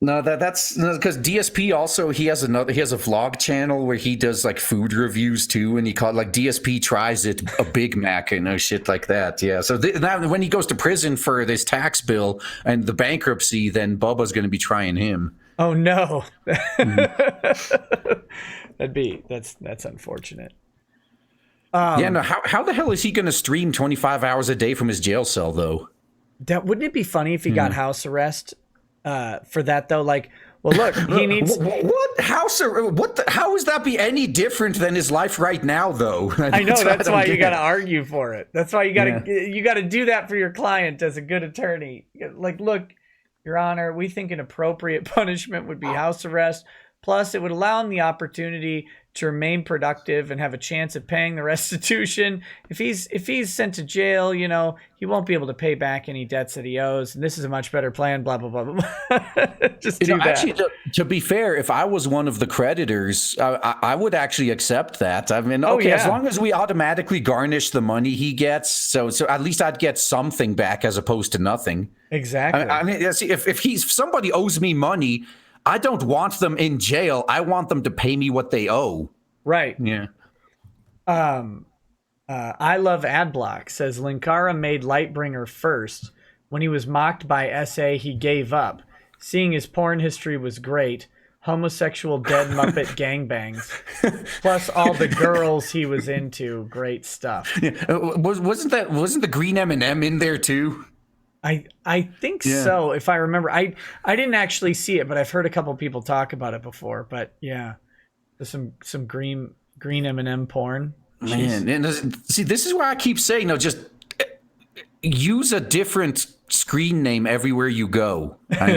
No, that's because DSP also he has a vlog channel where he does like food reviews too, and he called like DSP tries it a Big Mac and shit like that. Yeah. So now when he goes to prison for this tax bill and the bankruptcy, then Bubba's going to be trying him. Oh no. That's unfortunate. How the hell is he going to stream 25 hours a day from his jail cell though? Wouldn't it be funny if he got house arrest for that though? Like, well, look, he needs what house? How is that be any different than his life right now though? I know that's why you got to argue for it. That's why you got to do that for your client as a good attorney. Like, look, Your Honor, we think an appropriate punishment would be house arrest. Plus, it would allow him the opportunity to remain productive and have a chance of paying the restitution. If he's sent to jail, he won't be able to pay back any debts that he owes. And this is a much better plan. Blah blah blah blah. Just do that. Actually, to be fair, if I was one of the creditors, I would actually accept that. I mean, as long as we automatically garnish the money he gets, so at least I'd get something back as opposed to nothing. Exactly. I mean, if somebody owes me money, I don't want them in jail. I want them to pay me what they owe. Right. Yeah. I love Adblock says Linkara made Lightbringer first. When he was mocked by SA, he gave up. Seeing his porn history was great. Homosexual dead Muppet gangbangs. Plus all the girls he was into. Great stuff. Yeah. Wasn't the green M&M in there too? I think so, if I remember. I didn't actually see it, but I've heard a couple people talk about it before. But yeah, there's some green M&M porn. Man, and see, this is why I keep saying, just use a different screen name everywhere you go. And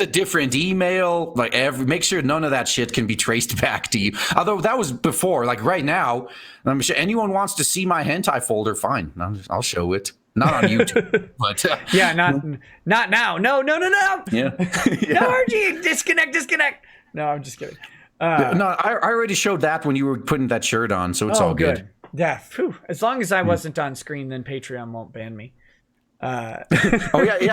a different email. Make sure none of that shit can be traced back to you. Although that was before. Like right now, I'm sure anyone wants to see my hentai folder. Fine, I'll show it. Not on YouTube, but not now. No. Yeah. No, RG, disconnect. No, I'm just kidding. No, I already showed that when you were putting that shirt on, so it's all good. Yeah, phew. As long as I wasn't on screen, then Patreon won't ban me. I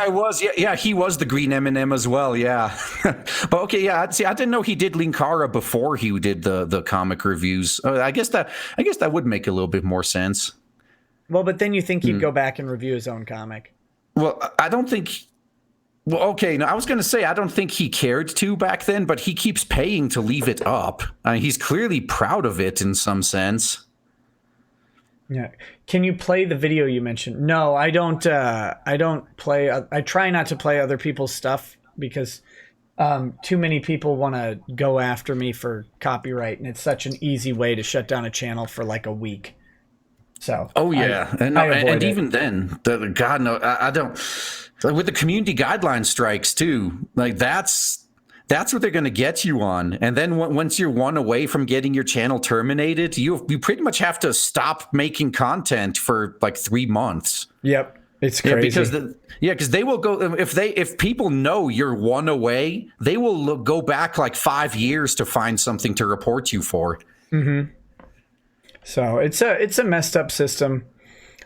was. Yeah, he was the green M&M as well. Yeah, but okay, yeah. See, I didn't know he did Linkara before he did the comic reviews. I guess that would make a little bit more sense. Well, but then you think he'd go back and review his own comic. Well, I don't think... Well, okay, now I was going to say I don't think he cared to back then, but he keeps paying to leave it up. He's clearly proud of it in some sense. Yeah. Can you play the video you mentioned? No, I don't. I don't play. I try not to play other people's stuff because too many people want to go after me for copyright, and it's such an easy way to shut down a channel for like a week. So Oh yeah, and I no, avoid and it. even then, God no, I don't. Like with the community guideline strikes too, like that's what they're going to get you on. And then once you're one away from getting your channel terminated, you pretty much have to stop making content for like 3 months. Yep, it's Yeah, crazy. because they will go if people know you're one away, they will go back like 5 years to find something to report you for. Hmm. So it's a messed up system.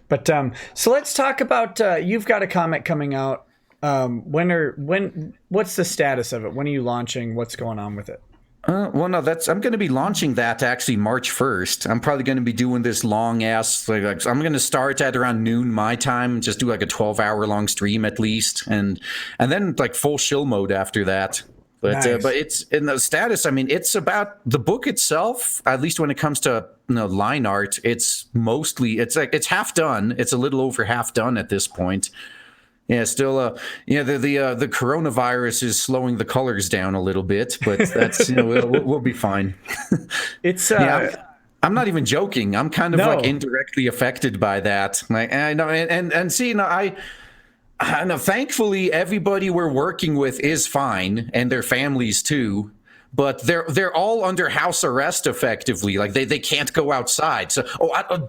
But so let's talk about you've got a comic coming out. What's the status of it? When are you launching? What's going on with it? Well, no, I'm going to be launching that actually March 1st. I'm probably going to be doing this long ass, like I'm going to start at around noon my time, just do like a 12-hour long stream at least, and then like full shill mode after that. Nice. But it's in the status. I mean, it's about the book itself. At least when it comes to line art, it's it's half done. It's a little over half done at this point. Yeah, still, the coronavirus is slowing the colors down a little bit, but that's we'll be fine. It's Yeah, I'm not even joking. I'm kind of like no. indirectly affected by that. Like I know, and see, I know. Thankfully, everybody we're working with is fine, and their families too. But they're all under house arrest effectively. Like they can't go outside. So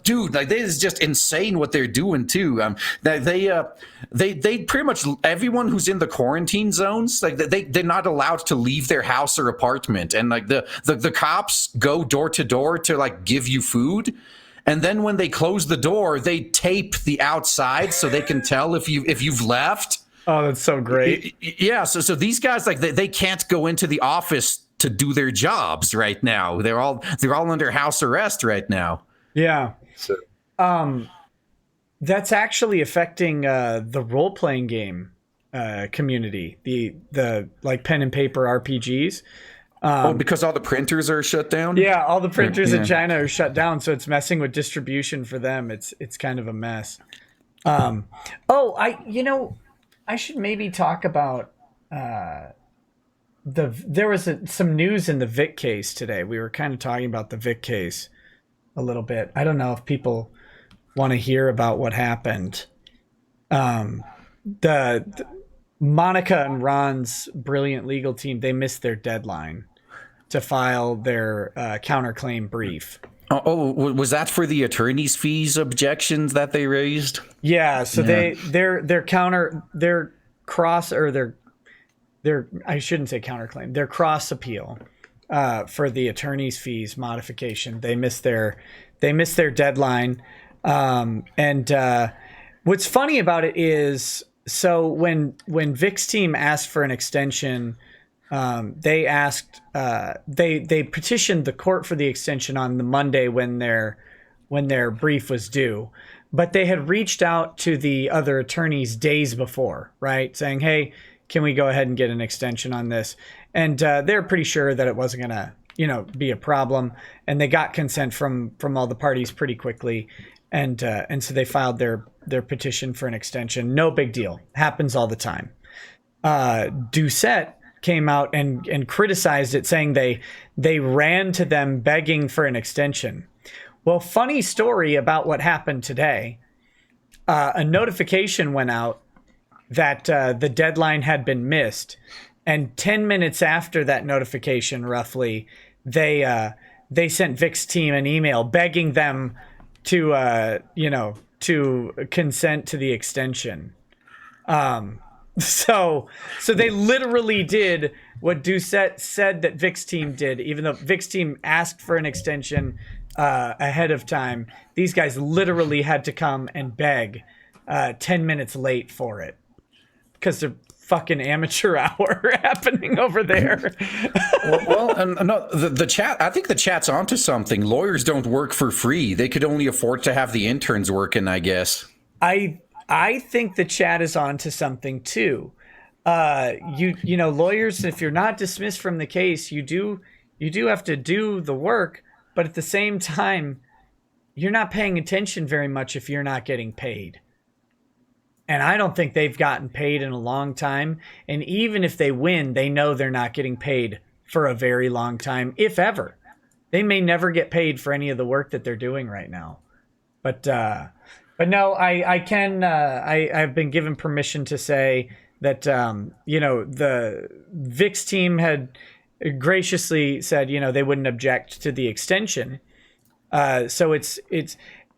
dude, like this is just insane what they're doing too. They pretty much everyone who's in the quarantine zones, like they're not allowed to leave their house or apartment, and like the cops go door to door to like give you food. And then when they close the door, they tape the outside so they can tell if you've left. Oh, that's so great. Yeah, so these guys like they can't go into the office to do their jobs right now. They're all under house arrest right now. Yeah. So That's actually affecting the role playing game community. The like pen and paper RPGs. because all the printers are shut down? Yeah, all the printers in Yeah. China are shut down, so it's messing with distribution for them. It's kind of a mess. Oh, I should maybe talk about there was some news in the Vic case today. We were kind of talking about the Vic case a little bit. I don't know if people want to hear about what happened. The Monica and Ron's brilliant legal team, they missed their deadline to file their counterclaim brief. Was that for the attorney's fees objections that they raised? Yeah, so Yeah. their cross or their I shouldn't say counterclaim, their cross appeal for the attorney's fees modification. They missed their deadline. And what's funny about it is, so when Vic's team asked for an extension, they petitioned the court for the extension on the Monday when their brief was due, but they had reached out to the other attorneys days before, right, saying, "Hey, can we go ahead and get an extension on this?" And they're pretty sure that it wasn't gonna, be a problem, and they got consent from all the parties pretty quickly, and so they filed their petition for an extension. No big deal, happens all the time. Doucette came out and criticized it, saying they ran to them begging for an extension. Well, funny story about what happened today. A notification went out that the deadline had been missed, and 10 minutes after that notification, roughly, they sent Vic's team an email begging them to consent to the extension. So they literally did what Doucette said that Vic's team did, even though Vic's team asked for an extension ahead of time. These guys literally had to come and beg 10 minutes late for it because they're fucking amateur hour happening over there. And no, the chat. I think the chat's onto something. Lawyers don't work for free. They could only afford to have the interns working, I guess. I think the chat is on to something too. Lawyers, if you're not dismissed from the case, you do have to do the work, but at the same time, you're not paying attention very much if you're not getting paid. And I don't think they've gotten paid in a long time. And even if they win, they know they're not getting paid for a very long time, if ever. They may never get paid for any of the work that they're doing right now. But no, I've been given permission to say that, the VIX team had graciously said, they wouldn't object to the extension. So it's,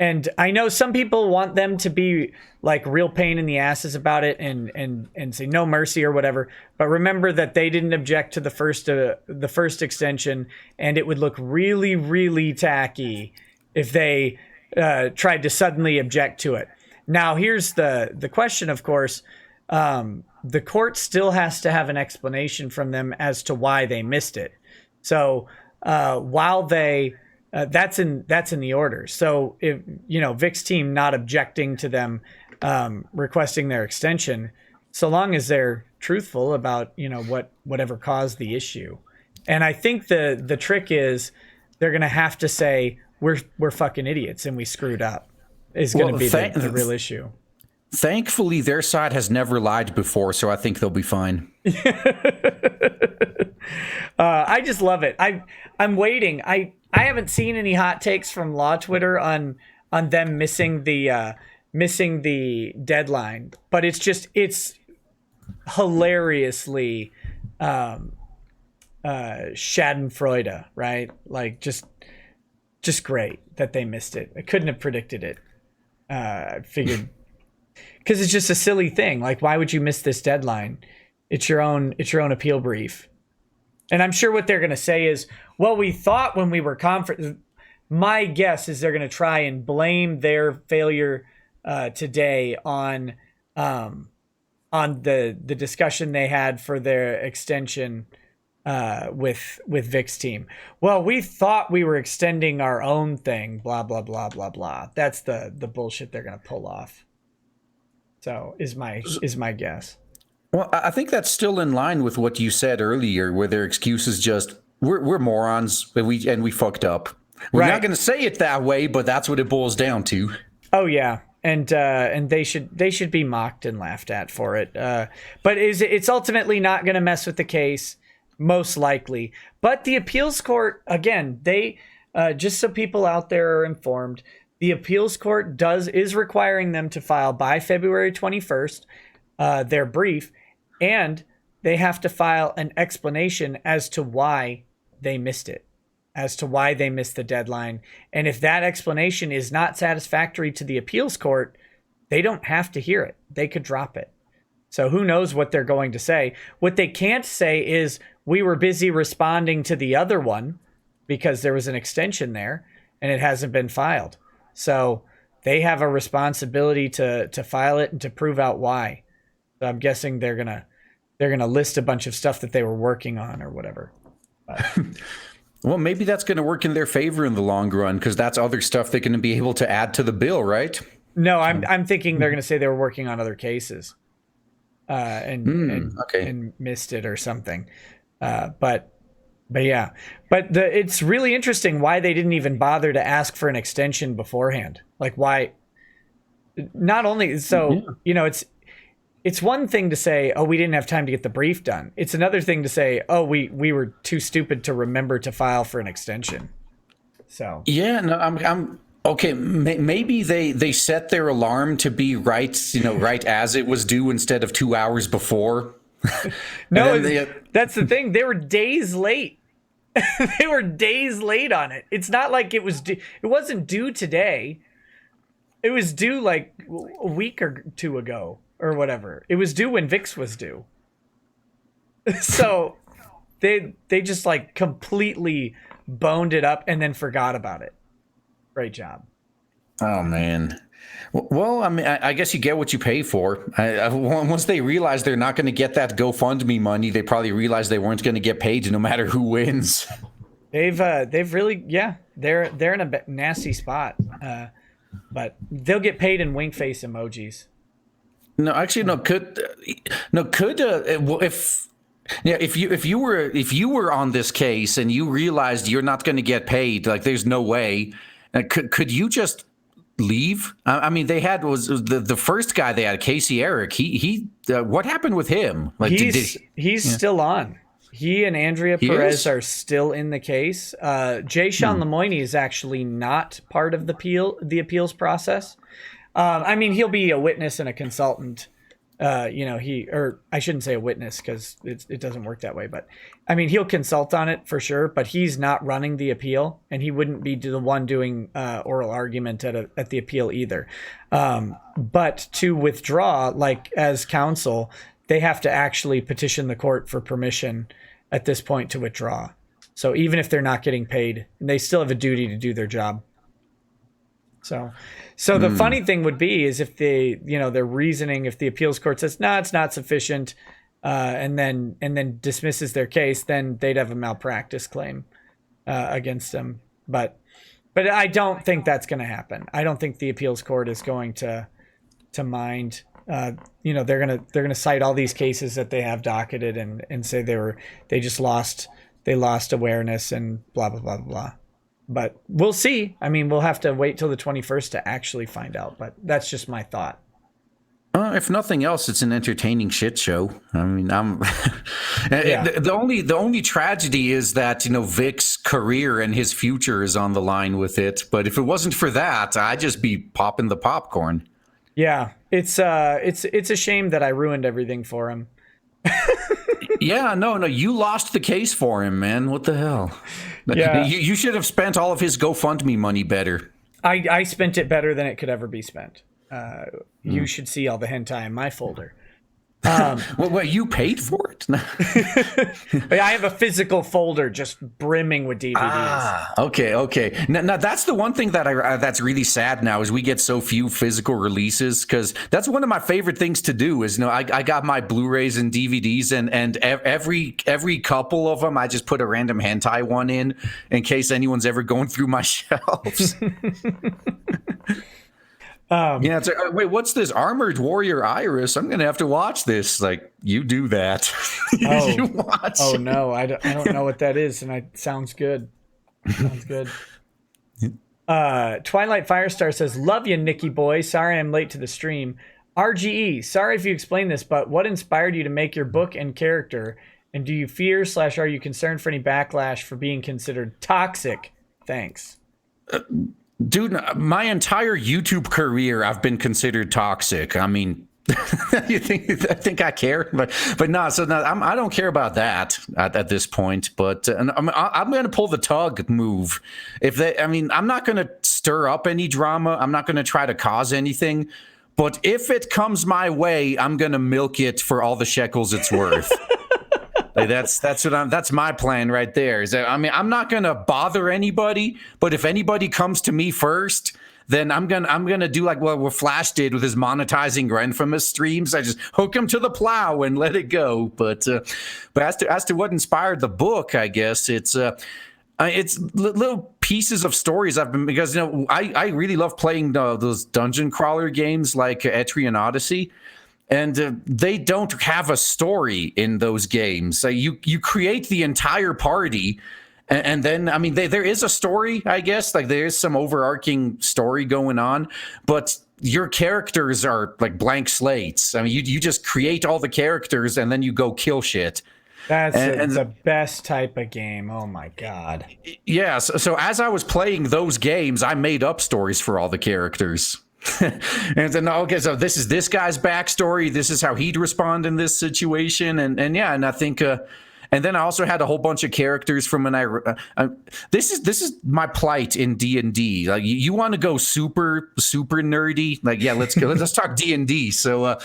and I know some people want them to be like real pain in the asses about it and say no mercy or whatever. But remember that they didn't object to the first extension, and it would look really, really tacky if they tried to suddenly object to it. Now, here's the question, of course. The court still has to have an explanation from them as to why they missed it. So while they... that's in the order. So if VIX team not objecting to them requesting their extension, so long as they're truthful about whatever caused the issue. And I think the trick is they're gonna have to say we're fucking idiots and we screwed up is gonna be the real issue. Thankfully, their side has never lied before, so I think they'll be fine. I just love it. I'm waiting. I haven't seen any hot takes from Law Twitter on them missing the deadline, but it's hilariously Schadenfreude, right? Like just great that they missed it. I couldn't have predicted it. I figured because it's just a silly thing. Like, why would you miss this deadline? It's your own appeal brief. And I'm sure what they're going to say is, well, we thought when we were my guess is they're going to try and blame their failure today on the discussion they had for their extension with VIX team. Well, we thought we were extending our own thing, blah, blah, blah, blah, blah. That's the bullshit they're going to pull off. So is my guess. Well, I think that's still in line with what you said earlier, where their excuse is just we're morons and we fucked up. We're not going to say it that way, but that's what it boils down to. Oh yeah, and they should be mocked and laughed at for it. But it's ultimately not going to mess with the case, most likely. But the appeals court, again, they just so people out there are informed, the appeals court is requiring them to file by February 21st their brief. And they have to file an explanation as to why they missed it, as to why they missed the deadline. And if that explanation is not satisfactory to the appeals court, they don't have to hear it. They could drop it. So who knows what they're going to say. What they can't say is we were busy responding to the other one because there was an extension there and it hasn't been filed. So they have a responsibility to file it and to prove out why. So I'm guessing they're gonna list a bunch of stuff that they were working on or whatever. Well, maybe that's going to work in their favor in the long run because that's other stuff they're going to be able to add to the bill, right? No, I'm thinking they're going to say they were working on other cases, and missed it or something. But yeah, it's really interesting why they didn't even bother to ask for an extension beforehand. Like why? Not only so, it's one thing to say, oh, we didn't have time to get the brief done. It's another thing to say, oh, we were too stupid to remember to file for an extension. So yeah, no, I'm okay. Maybe they set their alarm to be right as it was due instead of 2 hours before. No, that's the thing. They were days late. They were days late on it. It's not like it was due. It wasn't due today. It was due like a week or two ago. Or whatever. It was due when VIX was due. So they just like completely boned it up and then forgot about it. Great job. Oh man. Well, I mean, I guess you get what you pay for. Once they realize they're not going to get that GoFundMe money, they probably realized they weren't going to get paid no matter who wins. They've really they're in a nasty spot. But they'll get paid in wink face emojis. No, actually, no. If you were on this case and you realized you're not going to get paid, like there's no way, Could you just leave? I mean, they had was the first guy they had, Casey Eric. He what happened with him? Like, he's still on. He and Andrea Perez are still in the case. Jay Sean Lemoyne is actually not part of the appeals process. I mean, he'll be a witness and a consultant. Or I shouldn't say a witness because it doesn't work that way. But I mean, he'll consult on it for sure. But he's not running the appeal, and he wouldn't be the one doing oral argument at the appeal either. But to withdraw, like as counsel, they have to actually petition the court for permission at this point to withdraw. So even if they're not getting paid, they still have a duty to do their job. So the funny thing would be is if their reasoning, if the appeals court says, no, it's not sufficient, and then dismisses their case, then they'd have a malpractice claim against them. But I don't think that's going to happen. I don't think the appeals court is going to mind. They're gonna cite all these cases that they have docketed and say they lost awareness and blah blah blah blah. But we'll see. I mean, we'll have to wait till the 21st to actually find out. But that's just my thought. If nothing else, it's an entertaining shit show. I mean, the only tragedy is that Vic's career and his future is on the line with it. But if it wasn't for that, I'd just be popping the popcorn. Yeah, it's a shame that I ruined everything for him. Yeah, no, you lost the case for him, man. What the hell? Yeah. You should have spent all of his GoFundMe money better. I spent it better than it could ever be spent. You should see all the hentai in my folder. Well, you paid for it? I have a physical folder just brimming with DVDs. Okay. Now that's the one thing that that's really sad now is we get so few physical releases, because that's one of my favorite things to do is, I got my Blu-rays and DVDs and every couple of them, I just put a random hentai one in case anyone's ever going through my shelves. It's like, wait, what's this? Armored Warrior Iris? I'm gonna have to watch this. Like, you do that. You watch. Oh no, I don't know what that is, and it sounds good. Sounds good. Twilight Firestar says, "Love you, Nicky boy. Sorry I'm late to the stream. RGE. Sorry if you explained this, but what inspired you to make your book and character? And do you fear / are you concerned for any backlash for being considered toxic? Thanks." Dude, my entire YouTube career, I've been considered toxic. I mean, I think I care, but no. So no, I don't care about that at this point. But I'm going to pull the tug move. I'm not going to stir up any drama. I'm not going to try to cause anything. But if it comes my way, I'm going to milk it for all the shekels it's worth. Like that's my plan right there. Is that, I'm not gonna bother anybody, but if anybody comes to me first, then I'm gonna do like what Flash did with his monetizing Renfamous streams. I just hook him to the plow and let it go. But as to what inspired the book, I guess it's little pieces of stories I've been, because I really love playing those dungeon crawler games like Etrian Odyssey. And they don't have a story in those games. So you create the entire party, and then there is a story, I guess. Like there is some overarching story going on, but your characters are like blank slates. I mean, you just create all the characters and then you go kill shit. That's the best type of game. Oh my god. Yeah. So as I was playing those games, I made up stories for all the characters. And then, okay, so this is this guy's backstory. This is how he'd respond in this situation, and I think, and then I also had a whole bunch of characters from when this is my plight in D&D. Like, you want to go super nerdy? Like, yeah, let's go. Let's talk D&D. So,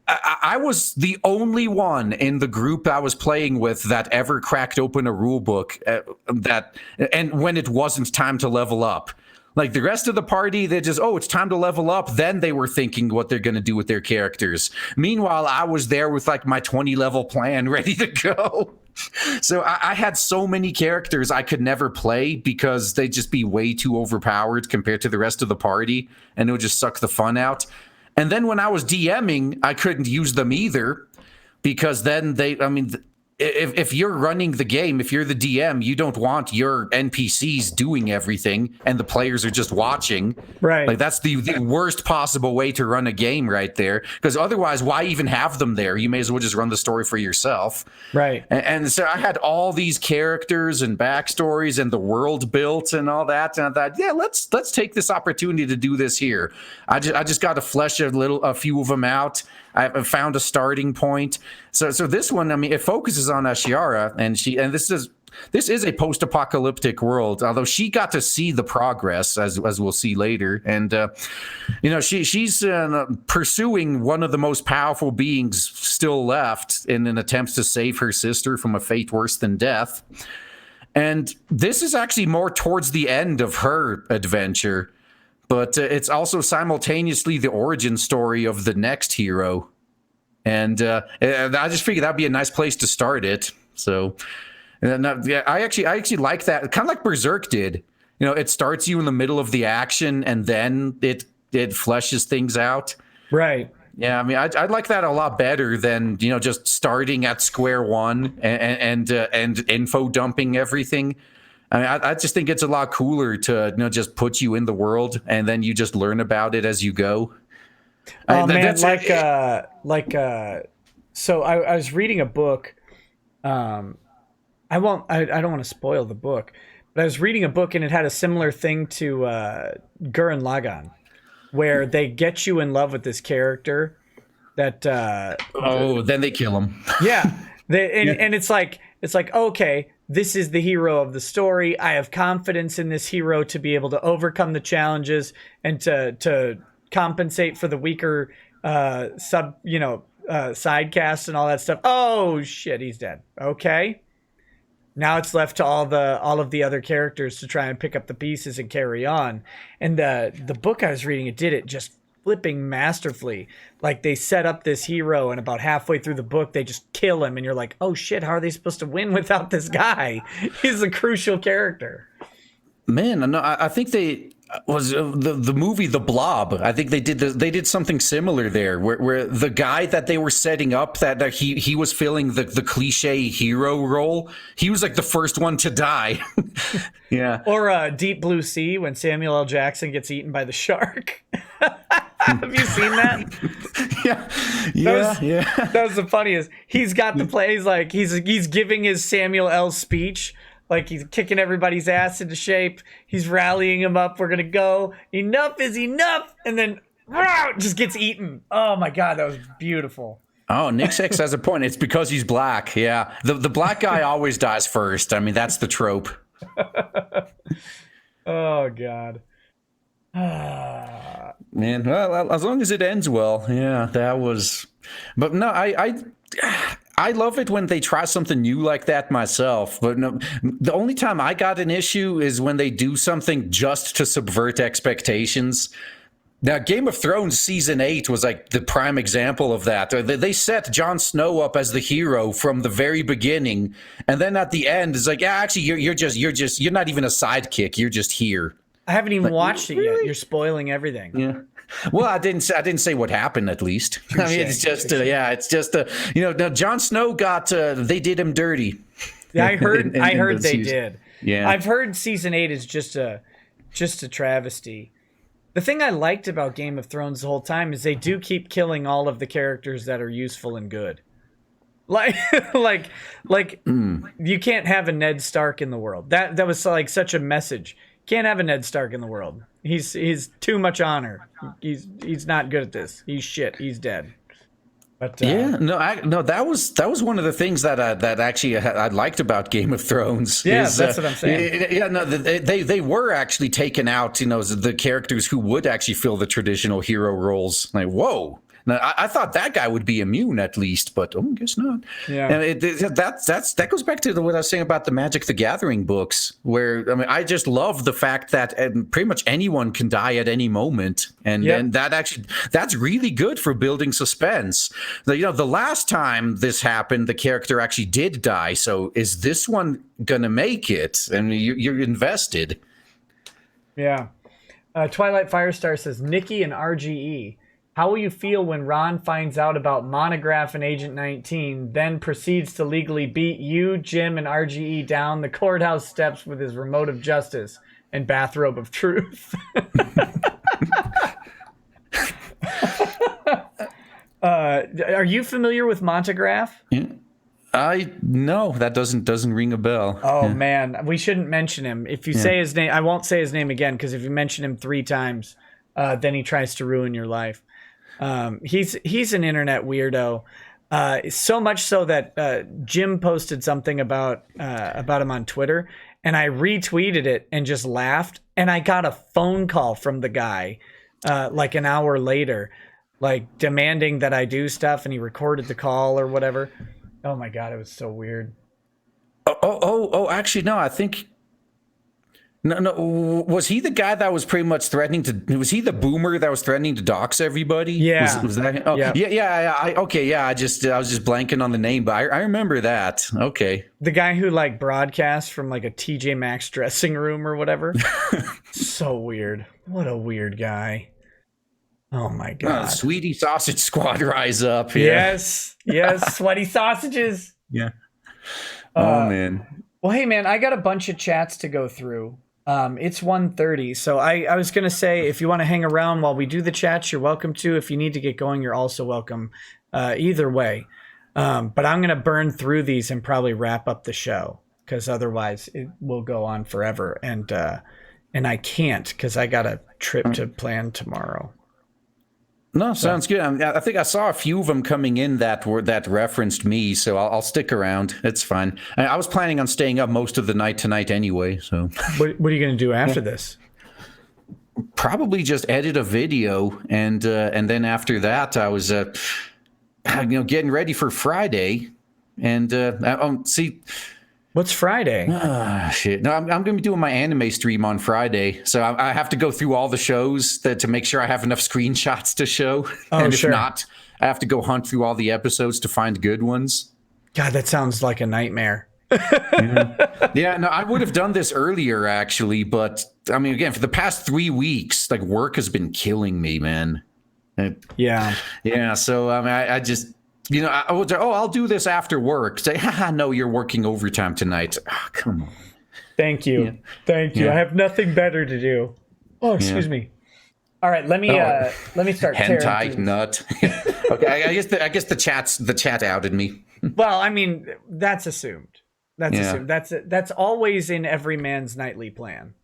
I was the only one in the group I was playing with that ever cracked open a rule book and when it wasn't time to level up. Like the rest of the party, they just, it's time to level up. Then they were thinking what they're going to do with their characters. Meanwhile, I was there with like my 20 level plan ready to go. So I had so many characters I could never play because they'd just be way too overpowered compared to the rest of the party. And it would just suck the fun out. And then when I was DMing, I couldn't use them either because then if you're running the game, if you're the DM, you don't want your NPCs doing everything and the players are just watching. Right. Like that's the worst possible way to run a game right there. Because otherwise, why even have them there? You may as well just run the story for yourself. Right. And so I had all these characters and backstories and the world built and all that. And I thought, yeah, let's take this opportunity to do this here. I just got to flesh a few of them out. I found a starting point. So this one, I mean, it focuses on Ashiara, and this is a post-apocalyptic world, although she got to see the progress, as we'll see later. And, she's pursuing one of the most powerful beings still left in an attempt to save her sister from a fate worse than death. And this is actually more towards the end of her adventure, but it's also simultaneously the origin story of the next hero. And I just figured that'd be a nice place to start it. So... yeah, I actually like that. Kind of like Berserk did. It starts you in the middle of the action and then it fleshes things out. Right. Yeah, I mean, I'd like that a lot better than just starting at square one and info dumping everything. I mean, I just think it's a lot cooler to just put you in the world and then you just learn about it as you go. Oh man, so I was reading a book. I don't want to spoil the book, but I was reading a book and it had a similar thing to Gurren Lagann, where they get you in love with this character that then they kill him. Yeah. And it's like, okay, this is the hero of the story. I have confidence in this hero to be able to overcome the challenges and to compensate for the weaker side cast and all that stuff. Oh shit, he's dead. Okay. Now it's left to all of the other characters to try and pick up the pieces and carry on. And the book I was reading, it did it just flipping masterfully. Like they set up this hero and about halfway through the book, they just kill him. And you're like, oh shit, how are they supposed to win without this guy? He's a crucial character. Man, I think they was the movie The Blob. I think they did something similar there, where the guy that they were setting up that he was filling the cliche hero role. He was like the first one to die. Yeah. Or Deep Blue Sea when Samuel L. Jackson gets eaten by the shark. Have you seen that? Yeah. That was the funniest. He's got the plays like he's giving his Samuel L. speech. Like he's kicking everybody's ass into shape. He's rallying them up. We're going to go. Enough is enough. And then just gets eaten. Oh my God. That was beautiful. Oh, Nick Six has a point. It's because he's black. Yeah. The black guy always dies first. I mean, that's the trope. Oh God. Man, well, as long as it ends well. Yeah, that was... But no, I love it when they try something new like that myself. But no, the only time I got an issue is when they do something just to subvert expectations. Now, Game of Thrones Season 8 was like the prime example of that. They set Jon Snow up as the hero from the very beginning. And then at the end, it's like, yeah, actually, you're not even a sidekick. You're just here. I haven't even watched it yet. You're spoiling everything. Yeah. Well, I didn't say what happened. At least, I mean, it's just now Jon Snow got they did him dirty. Yeah, I heard they season. did. Yeah, I've heard Season 8 is just a travesty. The thing I liked about Game of Thrones the whole time is they do keep killing all of the characters that are useful and good. Like you can't have a Ned Stark in the world. That was like such a message. Can't have a Ned Stark in the world. He's too much honor. He's not good at this. He's shit. He's dead. But that was one of the things that actually I liked about Game of Thrones. Yeah, that's what I'm saying. They were actually taken out. The characters who would actually fill the traditional hero roles. Like, whoa. Now, I thought that guy would be immune at least, but I guess not. Yeah, and that goes back to what I was saying about the Magic the Gathering books, where I just love the fact that pretty much anyone can die at any moment, and that's really good for building suspense. The last time this happened, the character actually did die. So is this one gonna make it? And you're invested. Yeah. Twilight Firestar says Nikki and RGE. How will you feel when Ron finds out about Monograph and Agent 19, then proceeds to legally beat you, Jim, and RGE down the courthouse steps with his remote of justice and bathrobe of truth? Are you familiar with Monograph? Yeah. No, that doesn't ring a bell. Oh man, we shouldn't mention him. If you say his name, I won't say his name again, because if you mention him 3 times, then he tries to ruin your life. He's an internet weirdo. So much so that Jim posted something about him on Twitter, and I retweeted it and just laughed, and I got a phone call from the guy like an hour later, like demanding that I do stuff, and he recorded the call or whatever. Oh my God, it was so weird. Actually, no, I think no. Was he the guy that was pretty much threatening to? Was he the boomer that was threatening to dox everybody? Yeah. Was that? Oh, yeah. I was just blanking on the name, but I remember that. Okay. The guy who like broadcasts from like a TJ Maxx dressing room or whatever. So weird. What a weird guy. Oh my God. Sweetie Sausage Squad, rise up. Yeah. Yes, sweaty sausages. Yeah. Oh man. Well, hey man, I got a bunch of chats to go through. It's 1:30, so I was gonna say, if you want to hang around while we do the chats, you're welcome to. If you need to get going, you're also welcome. Either way, but I'm gonna burn through these and probably wrap up the show, because otherwise it will go on forever, and I can't, because I got a trip to plan tomorrow. No, sounds good. I think I saw a few of them coming in that referenced me, so I'll stick around. It's fine. I was planning on staying up most of the night tonight anyway. So, what are you going to do after this? Probably just edit a video, and then after that, I was getting ready for Friday, and see. What's Friday? Shit. No, I'm going to be doing my anime stream on Friday. So I have to go through all the shows to make sure I have enough screenshots to show. And if not, I have to go hunt through all the episodes to find good ones. God, that sounds like a nightmare. Yeah, no, I would have done this earlier, actually. But, I mean, again, for the past 3 weeks, like, work has been killing me, man. Yeah. Yeah, so, I mean, I just... I would say, I'll do this after work. Say, no, you're working overtime tonight. Oh, come on. Thank you. Yeah. Thank you. Yeah. I have nothing better to do. Oh, excuse me. All right, let me start. Hentai nut. Okay, I guess the chat outed me. Well, I mean, that's assumed. Assumed. That's always in every man's nightly plan.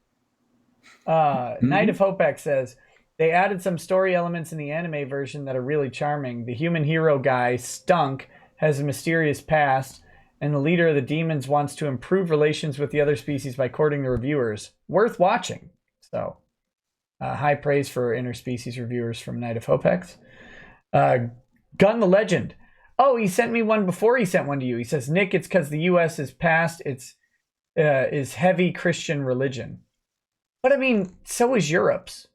Night of Hopex says, they added some story elements in the anime version that are really charming. The human hero guy, Stunk, has a mysterious past, and the leader of the demons wants to improve relations with the other species by courting the reviewers. Worth watching. So, high praise for Interspecies Reviewers from Night of Hopex. Gun the Legend. Oh, he sent me one before he sent one to you. He says, Nick, it's because the U.S. is past its is heavy Christian religion. But I mean, so is Europe's.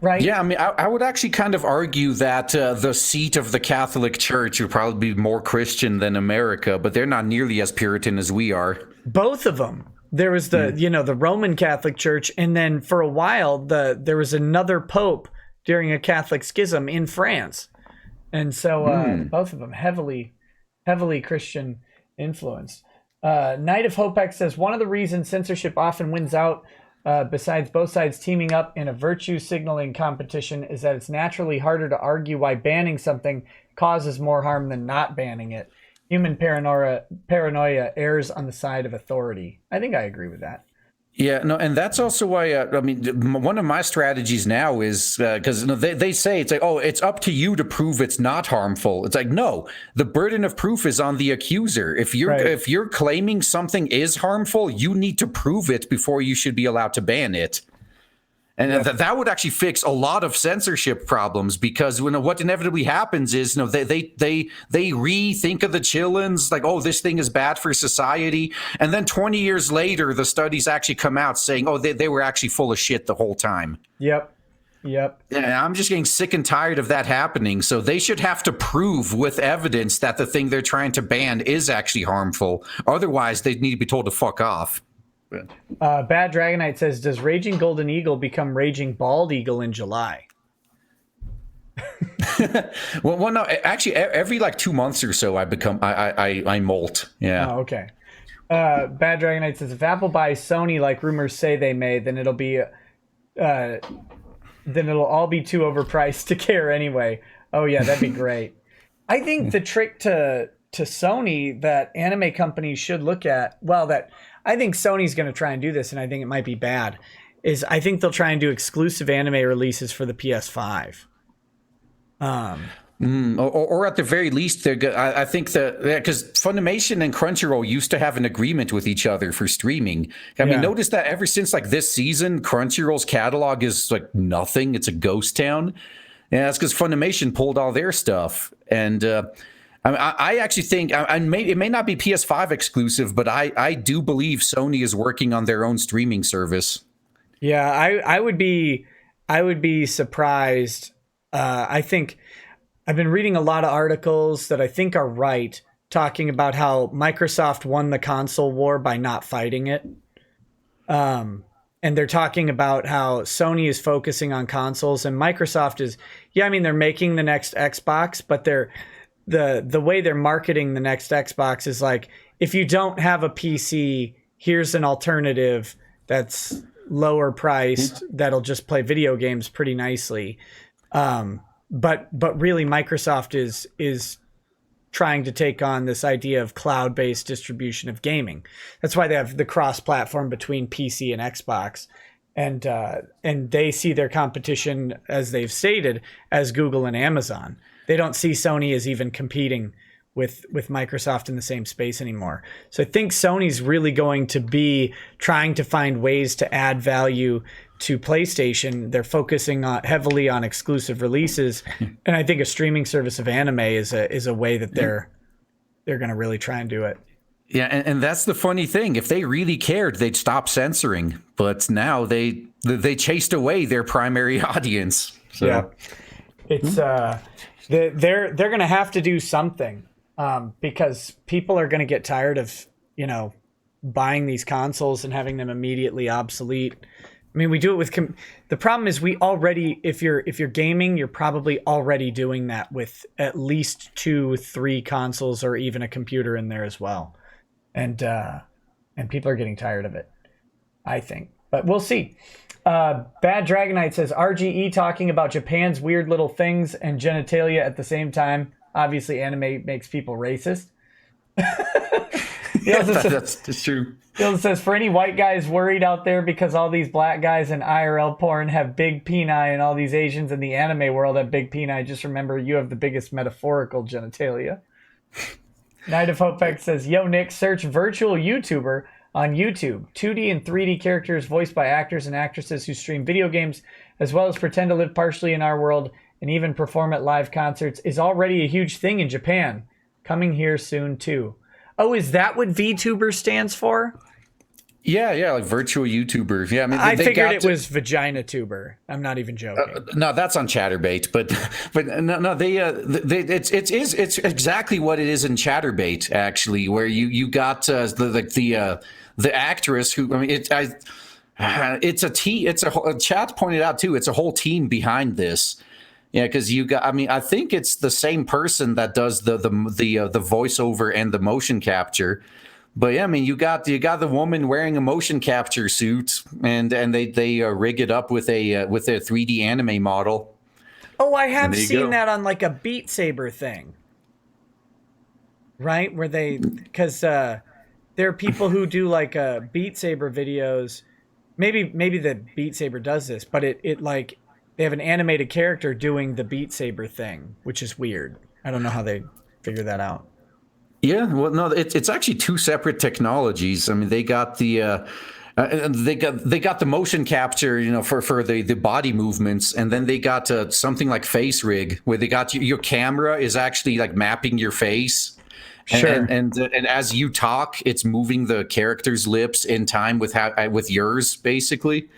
Right. Yeah, I mean, I would actually kind of argue that the seat of the Catholic Church would probably be more Christian than America, but they're not nearly as Puritan as we are. Both of them. There was the Roman Catholic Church, and then for a while there was another pope during a Catholic schism in France, and so both of them heavily Christian influenced. Night of Hopex says, one of the reasons censorship often wins out, besides both sides teaming up in a virtue signaling competition, is that it's naturally harder to argue why banning something causes more harm than not banning it. Human paranoia errs on the side of authority. I think I agree with that. Yeah, no, and that's also why, I mean, one of my strategies now is, because they say, it's like, it's up to you to prove it's not harmful. It's like, no, the burden of proof is on the accuser. If you're claiming something is harmful, you need to prove it before you should be allowed to ban it. And that would actually fix a lot of censorship problems, because what inevitably happens is they rethink of the chillins, like, this thing is bad for society, and then 20 years later the studies actually come out saying they were actually full of shit the whole time. Yep. And I'm just getting sick and tired of that happening. So they should have to prove with evidence that the thing they're trying to ban is actually harmful. Otherwise they need to be told to fuck off. Bad Dragonite says, does Raging Golden Eagle become Raging Bald Eagle in July? Well, no, actually, every like 2 months or so, I molt. Yeah. Oh, okay. Bad Dragon Knight says if Apple buys Sony like rumors say they may, then it'll all be too overpriced to care anyway. Oh yeah, that'd be great. I think the trick to Sony that anime companies should look at, well, that I think Sony's going to try and do this, and I think it might be bad, is I think they'll try and do exclusive anime releases for the PS5. Or at the very least, they're good. I think that because Funimation and Crunchyroll used to have an agreement with each other for streaming. I mean, notice that ever since like this season, Crunchyroll's catalog is like nothing. It's a ghost town. And that's because Funimation pulled all their stuff. And I actually think it may not be PS5 exclusive, but I do believe Sony is working on their own streaming service. Yeah, I would be surprised. I think I've been reading a lot of articles that I think are right, talking about how Microsoft won the console war by not fighting it. And they're talking about how Sony is focusing on consoles and Microsoft is, I mean, they're making the next Xbox, but the way they're marketing the next Xbox is like, if you don't have a PC, here's an alternative that's lower priced that'll just play video games pretty nicely. But really Microsoft is trying to take on this idea of cloud-based distribution of gaming. That's why they have the cross-platform between PC and Xbox. And they see their competition, as they've stated, as Google and Amazon. They don't see Sony as even competing with Microsoft in the same space anymore. So I think Sony's really going to be trying to find ways to add value to PlayStation. They're focusing heavily on exclusive releases, and I think a streaming service of anime is a way that they're going to really try and do it. Yeah, and that's the funny thing. If they really cared, they'd stop censoring. But now they chased away their primary audience. So. Yeah, it's they're going to have to do something because people are going to get tired of buying these consoles and having them immediately obsolete. I mean, we do it with the problem is we already, if you're gaming, you're probably already doing that with at least 2-3 consoles or even a computer in there as well. And people are getting tired of it, I think. But we'll see. Bad Dragonite says RGE talking about Japan's weird little things and genitalia at the same time. Obviously, anime makes people racist. That's true. Bill says, for any white guys worried out there because all these black guys in IRL porn have big peni and all these Asians in the anime world have big peni, just remember you have the biggest metaphorical genitalia. Night of Hopex says, yo, Nick, search virtual YouTuber on YouTube. 2D and 3D characters voiced by actors and actresses who stream video games, as well as pretend to live partially in our world and even perform at live concerts, is already a huge thing in Japan. Coming here soon, too. Oh, is that what VTuber stands for? Yeah, like virtual YouTuber. Yeah, I mean, I figured it was vagina tuber. I'm not even joking. No, that's on ChatterBait, but no, it's exactly what it is in ChatterBait actually, where you got the actress who, I mean, it's a team. Chat pointed out too. It's a whole team behind this. Yeah, because you got. I mean, I think it's the same person that does the voiceover and the motion capture. But yeah, I mean, you got the woman wearing a motion capture suit, and they rig it up with a 3D anime model. Oh, I have seen that on like a Beat Saber thing, right? Where because there are people who do like Beat Saber videos. Maybe the Beat Saber does this, but it like they have an animated character doing the Beat Saber thing, which is weird. I don't know how they figure that out. Yeah, well, no, it's actually two separate technologies. I mean, they got the motion capture, for the body movements, and then they got something like face rig, where they got your camera is actually like mapping your face. Sure. And as you talk, it's moving the character's lips in time with yours, basically.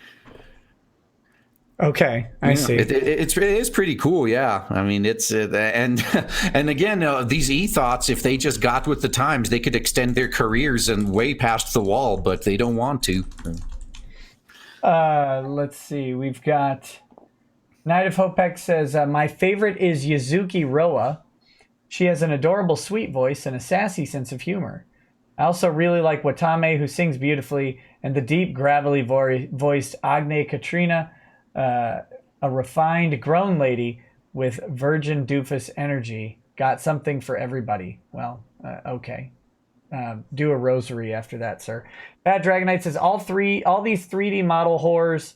Okay, I see. It is pretty cool, yeah. I mean, it's and again, these e-thoughts, if they just got with the times, they could extend their careers and way past the wall, but they don't want to. Let's see. We've got Night of Hopek says, my favorite is Yuzuki Roa. She has an adorable sweet voice and a sassy sense of humor. I also really like Watame, who sings beautifully, and the deep, gravelly voiced Agne Katrina, a refined, grown lady with virgin doofus energy. Got something for everybody. Well, okay. Do a rosary after that, sir. Bad Dragonite says, all these 3D model whores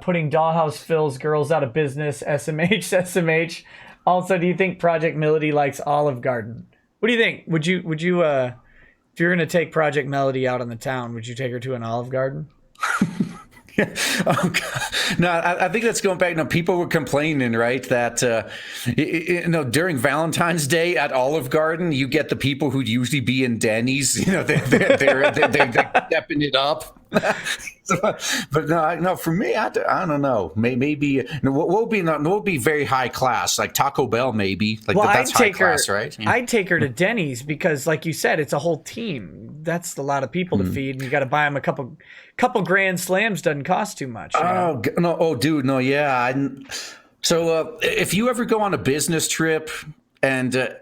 putting Dollhouse Phil's girls out of business. SMH, SMH. Also, do you think Project Melody likes Olive Garden? What do you think? Would you if you're going to take Project Melody out on the town, would you take her to an Olive Garden? Oh, God. No, I think that's going back. No, people were complaining, right, that during Valentine's Day at Olive Garden, you get the people who'd usually be in Denny's. They're stepping it up. But no, for me, I don't know. Maybe what would be very high class, like Taco Bell, maybe. Like, well, that's high class, right? Yeah. I'd take her to Denny's because, like you said, it's a whole team. That's a lot of people to feed, and you got to buy them a couple grand slams. Doesn't cost too much. Oh no! Oh, dude, no, yeah. So if you ever go on a business trip and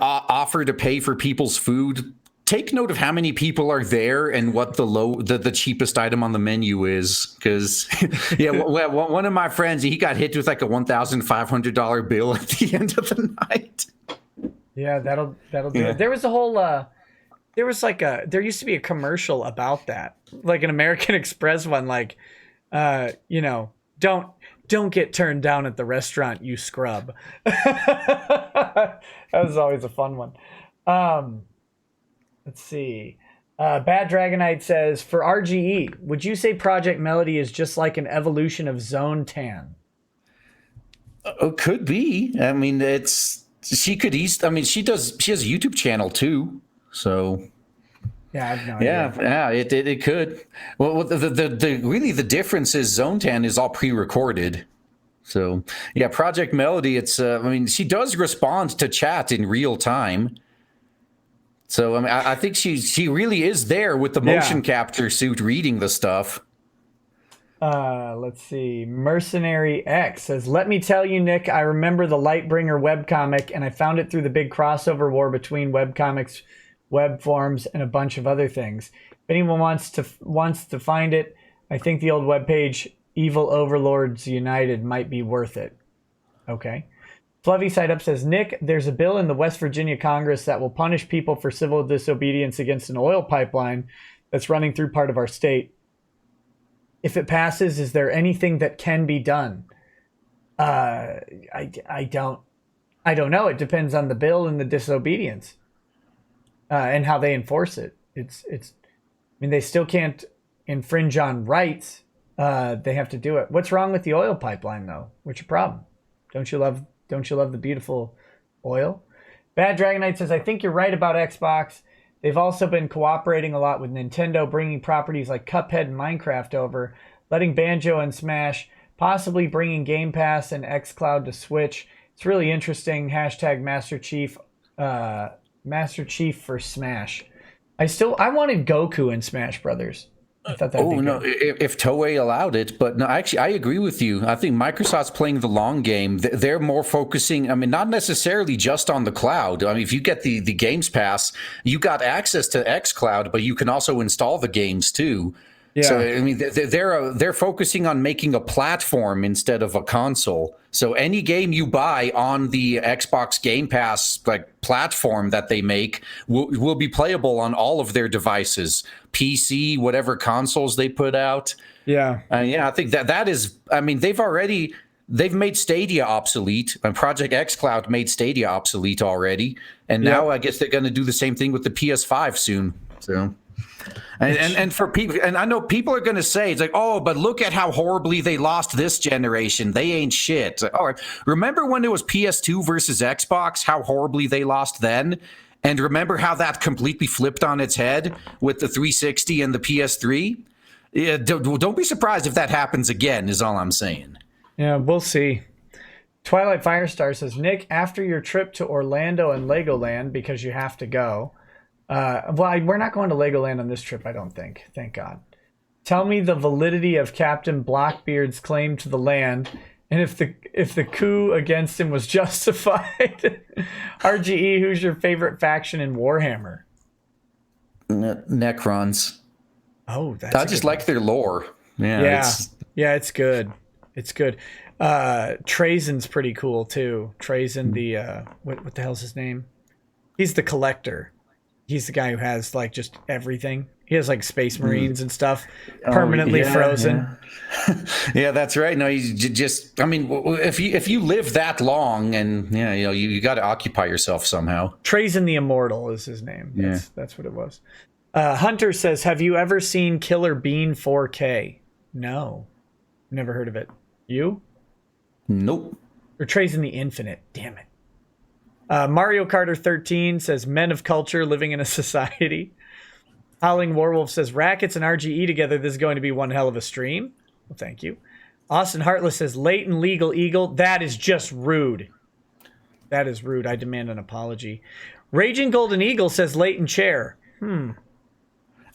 offer to pay for people's food, take note of how many people are there and what the cheapest item on the menu is. Because one of my friends, he got hit with like a $1,500 bill at the end of the night. Yeah, that'll do it. There was a whole there used to be a commercial about that, like an American Express one, like don't get turned down at the restaurant, you scrub. That was always a fun one. Let's see. Bad Dragonite says, for RGE, would you say Project Melody is just like an evolution of Zone Tan? Could be. I mean, she has a YouTube channel too. So yeah, I have no idea. Yeah, it could. Well, the difference is Zone Tan is all pre-recorded. So yeah, Project Melody, it's she does respond to chat in real time. So I think she really is there with the motion capture suit reading the stuff. Let's see. Mercenary X says, let me tell you, Nick, I remember the Lightbringer webcomic, and I found it through the big crossover war between webcomics, web forums, and a bunch of other things. If anyone wants to find it, I think the old webpage Evil Overlords United might be worth it. Okay. Fluffy Side Up says, Nick, there's a bill in the West Virginia Congress that will punish people for civil disobedience against an oil pipeline that's running through part of our state. If it passes, is there anything that can be done? I don't know. It depends on the bill and the disobedience and how they enforce it. They still can't infringe on rights. They have to do it. What's wrong with the oil pipeline, though? What's your problem? Don't you love the beautiful oil? Bad Dragonite says, I think you're right about Xbox. They've also been cooperating a lot with Nintendo, bringing properties like Cuphead and Minecraft over, letting Banjo and Smash, possibly bringing Game Pass and xCloud to Switch. It's really interesting. Hashtag Master Chief for Smash. I wanted Goku in Smash Brothers. I thought that'd be good. No, if Toei allowed it, but no, actually, I agree with you. I think Microsoft's playing the long game. They're more focusing, not necessarily just on the cloud. If you get the Games Pass, you got access to xCloud, but you can also install the games too. Yeah. So they're focusing on making a platform instead of a console. So any game you buy on the Xbox Game Pass platform that they make will be playable on all of their devices, PC, whatever consoles they put out. Yeah. I think that is. They've made Stadia obsolete, and Project xCloud made Stadia obsolete already, and now I guess they're going to do the same thing with the PS5 soon. So. And for people, and I know people are going to say, it's like, oh, but look at how horribly they lost this generation. They ain't shit. All right. Remember when it was PS2 versus Xbox, how horribly they lost then? And remember how that completely flipped on its head with the 360 and the PS3? Yeah, don't be surprised if that happens again, is all I'm saying. Yeah, we'll see. Twilight Firestar says, Nick, after your trip to Orlando and Legoland, because you have to go, we're not going to Legoland on this trip, I don't think. Thank God. Tell me the validity of Captain Blackbeard's claim to the land, and if the coup against him was justified. RGE, who's your favorite faction in Warhammer? Necrons. Oh, that's I just like their lore. Yeah, it's good. It's good. Trazen's pretty cool too. Trazen, the what the hell's his name? He's the collector. He's the guy who has like just everything. He has like space marines and stuff permanently frozen. Yeah. Yeah, that's right. No, you just, I mean, if you live that long, and you got to occupy yourself somehow. Trazen the Immortal is his name. That's what it was. Hunter says, have you ever seen Killer Bean 4K? No, never heard of it. You? Nope. Or Trazen the Infinite. Damn it. Mario Carter 13 says, men of culture living in a society. Howling Warwolf says, Rackets and RGE together, this is going to be one hell of a stream. Well, thank you. Austin Heartless says, Leighton Legal Eagle. That is just rude. That is rude. I demand an apology. Raging Golden Eagle says, Leighton Chair.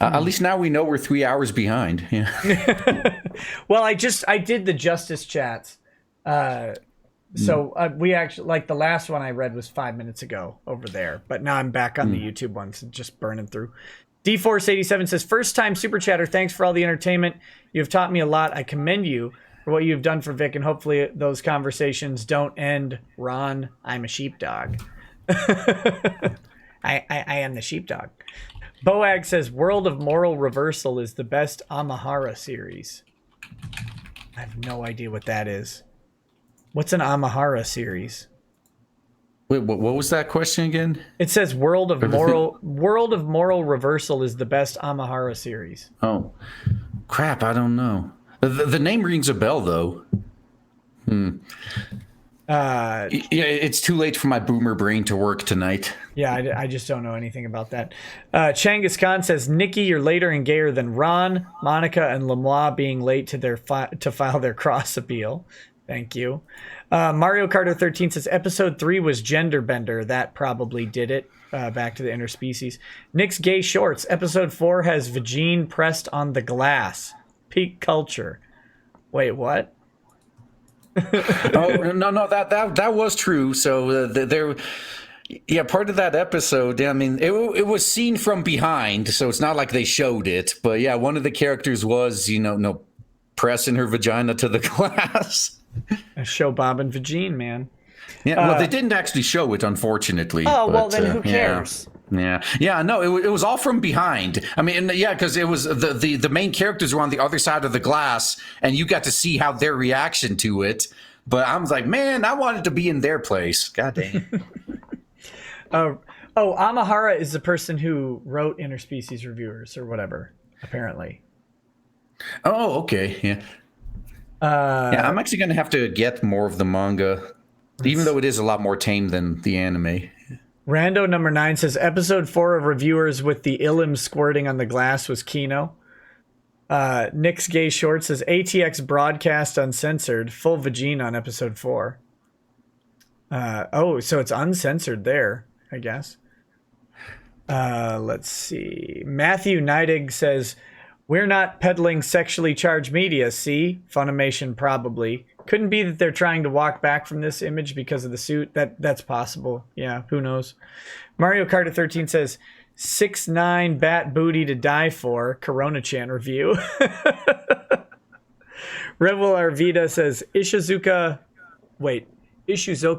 At least now we know we're 3 hours behind. Yeah. Well, I did the Justice chats. So we actually, like the last one I read was 5 minutes ago over there. But now I'm back on the YouTube ones, just burning through. DForce87 says, first time super chatter. Thanks for all the entertainment. You have taught me a lot. I commend you for what you've done for Vic, and hopefully those conversations don't end. Ron, I'm a sheepdog. I am the sheepdog. Boag says, World of Moral Reversal is the best Amahara series. I have no idea what that is. What's an Amahara series? Wait, what was that question again? It says World of Moral Reversal is the best Amahara series. Oh, crap! I don't know. The name rings a bell, though. Yeah, it's too late for my boomer brain to work tonight. Yeah, I just don't know anything about that. Changus Khan says, Nikki, you're later and gayer than Ron, Monica, and Lamois being late to file their cross appeal. Thank you. Mario Carter 13 says, episode 3 was gender bender. That probably did it. Back to the interspecies. Nick's Gay Shorts. Episode 4 has vagine pressed on the glass. Peak culture. Wait, what? Oh no, that was true. So there, yeah, part of that episode. I mean, it was seen from behind, so it's not like they showed it. But yeah, one of the characters was, pressing her vagina to the glass. Show Bob and Vagine, man. Yeah, well, they didn't actually show it, unfortunately. Oh, well, then who cares? Yeah. No, it was all from behind. I mean, yeah, because it was the main characters were on the other side of the glass, and you got to see how their reaction to it. But I was like, man, I wanted to be in their place. God damn. Amahara is the person who wrote Interspecies Reviewers or whatever, apparently. Oh, okay, yeah. Yeah, I'm actually going to have to get more of the manga, even though it is a lot more tame than the anime. Rando number 9 says, episode 4 of Reviewers with the Illim squirting on the glass was Kino. Nick's Gay Short says, ATX broadcast uncensored, full vagine on episode 4. So it's uncensored there, I guess. Let's see. Matthew Neidig says, we're not peddling sexually charged media, see? Funimation probably. Couldn't be that they're trying to walk back from this image because of the suit. That's possible. Yeah, who knows? Mario Kart 13 says, 6'9" bat booty to die for. Corona-chan review. Rebel Arvida says, Ishizuku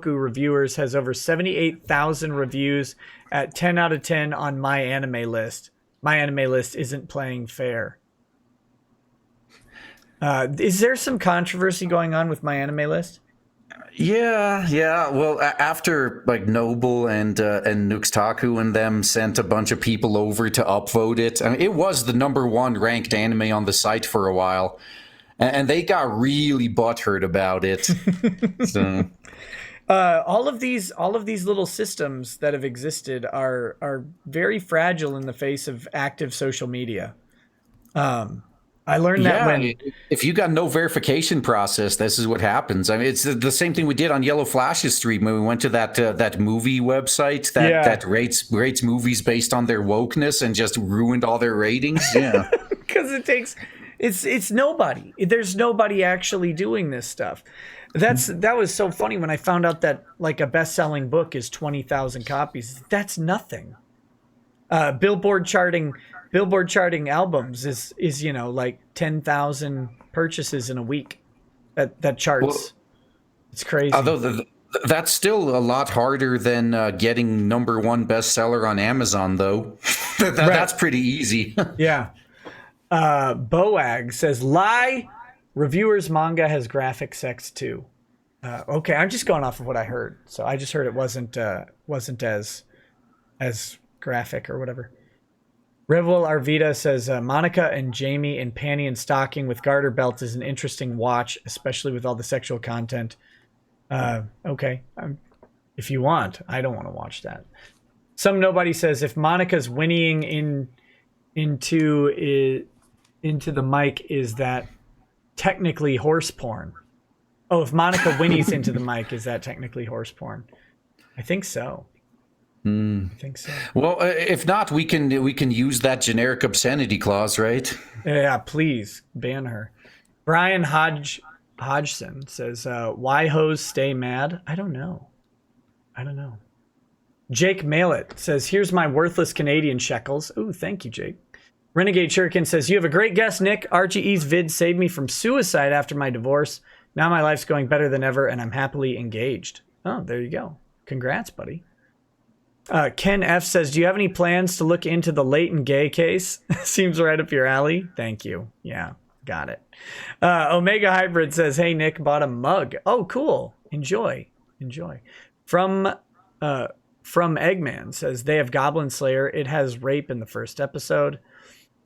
Reviewers has over 78,000 reviews at 10 out of 10 on My Anime List. My Anime List isn't playing fair. Is there some controversy going on with My Anime List? Yeah. Well, after like Noble and Nuxtaku and them sent a bunch of people over to upvote it, I mean, it was the #1 ranked anime on the site for a while, and they got really butthurt about it. So. All of these little systems that have existed are very fragile in the face of active social media. I learned that when if you got no verification process, this is what happens. I mean, it's the same thing we did on Yellow Flash's stream when we went to that movie website that rates movies based on their wokeness and just ruined all their ratings. Yeah, because it It's nobody. There's nobody actually doing this stuff. That was so funny when I found out that like a best-selling book is 20,000 copies. That's nothing. Billboard charting albums is like 10,000 purchases in a week. That charts. Well, it's crazy. Although that's still a lot harder than getting #1 bestseller on Amazon, though. That's pretty easy. Yeah. Boag says, lie. Reviewers manga has graphic sex too. Okay, I'm just going off of what I heard. So I just heard it wasn't as graphic or whatever. Revel Arvita says, Monica and Jamie in panty and stocking with garter belts is an interesting watch, especially with all the sexual content. Okay, if you want. I don't want to watch that. Some nobody says, if Monica's whinnying into the mic, is that technically horse porn? Oh, if Monica whinnies into the mic, is that technically horse porn? I think so. I think so. Well, if not, we can use that generic obscenity clause, right? Yeah, please ban her. Brian Hodgson says, why hoes stay mad? I don't know. Jake Mallet says, here's my worthless Canadian shekels. Ooh, thank you, Jake. Renegade Shuriken says, you have a great guest, Nick. Archie E's vid saved me from suicide after my divorce. Now my life's going better than ever, and I'm happily engaged. Oh, there you go. Congrats, buddy. Ken F says, do you have any plans to look into the Leighton Gay case? Seems right up your alley. Thank you. Yeah, got it. Omega Hybrid says, hey, Nick, bought a mug. Oh, cool. Enjoy. From Eggman says, they have Goblin Slayer. It has rape in the first episode.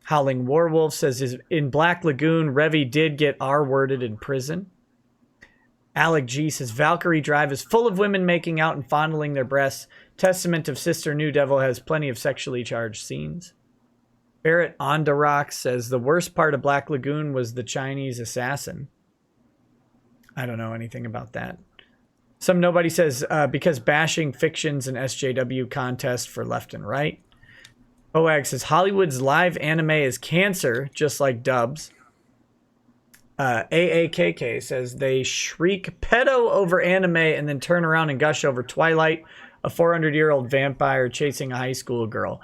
Howling Warwolf says, in Black Lagoon, Revy did get R-worded in prison. Alec G says, Valkyrie Drive is full of women making out and fondling their breasts. Testament of Sister New Devil has plenty of sexually charged scenes. Barrett Onderock says, the worst part of Black Lagoon was the Chinese assassin. I don't know anything about that. Some nobody says, because bashing fictions and SJW contest for left and right. Boag says, Hollywood's live anime is cancer, just like dubs. AAKK says, they shriek pedo over anime and then turn around and gush over Twilight, a 400-year-old vampire chasing a high school girl.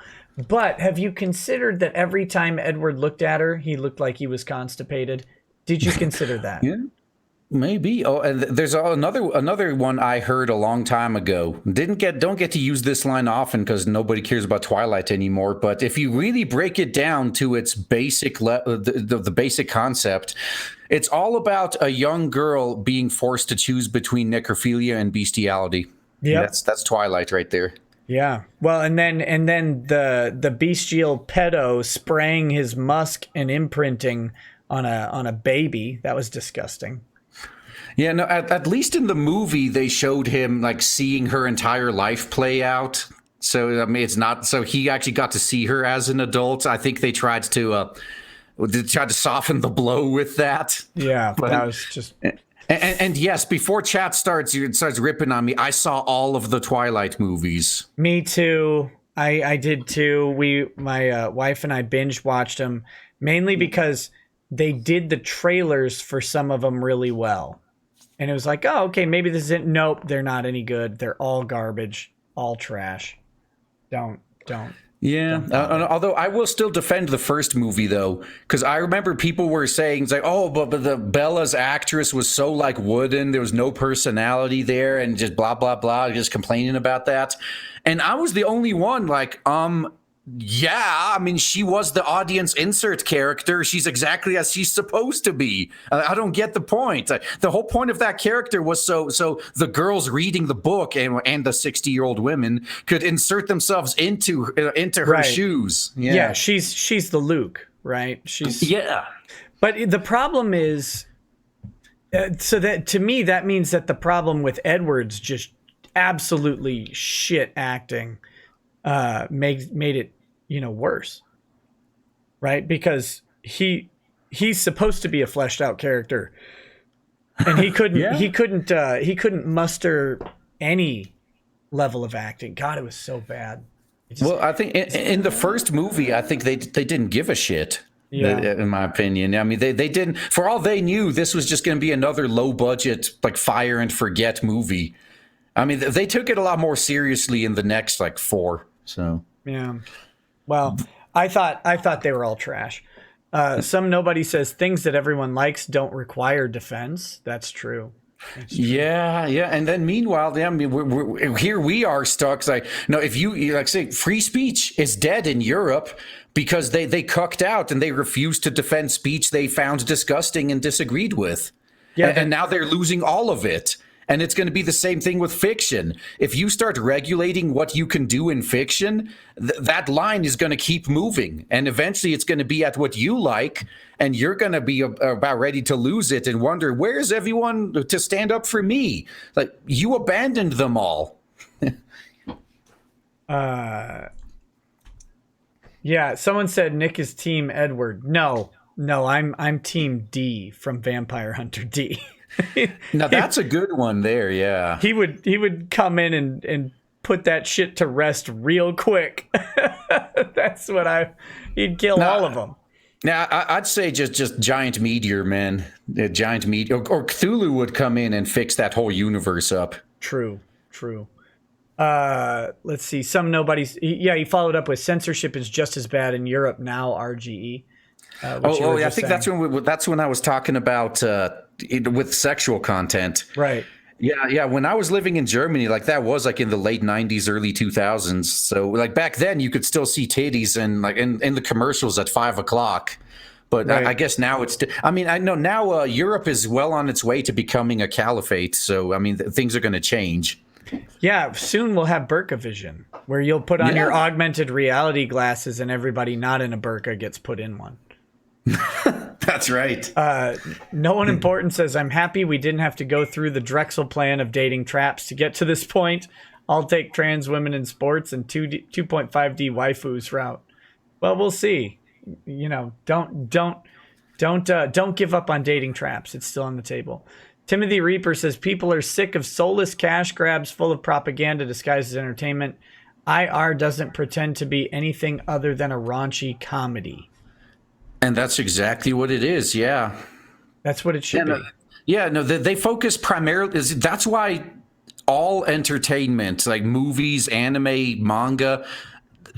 But have you considered that every time Edward looked at her, he looked like he was constipated? Did you consider that? Yeah. Maybe. Oh, and there's another one I heard a long time ago. Don't get to use this line often because nobody cares about Twilight anymore. But if you really break it down to its basic the basic concept, it's all about a young girl being forced to choose between necrophilia and bestiality. Yeah, that's Twilight right there. Yeah. Well, and then the bestial pedo spraying his musk and imprinting on a baby. That was disgusting. Yeah, no, at least in the movie, they showed him like seeing her entire life play out. So, I mean, it's not, so he actually got to see her as an adult. I think they tried to soften the blow with that. Yeah, but that was just. And yes, before chat starts ripping on me, I saw all of the Twilight movies. Me too. I did too. My wife and I binge watched them mainly because they did the trailers for some of them really well. And it was like, oh, okay, maybe this isn't. Nope, they're not any good. They're all garbage, all trash. Don't. Yeah, although I will still defend the first movie, though, because I remember people were saying, it's like, oh, but the Bella's actress was so, like, wooden. There was no personality there and just blah, blah, blah, just complaining about that. And I was the only one, like, yeah, I mean, she was the audience insert character. She's exactly as she's supposed to be. I don't get the point. The whole point of that character was so the girls reading the book and the 60-year-old women could insert themselves into her right. shoes. Yeah, she's the Luke, right? Yeah. But the problem is, so that to me that means that the problem with Edward's just absolutely shit acting made it worse, right? Because he's supposed to be a fleshed out character, and he couldn't muster any level of acting. God, it was so bad. Well, I think in the first movie, I think they didn't give a shit. Yeah. in my opinion. I mean, they didn't, for all they knew, this was just going to be another low budget, like fire and forget movie. I mean, they took it a lot more seriously in the next like 4. So Yeah. Well, I thought they were all trash. Some nobody says things that everyone likes don't require defense. That's true. yeah, and then meanwhile, I mean, here we are stuck. Like, no, if you like say free speech is dead in Europe because they cucked out and they refused to defend speech they found disgusting and disagreed with. Yeah, and now they're losing all of it. And it's going to be the same thing with fiction. If you start regulating what you can do in fiction, that line is going to keep moving. And eventually it's going to be at what you like. And you're going to be about ready to lose it and wonder, where's everyone to stand up for me? Like, you abandoned them all. Yeah, someone said Nick is Team Edward. No, I'm Team D from Vampire Hunter D. Now that's a good one there, yeah. He would come in and put that shit to rest real quick. That's what he'd kill all of them. Now I'd say just giant meteor, man. Giant meteor, or Cthulhu would come in and fix that whole universe up. True. Let's see. He followed up with censorship is just as bad in Europe now. RGE. I think that's when I was talking about with sexual content. Right. Yeah. When I was living in Germany, like that was like in the late 90s, early 2000s. So like back then you could still see titties and like in the commercials at 5 o'clock. But right. I guess now I know now Europe is well on its way to becoming a caliphate. So, I mean, things are going to change. Yeah, soon we'll have burqa vision, where you'll put on your augmented reality glasses and everybody not in a burqa gets put in one. That's right. No one important says, I'm happy we didn't have to go through the Drexel plan of dating traps to get to this point. I'll take trans women in sports and 2.5D waifus route. Well, we'll see. You know, don't give up on dating traps. It's still on the table. Timothy Reaper says people are sick of soulless cash grabs full of propaganda disguised as entertainment. IR doesn't pretend to be anything other than a raunchy comedy. And that's exactly what it is. Yeah. That's what it should be. Yeah. No, they focus primarily. That's why all entertainment, like movies, anime, manga,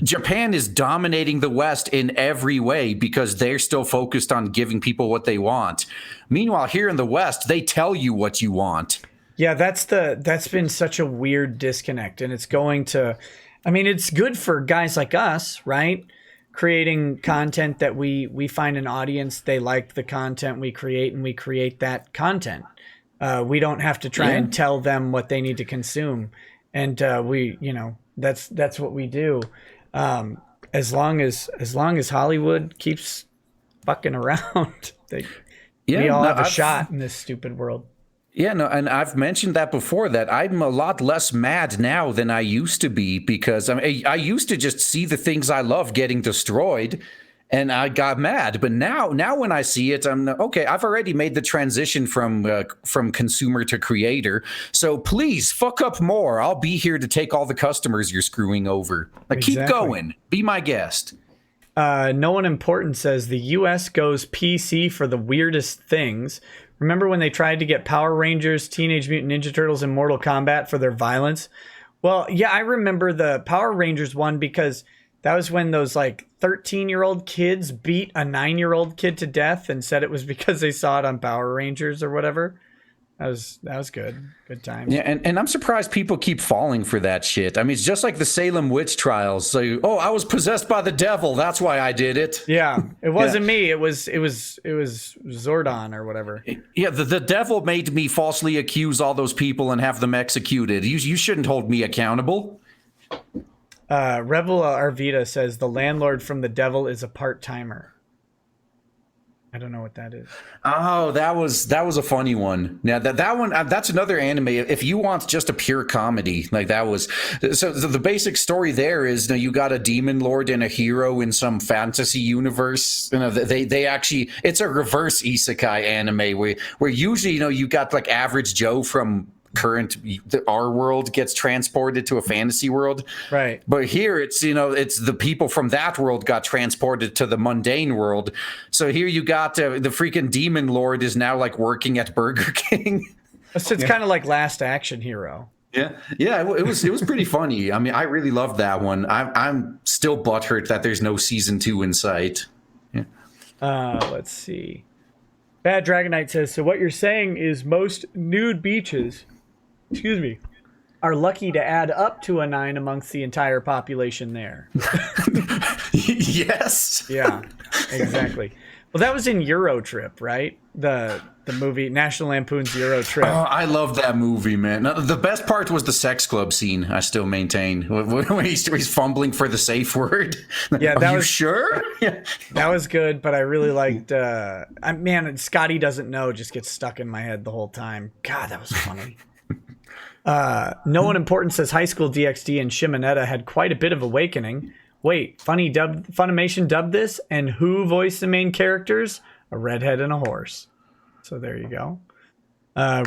Japan is dominating the West in every way because they're still focused on giving people what they want. Meanwhile, here in the West, they tell you what you want. Yeah, that's been such a weird disconnect. And it's going to, I mean, it's good for guys like us, right? Creating content that we find an audience, they like the content we create, and we create that content. We don't have to try and tell them what they need to consume. And that's what we do. As long as Hollywood keeps fucking around, we all have a shot in this stupid world. Yeah, no, and I've mentioned that before, that I'm a lot less mad now than I used to be, because I used to just see the things I love getting destroyed and I got mad. But now when I see it, I'm okay. I've already made the transition from consumer to creator. So please fuck up more. I'll be here to take all the customers you're screwing over. Like, exactly. Keep going. Be my guest. No one important says the U.S. goes PC for the weirdest things. Remember when they tried to get Power Rangers, Teenage Mutant Ninja Turtles, and Mortal Kombat for their violence? Well, yeah, I remember the Power Rangers one because that was when those like 13-year-old kids beat a 9-year-old kid to death and said it was because they saw it on Power Rangers or whatever. That was good. Good times. Yeah, and I'm surprised people keep falling for that shit. I mean, it's just like the Salem witch trials. So, I was possessed by the devil. That's why I did it. Yeah, it wasn't me. It was Zordon or whatever. Yeah, the devil made me falsely accuse all those people and have them executed. You shouldn't hold me accountable. Rebel Arvita says the landlord from The Devil is a part-timer. I don't know what that is. Oh, that was a funny one. Now that one, that's another anime. If you want just a pure comedy, like that was. So the basic story there is, you got a demon lord and a hero in some fantasy universe. They actually, it's a reverse isekai anime where usually, you got like average Joe from our world gets transported to a fantasy world. Right. But here it's, it's the people from that world got transported to the mundane world. So here you got the freaking demon lord is now like working at Burger King. It's kind of like Last Action Hero. Yeah, it was pretty funny. I mean, I really loved that one. I'm still butthurt that there's no season 2 in sight. Yeah. Let's see. Bad Dragonite says, so what you're saying is most nude beaches, are lucky to add up to a 9 amongst the entire population there. Yes. Yeah, exactly. Well, that was in Eurotrip, right? The movie National Lampoon's Eurotrip. Oh, I love that movie, man. Now, the best part was the sex club scene. I still maintain when he's fumbling for the safe word. Yeah, Are you sure? Yeah. That was good, but I really liked. Man, Scotty Doesn't Know just gets stuck in my head the whole time. God, that was funny. No One Important says High School DxD and Shimonetta had quite a bit of awakening. Wait, Funimation dubbed this, and who voiced the main characters? A redhead and a horse. So there you go.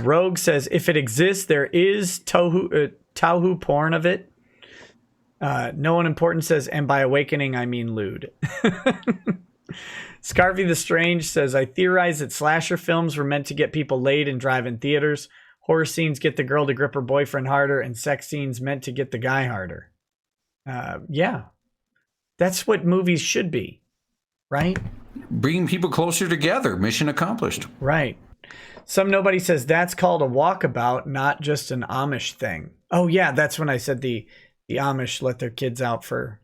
Rogue says, if it exists, there is Tauhu porn of it. No One Important says, and by awakening, I mean lewd. Scarvy the Strange says, I theorize that slasher films were meant to get people laid and drive in theaters. Horror scenes get the girl to grip her boyfriend harder, and sex scenes meant to get the guy harder. Yeah. That's what movies should be, right? Bringing people closer together. Mission accomplished. Right. Some Nobody says that's called a walkabout, not just an Amish thing. Oh, yeah, that's when I said the Amish let their kids out for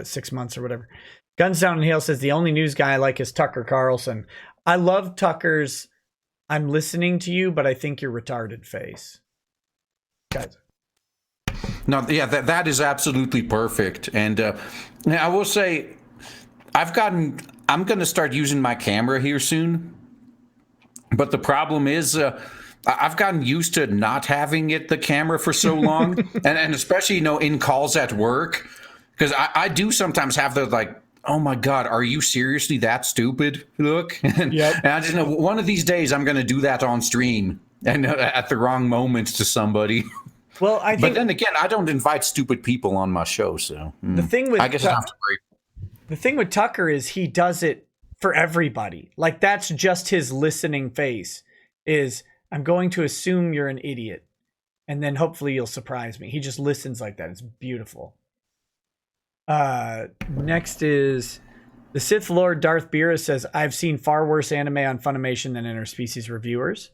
6 months or whatever. Guns Down and Hail says the only news guy I like is Tucker Carlson. I love Tucker's I'm listening to you, but I think you're retarded face. Guys. No, yeah, that is absolutely perfect. And I will say, I'm going to start using my camera here soon. But the problem is, I've gotten used to not having the camera for so long. and especially, in calls at work. Because I do sometimes have the, like, oh my God, are you seriously that stupid look? And I just know one of these days I'm going to do that on stream and at the wrong moment to somebody. Well, but then again, I don't invite stupid people on my show, so the thing with I guess I don't have to worry. The thing with Tucker is he does it for everybody. Like that's just his listening face. Is I'm going to assume you're an idiot, and then hopefully you'll surprise me. He just listens like that. It's beautiful. Next is the Sith Lord Darth Beerus says I've seen far worse anime on Funimation than Interspecies Reviewers.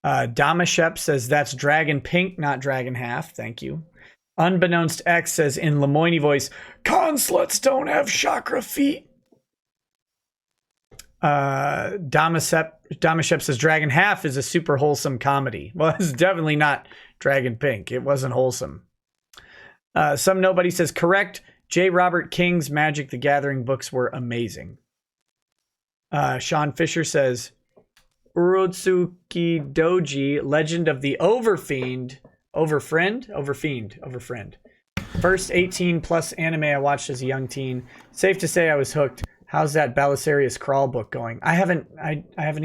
Damashep says that's Dragon Pink, not Dragon Half. Thank you. Unbeknownst X says in Lemoyne voice, Consluts don't have chakra feet. Damashep says Dragon Half is a super wholesome comedy. Well, it's definitely not Dragon Pink. It wasn't wholesome. Some Nobody says correct. J. Robert King's Magic the Gathering books were amazing. Sean Fisher says Urotsuki Doji, Legend of the Overfiend. Overfriend. First 18 plus anime I watched as a young teen. Safe to say I was hooked. How's that Belisarius Crawl book going? I haven't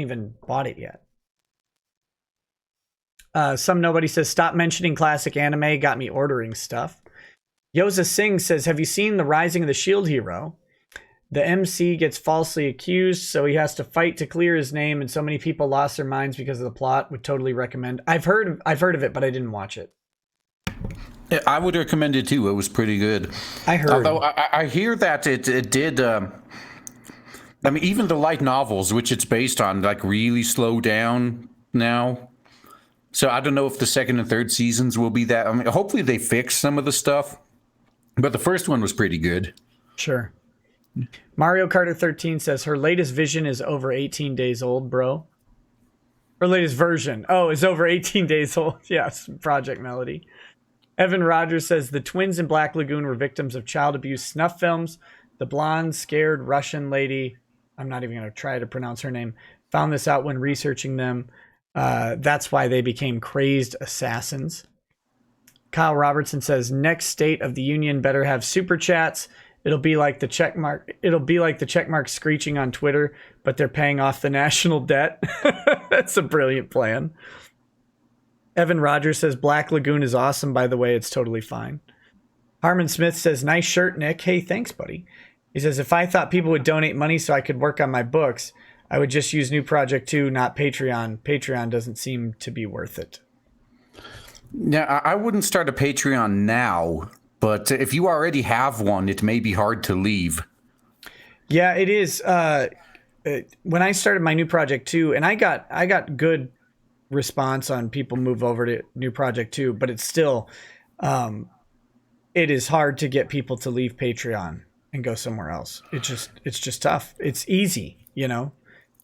even bought it yet. Some Nobody says stop mentioning classic anime, got me ordering stuff. Yoza Singh says, have you seen The Rising of the Shield Hero? The MC gets falsely accused, so he has to fight to clear his name, and so many people lost their minds because of the plot. Would totally recommend. I've heard of it, but I didn't watch it. Yeah, I would recommend it too. It was pretty good. I heard. Although I hear that it did. I mean, even the light novels, which it's based on, like really slow down now. So I don't know if the second and third seasons will be that. I mean, hopefully they fix some of the stuff. But the first one was pretty good. Sure. Mario Carter 13 says her latest vision is over 18 days old, bro. Her latest version. Oh, is over 18 days old. Yes, Project Melody. Evan Rogers says the twins in Black Lagoon were victims of child abuse snuff films. The blonde, scared Russian lady, I'm not even going to try to pronounce her name, found this out when researching them. That's why they became crazed assassins. Kyle Robertson says next State of the Union better have super chats. It'll be like the check mark screeching on Twitter, but they're paying off the national debt. That's a brilliant plan. Evan Rogers says Black Lagoon is awesome. By the way, it's totally fine. Harmon Smith says, nice shirt, Nick. Hey, thanks, buddy. He says, if I thought people would donate money so I could work on my books, I would just use New Project 2, not Patreon. Patreon doesn't seem to be worth it. Yeah, I wouldn't start a Patreon now, but if you already have one, it may be hard to leave. Yeah, it is. When I started my New Project 2, and I got good response on people move over to New Project 2, but it's still, it is hard to get people to leave Patreon and go somewhere else. It's just tough. It's easy, you know.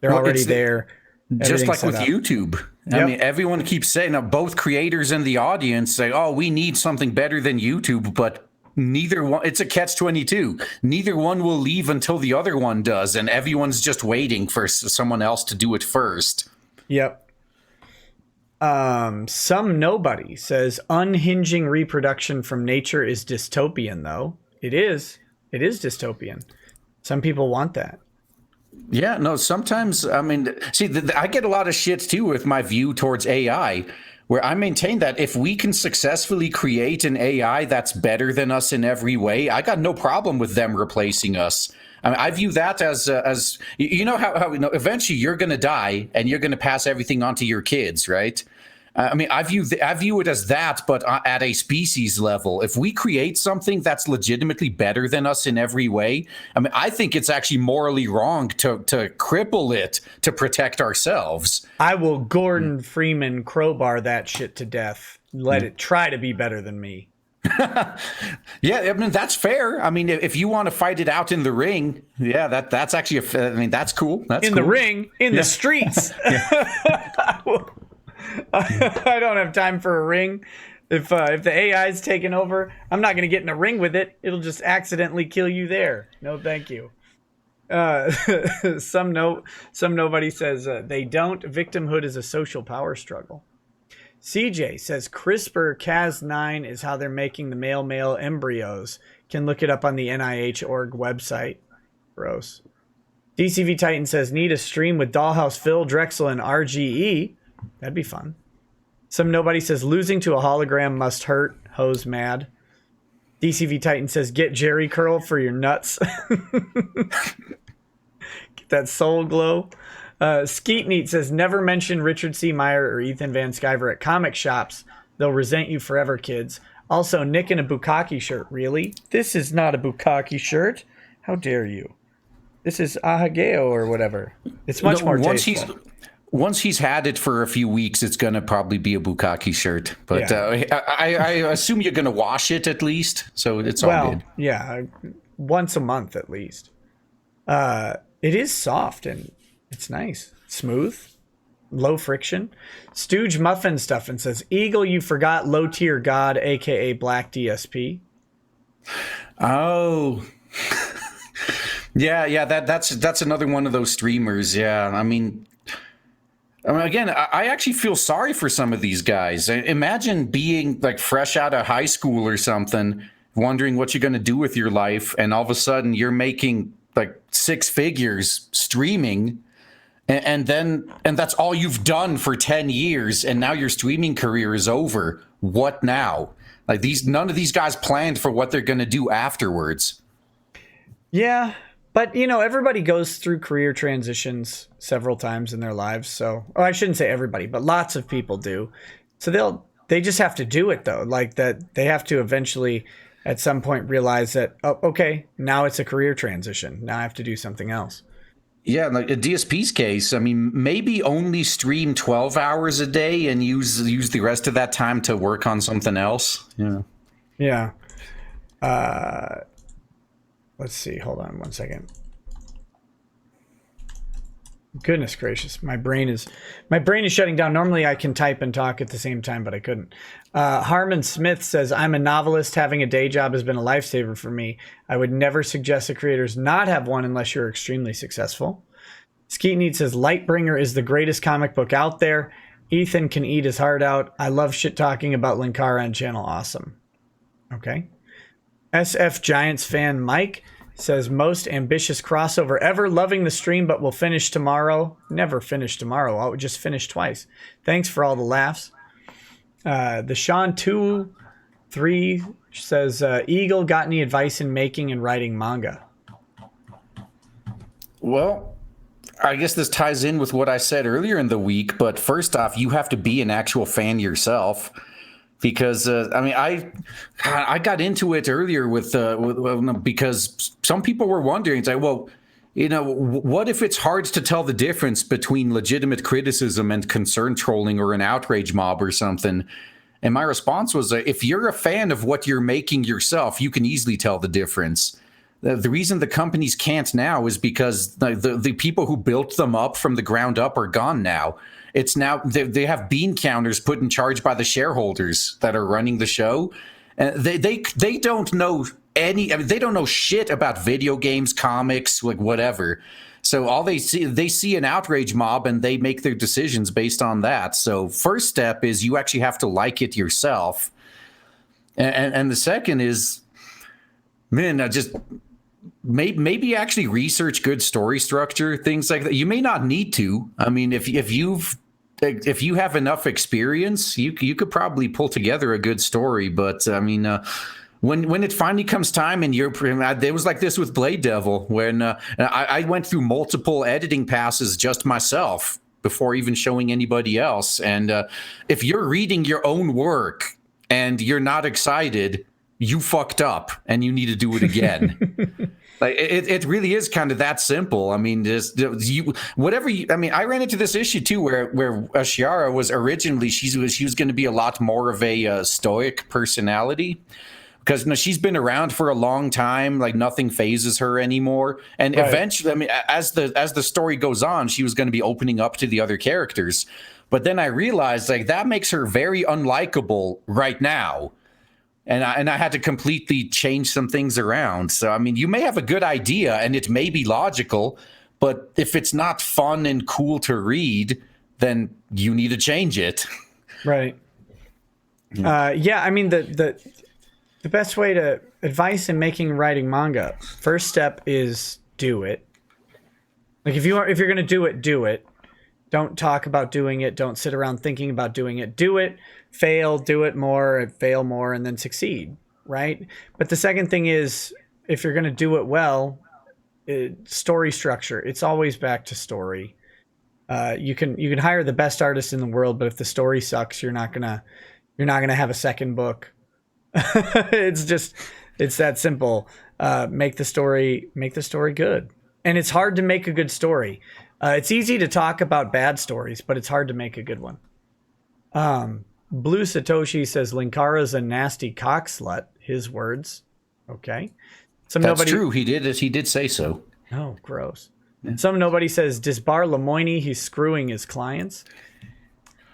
They're already there. Just like with YouTube. I mean, everyone keeps saying, both creators and the audience say, oh, we need something better than YouTube, but neither one, it's a catch-22. Neither one will leave until the other one does, and everyone's just waiting for someone else to do it first. Yep. Some nobody says unhinging reproduction from nature is dystopian, though. It is. It is dystopian. Some people want that. Yeah, no, sometimes, I mean, see, I get a lot of shit, too, with my view towards AI, where I maintain that if we can successfully create an AI that's better than us in every way, I got no problem with them replacing us. I mean, I view that as you know how eventually you're going to die and you're going to pass everything on to your kids, right? I mean, I view it as that, but at a species level. If we create something that's legitimately better than us in every way, I mean, I think it's actually morally wrong to cripple it to protect ourselves. I will Gordon Freeman crowbar that shit to death. Let it try to be better than me. Yeah, I mean, that's fair. I mean, if you want to fight it out in the ring, yeah, that's actually, I mean, that's cool. That's in cool. the ring, in the streets. I don't have time for a ring. If the AI is taking over, I'm not going to get in a ring with it. It'll just accidentally kill you there. No, thank you. Some nobody says they don't. Victimhood is a social power struggle. CJ says CRISPR-Cas9 is how they're making the male embryos. Can look it up on the NIH.org website. Gross. DCV Titan says need a stream with Dollhouse Phil, Drexel, and RGE. That'd be fun. Some nobody says losing to a hologram must hurt. Hose mad. DCV Titan says get Jerry curl for your nuts. Get that soul glow. Skeet Neat says never mention Richard C. Meyer or Ethan Van Sciver at comic shops. They'll resent you forever, kids. Also, Nick in a Bukkake shirt. Really? This is not a Bukkake shirt. How dare you? This is Ahageo or whatever. It's much more tasteful. Once he's had it for a few weeks, it's going to probably be a Bukkake shirt. But yeah. I assume you're going to wash it at least, so it's all good. Yeah, once a month at least. It is soft and it's nice. Smooth, low friction. Stooge Muffin Stuff and says, Eagle, you forgot low tier god, a.k.a. Black DSP. Oh. yeah, that's another one of those streamers. Yeah, I mean, again, I actually feel sorry for some of these guys. Imagine being like fresh out of high school or something, wondering what you're going to do with your life, and all of a sudden you're making like 6 figures streaming, and that's all you've done for 10 years, and now your streaming career is over. What now? Like none of these guys planned for what they're going to do afterwards. Yeah. But, you know, everybody goes through career transitions several times in their lives. So, I shouldn't say everybody, but lots of people do. So they just have to do it, though. Like that they have to eventually at some point realize that, oh, okay, now it's a career transition. Now I have to do something else. Yeah, like a DSP's case, I mean, maybe only stream 12 hours a day and use the rest of that time to work on something else. Yeah. Yeah. Let's see. Hold on one second. Goodness gracious. My brain is shutting down. Normally I can type and talk at the same time, but I couldn't. Harmon Smith says, I'm a novelist. Having a day job has been a lifesaver for me. I would never suggest the creators not have one unless you're extremely successful. Skeet Need says, Lightbringer is the greatest comic book out there. Ethan can eat his heart out. I love shit talking about Linkara and channel. Awesome. Okay. SF Giants fan Mike says, most ambitious crossover ever. Loving the stream, but will finish tomorrow. Never finish tomorrow. I'll just finish twice. Thanks for all the laughs. The Sean 2-3 says, Eagle, got any advice in making and writing manga? Well, I guess this ties in with what I said earlier in the week, but first off, you have to be an actual fan yourself. Because I got into it earlier with because some people were wondering, it's like, well, what if it's hard to tell the difference between legitimate criticism and concern trolling or an outrage mob or something? And my response was, if you're a fan of what you're making yourself, you can easily tell the difference. The reason the companies can't now is because the people who built them up from the ground up are gone now. It's now they have bean counters put in charge by the shareholders that are running the show. They don't know they don't know shit about video games, comics, like whatever. So all they see an outrage mob and they make their decisions based on that. So first step is you actually have to like it yourself. And the second is, man, just maybe actually research good story structure, things like that. You may not need to. I mean, if you have enough experience, you could probably pull together a good story. But I mean, when it finally comes time, and it was like this with Blade Devil, when I went through multiple editing passes just myself before even showing anybody else. And if you're reading your own work and you're not excited, you fucked up and you need to do it again. Like it really is kind of that simple. I mean, I ran into this issue too, where Ashiara was originally she was going to be a lot more of a stoic personality, because she's been around for a long time. Like nothing phases her anymore, and right. Eventually, I mean, as the story goes on, she was going to be opening up to the other characters. But then I realized like that makes her very unlikable right now. And I had to completely change some things around. So, I mean, you may have a good idea and it may be logical, but if it's not fun and cool to read, then you need to change it. Right. Yeah, I mean, the best way to advice in making and writing manga, first step is do it. Like if you're going to do it. Don't talk about doing it. Don't sit around thinking about doing it. Do it, fail, do it more, fail more, and then succeed, right? But the second thing is, if you're going to do it well, story structure. It's always back to story. You can hire the best artist in the world, but if the story sucks, you're not gonna have a second book. It's that simple. Make the story good, and it's hard to make a good story. It's easy to talk about bad stories, but it's hard to make a good one. Blue Satoshi says Linkara's a nasty cock slut. His words. Okay. That's true. He did say so. Oh, gross. Yeah. Nobody says Disbar Lemoyne. He's screwing his clients.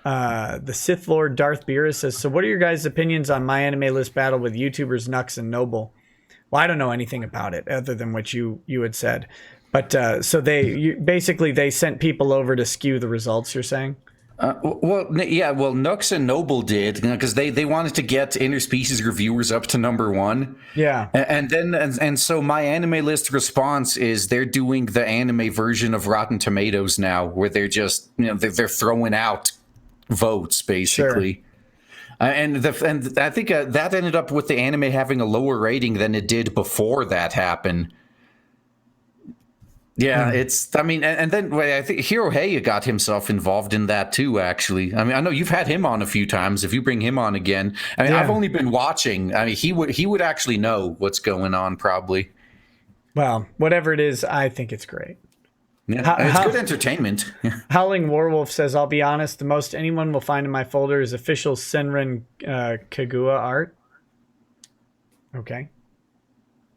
The Sith Lord Darth Beerus says, so what are your guys' opinions on My Anime List battle with YouTubers Nux and Noble? Well, I don't know anything about it other than what you had said. But so they sent people over to skew the results, you're saying? Well, Nux and Noble did, because they wanted to get Interspecies Reviewers up to #1. Yeah. And so My Anime List response is they're doing the anime version of Rotten Tomatoes now, where they're just, they're throwing out votes, basically. Sure. And I think that ended up with the anime having a lower rating than it did before that happened. Yeah, and then I think Hirohei got himself involved in that too, actually. I mean, I know you've had him on a few times. If you bring him on again, I mean, yeah. I've only been watching. I mean, he would actually know what's going on, probably. Well, whatever it is, I think it's great. Yeah, it's good entertainment. Howling Warwolf says, I'll be honest, the most anyone will find in my folder is official Senran Kagura art. Okay.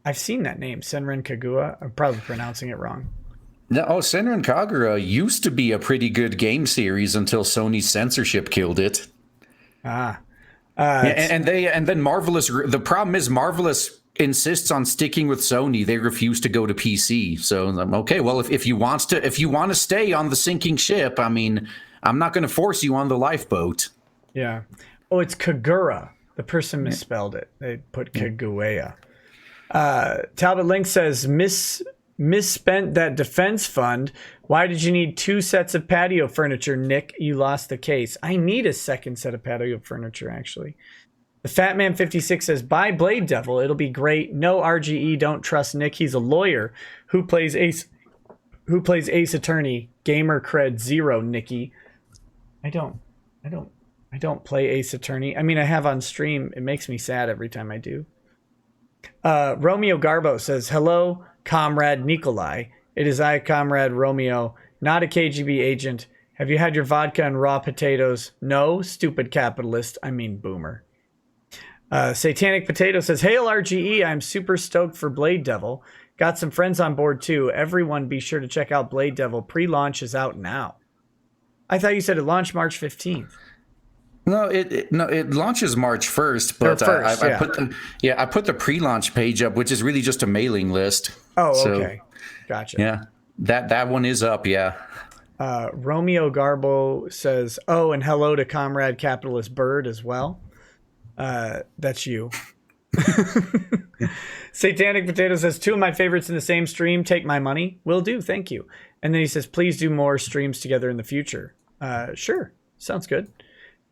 I've seen that name, Senran Kagura. I'm probably pronouncing it wrong. No, Senran Kagura used to be a pretty good game series until Sony's censorship killed it. And then Marvelous. The problem is Marvelous insists on sticking with Sony. They refuse to go to PC. So okay, well, if you want to stay on the sinking ship, I mean, I'm not going to force you on the lifeboat. Yeah. Oh, it's Kagura. The person misspelled it. They put Kaguya. Talbot Link says, misspent that defense fund. Why did you need 2 sets of patio furniture, Nick? You lost the case. I need a second set of patio furniture, actually. The Fat Man 56 says, buy Blade Devil. It'll be great. No RGE. Don't trust Nick. He's a lawyer who plays Ace Attorney. Gamer cred 0, Nikki. I don't play Ace Attorney. I mean, I have on stream. It makes me sad every time I do. Romeo Garbo says, hello, Comrade Nikolai. It is I, Comrade Romeo, not a KGB agent. Have you had your vodka and raw potatoes? No, stupid capitalist. I mean boomer. Satanic Potato says, hail RGE, I'm super stoked for Blade Devil. Got some friends on board too. Everyone be sure to check out Blade Devil. Pre-launch is out now. I thought you said it launched March 15th. No, it launches March 1st, but I put the pre-launch page up, which is really just a mailing list. Oh, okay. Gotcha. Yeah, that one is up, yeah. Romeo Garbo says, oh, and hello to Comrade Capitalist Bird as well. That's you. Satanic Potato says, 2 of my favorites in the same stream. Take my money. Will do. Thank you. And then he says, please do more streams together in the future. Sure. Sounds good.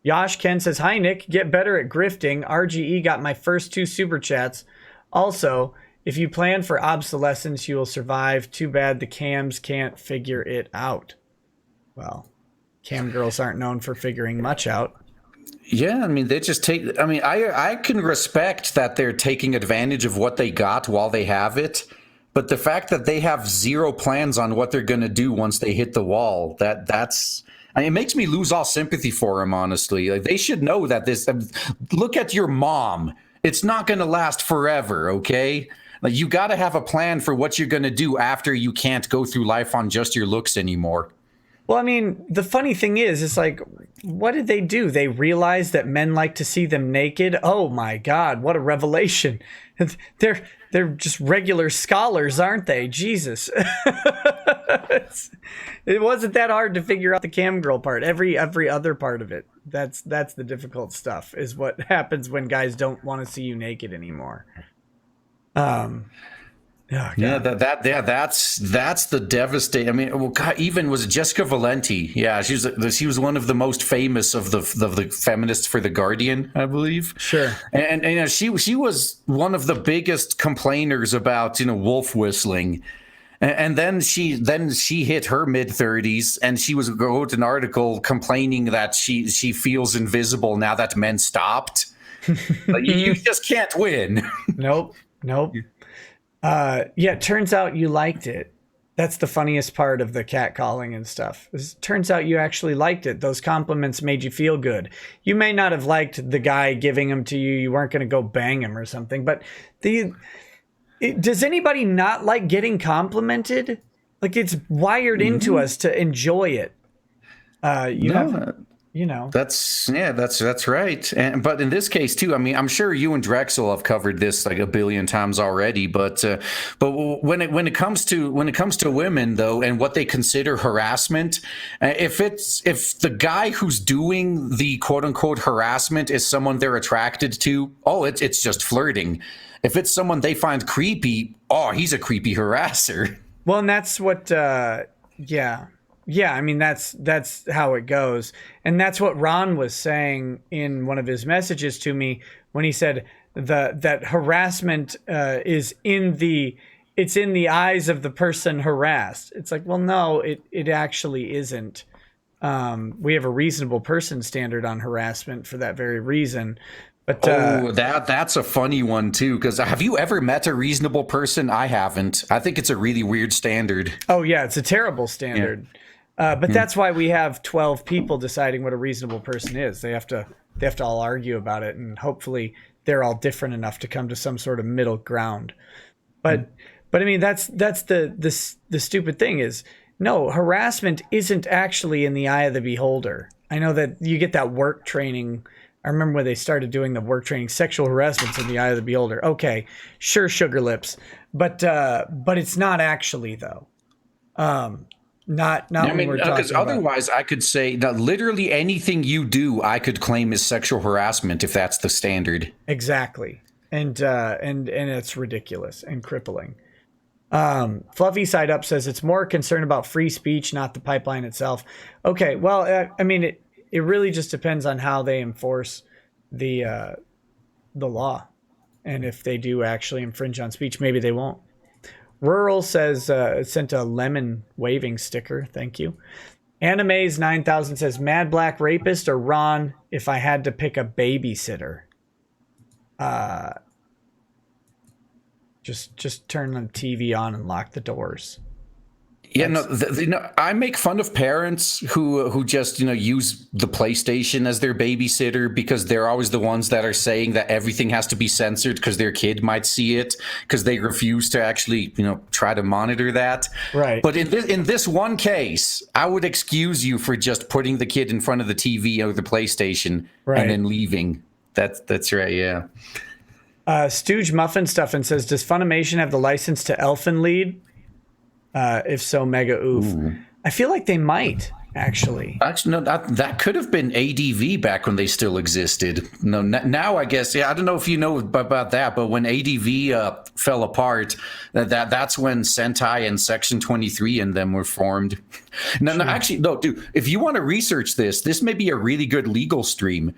Yash Ken says, hi, Nick. Get better at grifting. RGE got my first 2 super chats. Also, if you plan for obsolescence, you will survive. Too bad the cams can't figure it out. Well, cam girls aren't known for figuring much out. Yeah, I mean, they just take... I mean, I can respect that they're taking advantage of what they got while they have it, but the fact that they have 0 plans on what they're going to do once they hit the wall, that's... I mean, it makes me lose all sympathy for them, honestly. Like, they should know that this... look at your mom. It's not going to last forever, okay? Like, you got to have a plan for what you're going to do after you can't go through life on just your looks anymore. Well, I mean, the funny thing is, it's like, what did they do? They realized that men like to see them naked. Oh my God, what a revelation. They're just regular scholars, aren't they? Jesus. It wasn't that hard to figure out the cam girl part. Every other part of it. That's the difficult stuff, is what happens when guys don't want to see you naked anymore. Oh, that's the devastating. I mean, well, God, even was it Jessica Valenti? Yeah, she was one of the most famous of the feminists for The Guardian, I believe. Sure. And you know, she was one of the biggest complainers about, you know, wolf whistling. And then she hit her mid-30s, and she wrote an article complaining that she feels invisible now that men stopped. Like, you just can't win. Nope. Yeah, it turns out you liked it. That's the funniest part of the catcalling and stuff. It turns out you actually liked it. Those compliments made you feel good. You may not have liked the guy giving them to you. You weren't going to go bang him or something. But does anybody not like getting complimented? Like, it's wired into us to enjoy it. You know, that's right. But in this case too, I mean, I'm sure you and Drexel have covered this like a billion times already. But when it comes to women though, and what they consider harassment, if the guy who's doing the quote unquote harassment is someone they're attracted to, it's just flirting. If it's someone they find creepy, he's a creepy harasser. Well, and that's what, Yeah, I mean, that's how it goes. And that's what Ron was saying in one of his messages to me when he said that harassment is in the eyes of the person harassed. It's like, well, no, it actually isn't. We have a reasonable person standard on harassment for that very reason. But that's a funny one too, because have you ever met a reasonable person? I haven't. I think it's a really weird standard. Oh yeah, it's a terrible standard. Yeah. But that's why we have 12 people deciding what a reasonable person is. They have to all argue about it, and hopefully they're all different enough to come to some sort of middle ground. But I mean, that's the stupid thing is, no, harassment isn't actually in the eye of the beholder. I know that you get that work training. I remember when they started doing the work training, sexual harassment's in the eye of the beholder. Okay, sure, sugar lips, but it's not actually though. Not I when mean, we're talking because otherwise I could say that literally anything you do, I could claim is sexual harassment if that's the standard. Exactly. And it's ridiculous and crippling. Fluffy Side Up says it's more concerned about free speech, not the pipeline itself. Okay, well, I mean, it really just depends on how they enforce the law, and if they do actually infringe on speech, maybe they won't. Rural says sent a lemon waving sticker. Thank you. Animes 9000 says Mad Black Rapist or Ron if I had to pick a babysitter. Just turn the TV on and lock the doors. Yeah, no, I make fun of parents who just use the PlayStation as their babysitter because they're always the ones that are saying that everything has to be censored because their kid might see it because they refuse to actually try to monitor that. Right. But in this one case, I would excuse you for just putting the kid in front of the TV or the PlayStation and then leaving. That's right. Yeah. Stooge Muffin Stuffin says, does Funimation have the license to Elfen Lied? If so, mega oof. Ooh. I feel like they might, actually. Actually, no, that could have been ADV back when they still existed. No, now I guess, I don't know if you know about that, but when ADV fell apart, that's when Sentai and Section 23 and them were formed. No, actually, dude, if you want to research this may be a really good legal stream.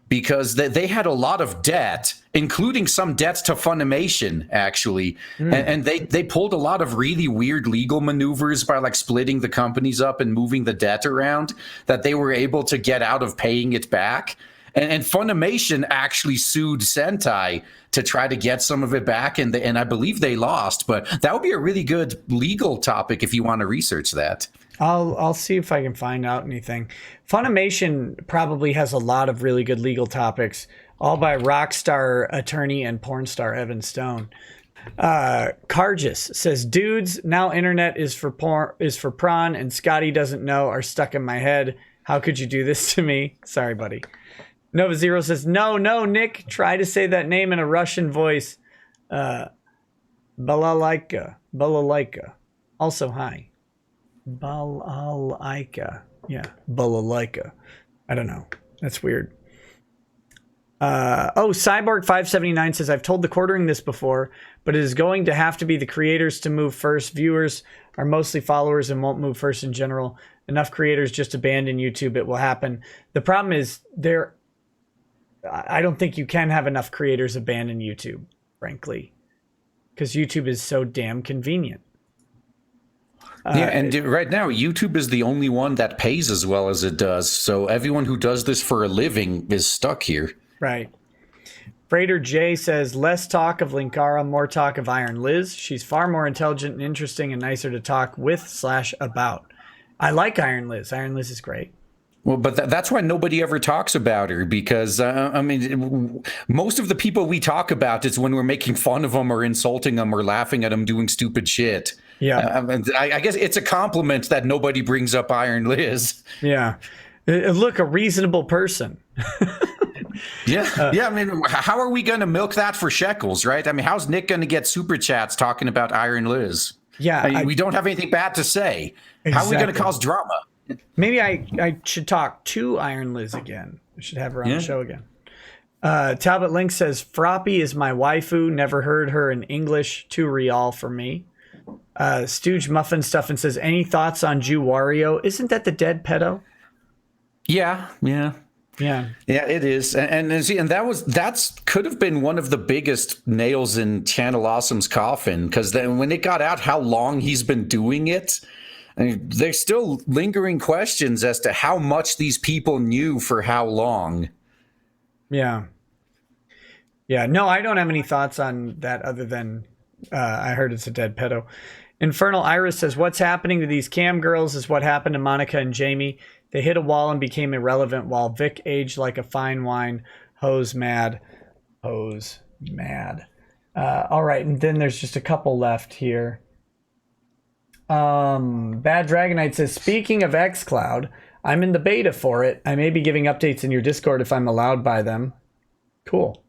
Because they had a lot of debt, including some debts to Funimation, actually. And they pulled a lot of really weird legal maneuvers by like splitting the companies up and moving the debt around that they were able to get out of paying it back. And Funimation actually sued Sentai to try to get some of it back. And I believe they lost. But that would be a really good legal topic if you want to research that. I'll see if I can find out anything. Funimation probably has a lot of really good legal topics, all by rock star attorney and porn star Evan Stone. Cargis says, dudes, now internet is for prawn and Scotty doesn't know are stuck in my head. How could you do this to me? Sorry, buddy. Nova Zero says, no, Nick, try to say that name in a Russian voice. Balalaika. Also, hi. Balalaika. Yeah, balalaika. I don't know. That's weird. Cyborg 579 says, I've told the quartering this before, but it is going to have to be the creators to move first. Viewers are mostly followers and won't move first in general. Enough creators just abandon YouTube, it will happen. The problem is I don't think you can have enough creators abandon YouTube, frankly, because YouTube is so damn convenient. And right now, YouTube is the only one that pays as well as it does. So everyone who does this for a living is stuck here. Right. Freighter J says, less talk of Linkara, more talk of Iron Liz. She's far more intelligent and interesting and nicer to talk with/about. I like Iron Liz. Iron Liz is great. Well, but that's why nobody ever talks about her, because, most of the people we talk about is when we're making fun of them or insulting them or laughing at them doing stupid shit. Yeah. I guess it's a compliment that nobody brings up Iron Liz. Yeah. Look, a reasonable person. Yeah. How are we going to milk that for shekels, right? I mean, how's Nick going to get super chats talking about Iron Liz? Yeah. We don't have anything bad to say. Exactly. How are we going to cause drama? Maybe I should talk to Iron Liz again. I should have her on the show again. Talbot Link says, Froppy is my waifu. Never heard her in English. Too real for me. Stooge Muffin Stuff and says, any thoughts on Jew Wario? Isn't that the dead pedo? Yeah. Yeah, it is, and that could have been one of the biggest nails in Channel Awesome's coffin, because then when it got out how long he's been doing it, there's still lingering questions as to how much these people knew for how long. Yeah. No, I don't have any thoughts on that other than I heard it's a dead pedo. Infernal Iris says, what's happening to these cam girls is what happened to Monica and Jamie. They hit a wall and became irrelevant while Vic aged like a fine wine. Hose mad. All right, and then there's just a couple left here. Bad Dragonite says, speaking of xCloud, I'm in the beta for it. I may be giving updates in your Discord if I'm allowed by them. Cool.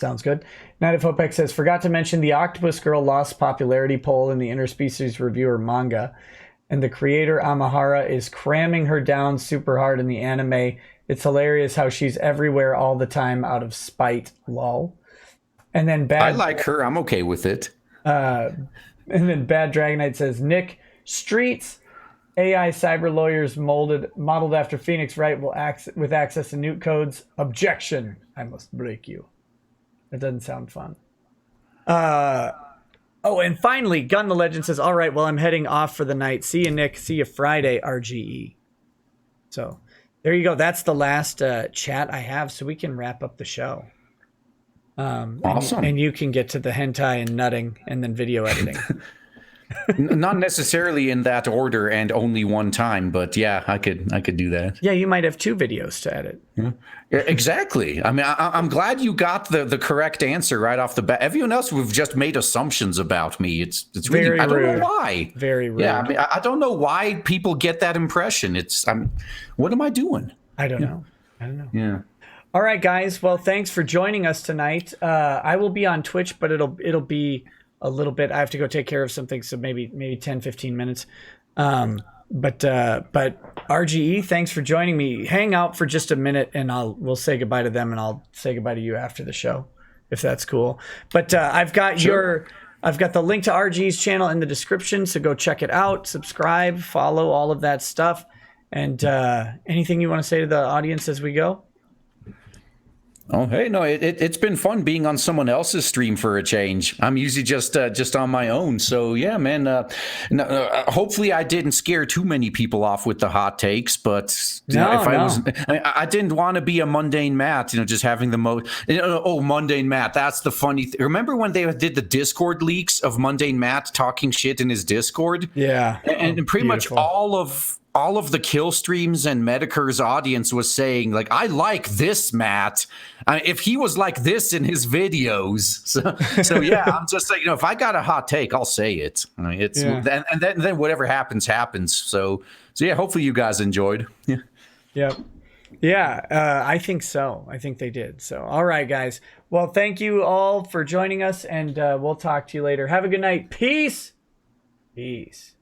Sounds good. Night of Hopex says, forgot to mention the Octopus Girl lost popularity poll in the Interspecies Reviewer manga. And the creator, Amahara, is cramming her down super hard in the anime. It's hilarious how she's everywhere all the time out of spite, lol. And then I like her. I'm okay with it. And then Bad Dragonite says, Nick, streets, AI cyber lawyers modeled after Phoenix Wright with access to newt codes. Objection. I must break you. That doesn't sound fun. Oh, and finally, Gun the Legend says, all right, well, I'm heading off for the night. See you, Nick. See you Friday, RGE. So there you go. That's the last chat I have, so we can wrap up the show. Awesome. And you can get to the hentai and nutting and then video editing. Not necessarily in that order and only one time, but yeah, I could do that. Yeah, you might have 2 videos to edit. Yeah, exactly. I mean, I'm glad you got the correct answer right off the bat. Everyone else, we've just made assumptions about me. It's really Very I don't rude. know why. Very rude. Yeah, I mean, I don't know why people get that impression. What am I doing? I don't know. Yeah. All right, guys. Well, thanks for joining us tonight. I will be on Twitch, but it'll be a little bit. I have to go take care of something, so maybe 10, 15 minutes. But RGE, thanks for joining me. Hang out for just a minute, and we'll say goodbye to them, and I'll say goodbye to you after the show, if that's cool. But I've got the link to RGE's channel in the description, so go check it out, subscribe, follow, all of that stuff. And anything you want to say to the audience as we go? Oh, hey, no, it's been fun being on someone else's stream for a change. I'm usually just on my own. So, yeah, man, hopefully I didn't scare too many people off with the hot takes. But I didn't want to be a mundane Matt, just having the mundane Matt. That's the funny thing. Remember when they did the Discord leaks of mundane Matt talking shit in his Discord? Yeah. And pretty much all of the kill streams and Medicare's audience was saying, like, I like this Matt. If he was like this in his videos. So yeah, I'm just like, if I got a hot take, I'll say it. And then whatever happens. So yeah, hopefully you guys enjoyed. Yeah. Yep. Yeah, I think so. I think they did. So, all right, guys. Well, thank you all for joining us, and we'll talk to you later. Have a good night. Peace. Peace.